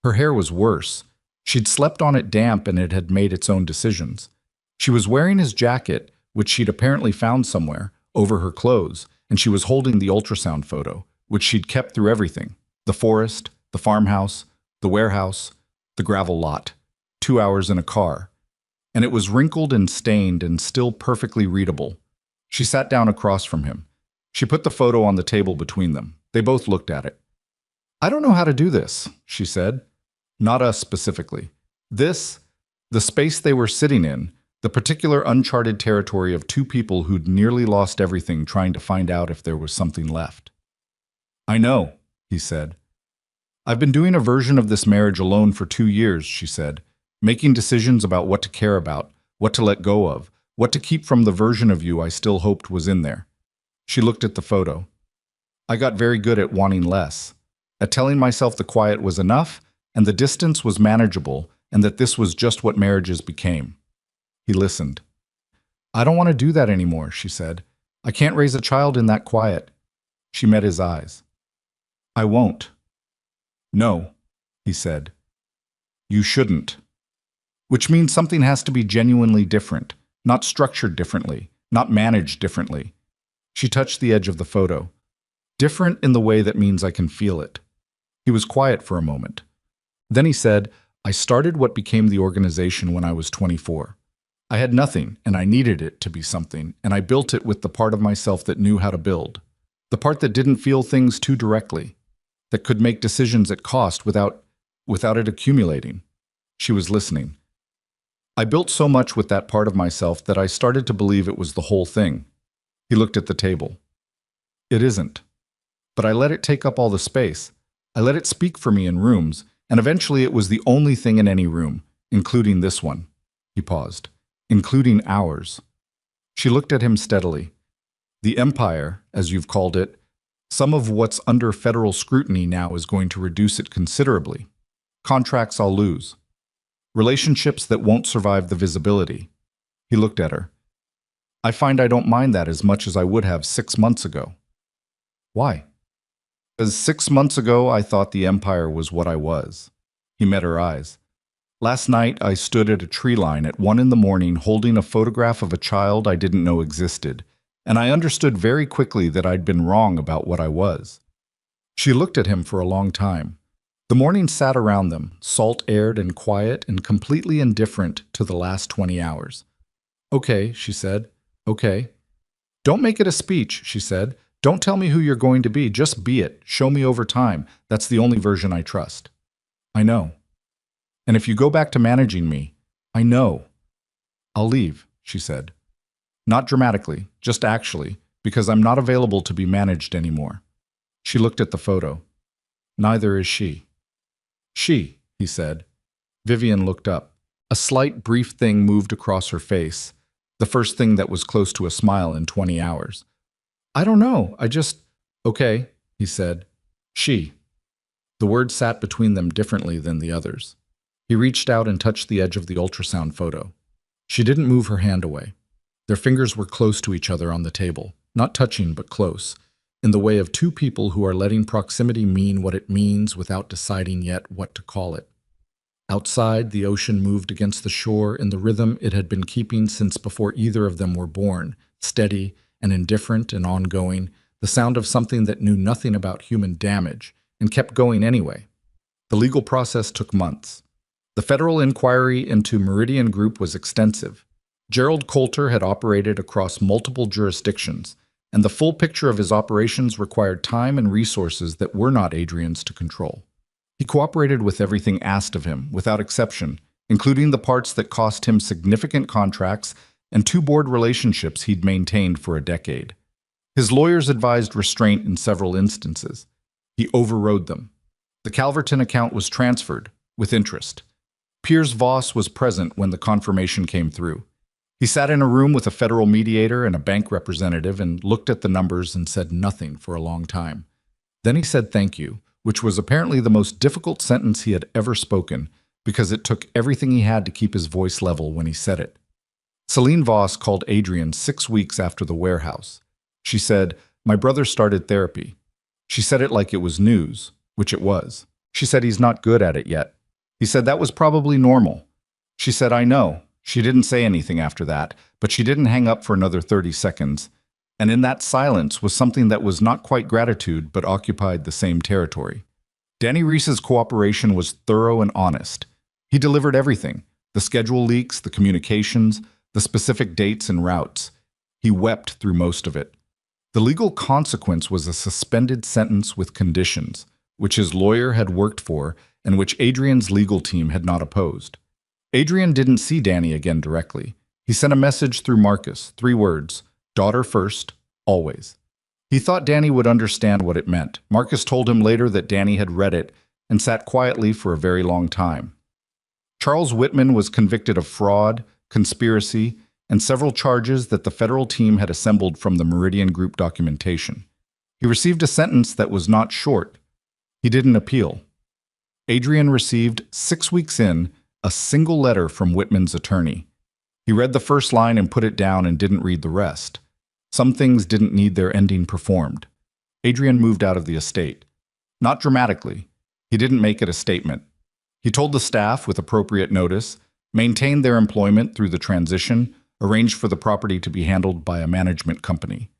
Her hair was worse. She'd slept on it damp and it had made its own decisions. She was wearing his jacket, which she'd apparently found somewhere, over her clothes, and she was holding the ultrasound photo, which she'd kept through everything. The forest, the farmhouse, the warehouse, the gravel lot. 2 hours in a car. And it was wrinkled and stained and still perfectly readable. She sat down across from him. She put the photo on the table between them. They both looked at it. "I don't know how to do this," she said. "Not us specifically. This, the space they were sitting in, the particular uncharted territory of two people who'd nearly lost everything trying to find out if there was something left." "I know," he said. "I've been doing a version of this marriage alone for 2 years," she said, "making decisions about what to care about, what to let go of, what to keep from the version of you I still hoped was in there." She looked at the photo. I got very good at wanting less, at telling myself the quiet was enough and the distance was manageable and that this was just what marriages became. He listened. I don't want to do that anymore, she said. I can't raise a child in that quiet. She met his eyes. I won't. No, he said. You shouldn't. Which means something has to be genuinely different, not structured differently, not managed differently. She touched the edge of the photo. Different in the way that means I can feel it. He was quiet for a moment. Then he said, I started what became the organization when I was 24. I had nothing, and I needed it to be something, and I built it with the part of myself that knew how to build. The part that didn't feel things too directly, that could make decisions at cost without it accumulating. She was listening. I built so much with that part of myself that I started to believe it was the whole thing. He looked at the table. It isn't. But I let it take up all the space. I let it speak for me in rooms, and eventually it was the only thing in any room, including this one. He paused. Including ours. She looked at him steadily. The empire, as you've called it, some of what's under federal scrutiny now is going to reduce it considerably. Contracts I'll lose. Relationships that won't survive the visibility. He looked at her. I find I don't mind that as much as I would have 6 months ago. Why? Because 6 months ago I thought the empire was what I was. He met her eyes. Last night I stood at a tree line at 1 a.m. holding a photograph of a child I didn't know existed, and I understood very quickly that I'd been wrong about what I was. She looked at him for a long time. The morning sat around them, salt-aired and quiet and completely indifferent to the last 20 hours. Okay, she said. Okay. Don't make it a speech, she said. Don't tell me who you're going to be. Just be it. Show me over time. That's the only version I trust. I know. And if you go back to managing me, I know. I'll leave, she said. Not dramatically, just actually, because I'm not available to be managed anymore. She looked at the photo. Neither is she. She, he said. Vivian looked up. A slight, brief thing moved across her face, the first thing that was close to a smile in 20 hours. I don't know, Okay, he said. She. The word sat between them differently than the others. He reached out and touched the edge of the ultrasound photo. She didn't move her hand away. Their fingers were close to each other on the table, not touching but close, in the way of two people who are letting proximity mean what it means without deciding yet what to call it. Outside, the ocean moved against the shore in the rhythm it had been keeping since before either of them were born, steady and indifferent and ongoing, the sound of something that knew nothing about human damage and kept going anyway. The legal process took months. The federal inquiry into Meridian Group was extensive. Gerald Coulter had operated across multiple jurisdictions, and the full picture of his operations required time and resources that were not Adrian's to control. He cooperated with everything asked of him, without exception, including the parts that cost him significant contracts and 2 board relationships he'd maintained for a decade. His lawyers advised restraint in several instances. He overrode them. The Calverton account was transferred, with interest. Piers Voss was present when the confirmation came through. He sat in a room with a federal mediator and a bank representative and looked at the numbers and said nothing for a long time. Then he said thank you, which was apparently the most difficult sentence he had ever spoken because it took everything he had to keep his voice level when he said it. Celine Voss called Adrian 6 weeks after the warehouse. She said, "My brother started therapy." She said it like it was news, which it was. She said he's not good at it yet. He said that was probably normal. She said, I know. She didn't say anything after that, but she didn't hang up for another 30 seconds. And in that silence was something that was not quite gratitude, but occupied the same territory. Danny Reese's cooperation was thorough and honest. He delivered everything, the schedule leaks, the communications, the specific dates and routes. He wept through most of it. The legal consequence was a suspended sentence with conditions, which his lawyer had worked for and which Adrian's legal team had not opposed. Adrian didn't see Danny again directly. He sent a message through Marcus, 3 words, daughter first, always. He thought Danny would understand what it meant. Marcus told him later that Danny had read it and sat quietly for a very long time. Charles Whitman was convicted of fraud, conspiracy, and several charges that the federal team had assembled from the Meridian Group documentation. He received a sentence that was not short. He didn't appeal. Adrian received, 6 weeks in, a single letter from Whitman's attorney. He read the first line and put it down and didn't read the rest. Some things didn't need their ending performed. Adrian moved out of the estate. Not dramatically. He didn't make it a statement. He told the staff with appropriate notice, maintained their employment through the transition, arranged for the property to be handled by a management company.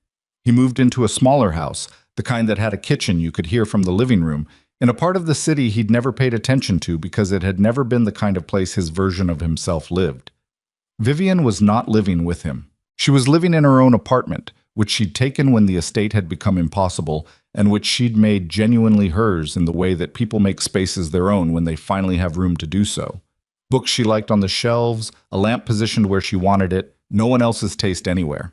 He moved into a smaller house, the kind that had a kitchen you could hear from the living room, in a part of the city he'd never paid attention to because it had never been the kind of place his version of himself lived. Vivian was not living with him. She was living in her own apartment, which she'd taken when the estate had become impossible, and which she'd made genuinely hers in the way that people make spaces their own when they finally have room to do so. Books she liked on the shelves, a lamp positioned where she wanted it, no one else's taste anywhere.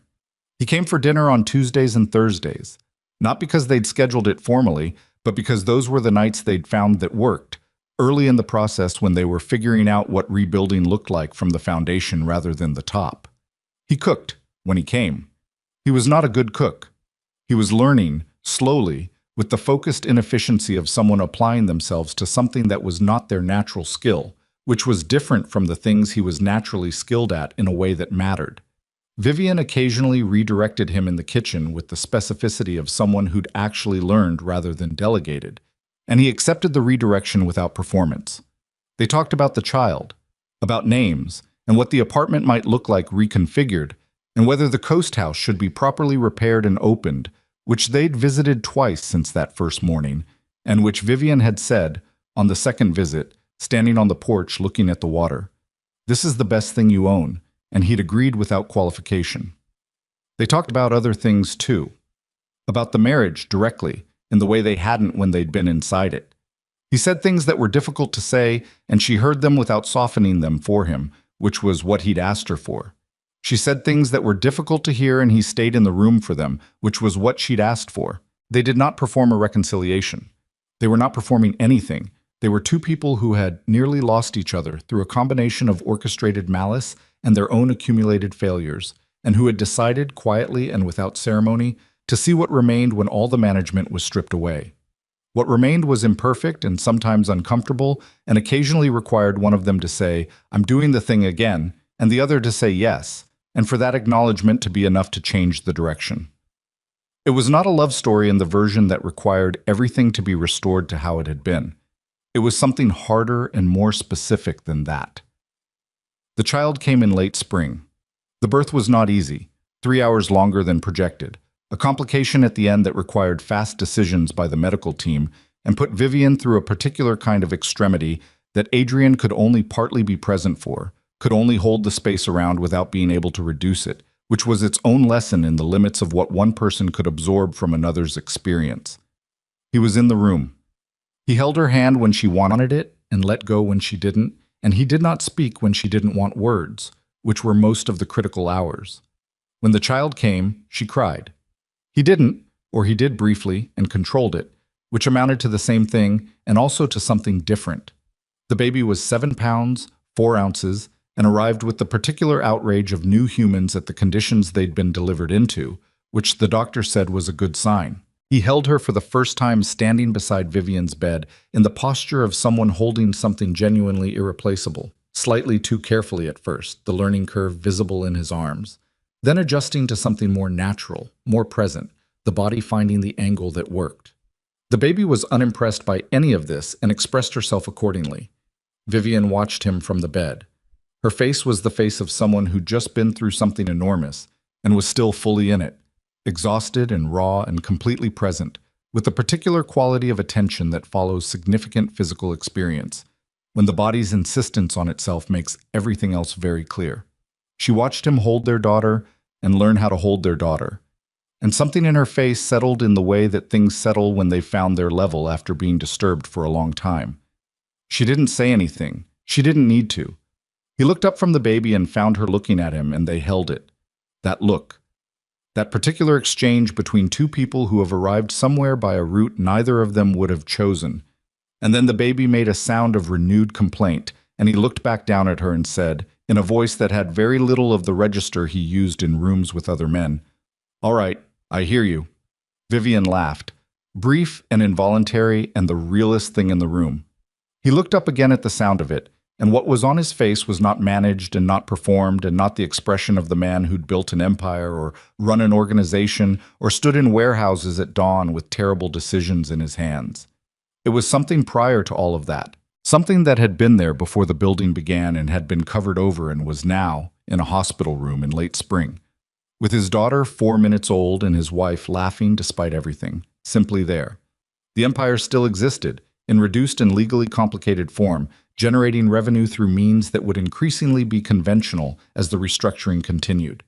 He came for dinner on Tuesdays and Thursdays, not because they'd scheduled it formally, but because those were the nights they'd found that worked, early in the process when they were figuring out what rebuilding looked like from the foundation rather than the top. He cooked when he came. He was not a good cook. He was learning, slowly, with the focused inefficiency of someone applying themselves to something that was not their natural skill, which was different from the things he was naturally skilled at in a way that mattered. Vivian occasionally redirected him in the kitchen with the specificity of someone who'd actually learned rather than delegated, and he accepted the redirection without performance. They talked about the child, about names, and what the apartment might look like reconfigured, and whether the coast house should be properly repaired and opened, which they'd visited twice since that first morning, and which Vivian had said, on the second visit, standing on the porch looking at the water, "This is the best thing you own," and he'd agreed without qualification. They talked about other things too. About the marriage directly, in the way they hadn't when they'd been inside it. He said things that were difficult to say, and she heard them without softening them for him, which was what he'd asked her for. She said things that were difficult to hear, and he stayed in the room for them, which was what she'd asked for. They did not perform a reconciliation. They were not performing anything. They were two people who had nearly lost each other through a combination of orchestrated malice and their own accumulated failures, and who had decided, quietly and without ceremony, to see what remained when all the management was stripped away. What remained was imperfect and sometimes uncomfortable, and occasionally required one of them to say, "I'm doing the thing again," and the other to say yes, and for that acknowledgement to be enough to change the direction. It was not a love story in the version that required everything to be restored to how it had been. It was something harder and more specific than that. The child came in late spring. The birth was not easy, 3 hours longer than projected, a complication at the end that required fast decisions by the medical team and put Vivian through a particular kind of extremity that Adrian could only partly be present for, could only hold the space around without being able to reduce it, which was its own lesson in the limits of what one person could absorb from another's experience. He was in the room. He held her hand when she wanted it and let go when she didn't, and he did not speak when she didn't want words, which were most of the critical hours. When the child came, she cried. He didn't, or he did briefly and controlled it, which amounted to the same thing and also to something different. The baby was 7 pounds, 4 ounces, and arrived with the particular outrage of new humans at the conditions they'd been delivered into, which the doctor said was a good sign. He held her for the first time standing beside Vivian's bed in the posture of someone holding something genuinely irreplaceable, slightly too carefully at first, the learning curve visible in his arms, then adjusting to something more natural, more present, the body finding the angle that worked. The baby was unimpressed by any of this and expressed herself accordingly. Vivian watched him from the bed. Her face was the face of someone who'd just been through something enormous and was still fully in it, exhausted and raw and completely present, with the particular quality of attention that follows significant physical experience, when the body's insistence on itself makes everything else very clear. She watched him hold their daughter and learn how to hold their daughter, and something in her face settled in the way that things settle when they've found their level after being disturbed for a long time. She didn't say anything. She didn't need to. He looked up from the baby and found her looking at him, and they held it. That look. That particular exchange between two people who have arrived somewhere by a route neither of them would have chosen. And then the baby made a sound of renewed complaint, and he looked back down at her and said, in a voice that had very little of the register he used in rooms with other men, "All right, I hear you." Vivian laughed, brief and involuntary and the realest thing in the room. He looked up again at the sound of it, and what was on his face was not managed and not performed and not the expression of the man who'd built an empire or run an organization or stood in warehouses at dawn with terrible decisions in his hands. It was something prior to all of that, something that had been there before the building began and had been covered over and was now in a hospital room in late spring, with his daughter 4 minutes old and his wife laughing despite everything, simply there. The empire still existed, in reduced and legally complicated form, generating revenue through means that would increasingly be conventional as the restructuring continued.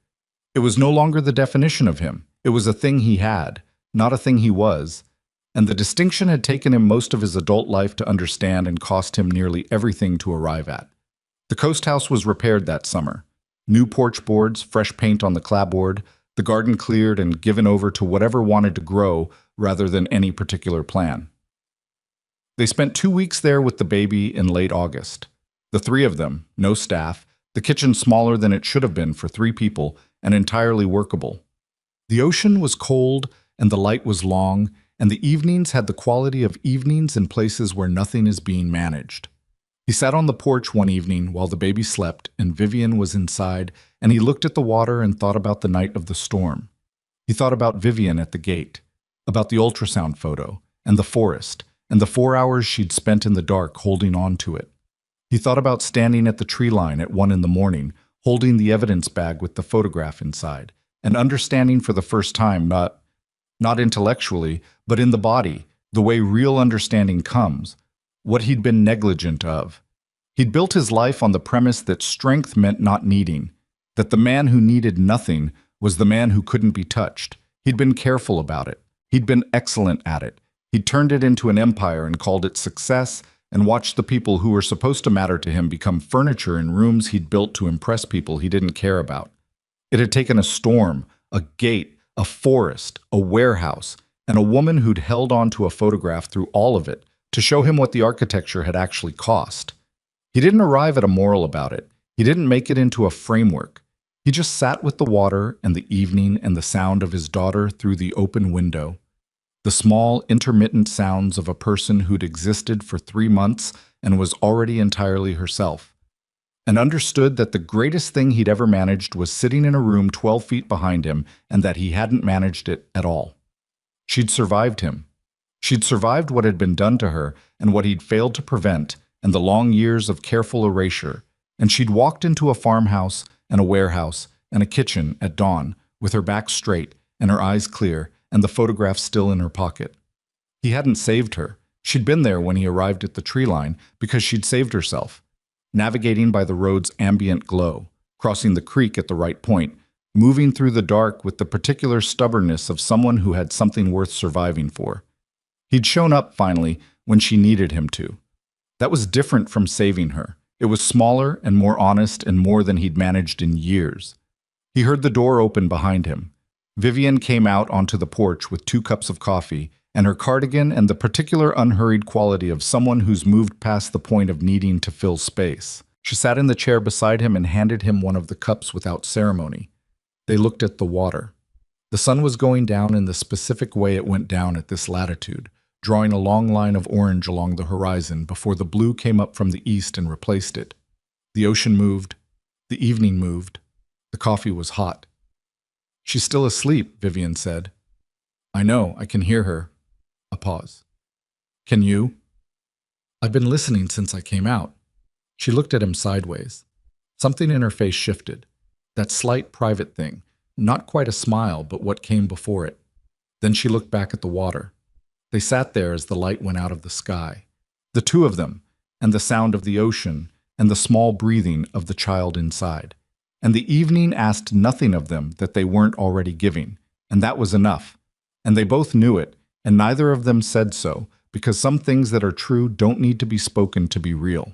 It was no longer the definition of him. It was a thing he had, not a thing he was, and the distinction had taken him most of his adult life to understand and cost him nearly everything to arrive at. The coast house was repaired that summer. New porch boards, fresh paint on the clapboard, the garden cleared and given over to whatever wanted to grow rather than any particular plan. They spent 2 weeks there with the baby in late August. The three of them, no staff, the kitchen smaller than it should have been for 3 people, and entirely workable. The ocean was cold, and the light was long, and the evenings had the quality of evenings in places where nothing is being managed. He sat on the porch one evening while the baby slept, and Vivian was inside, and he looked at the water and thought about the night of the storm. He thought about Vivian at the gate, about the ultrasound photo, and the forest, and the 4 hours she'd spent in the dark holding on to it. He thought about standing at the tree line at 1 in the morning, holding the evidence bag with the photograph inside, and understanding for the first time, not intellectually, but in the body, the way real understanding comes, what he'd been negligent of. He'd built his life on the premise that strength meant not needing, that the man who needed nothing was the man who couldn't be touched. He'd been careful about it. He'd been excellent at it. He'd turned it into an empire and called it success, and watched the people who were supposed to matter to him become furniture in rooms he'd built to impress people he didn't care about. It had taken a storm, a gate, a forest, a warehouse, and a woman who'd held on to a photograph through all of it to show him what the architecture had actually cost. He didn't arrive at a moral about it. He didn't make it into a framework. He just sat with the water and the evening and the sound of his daughter through the open window. The small, intermittent sounds of a person who'd existed for 3 months and was already entirely herself, and understood that the greatest thing he'd ever managed was sitting in a room 12 feet behind him and that he hadn't managed it at all. She'd survived him. She'd survived what had been done to her and what he'd failed to prevent and the long years of careful erasure, and she'd walked into a farmhouse and a warehouse and a kitchen at dawn with her back straight and her eyes clear and the photograph still in her pocket. He hadn't saved her. She'd been there when he arrived at the tree line because she'd saved herself, navigating by the road's ambient glow, crossing the creek at the right point, moving through the dark with the particular stubbornness of someone who had something worth surviving for. He'd shown up, finally, when she needed him to. That was different from saving her. It was smaller and more honest and more than he'd managed in years. He heard the door open behind him. Vivian came out onto the porch with 2 cups of coffee, and her cardigan and the particular unhurried quality of someone who's moved past the point of needing to fill space. She sat in the chair beside him and handed him one of the cups without ceremony. They looked at the water. The sun was going down in the specific way it went down at this latitude, drawing a long line of orange along the horizon before the blue came up from the east and replaced it. The ocean moved. The evening moved. The coffee was hot. "She's still asleep," Vivian said. "I know, I can hear her." A pause. "Can you?" "I've been listening since I came out." She looked at him sideways. Something in her face shifted. That slight private thing, not quite a smile, but what came before it. Then she looked back at the water. They sat there as the light went out of the sky. The 2 of them, and the sound of the ocean, and the small breathing of the child inside. And the evening asked nothing of them that they weren't already giving, and that was enough. And they both knew it, and neither of them said so, because some things that are true don't need to be spoken to be real.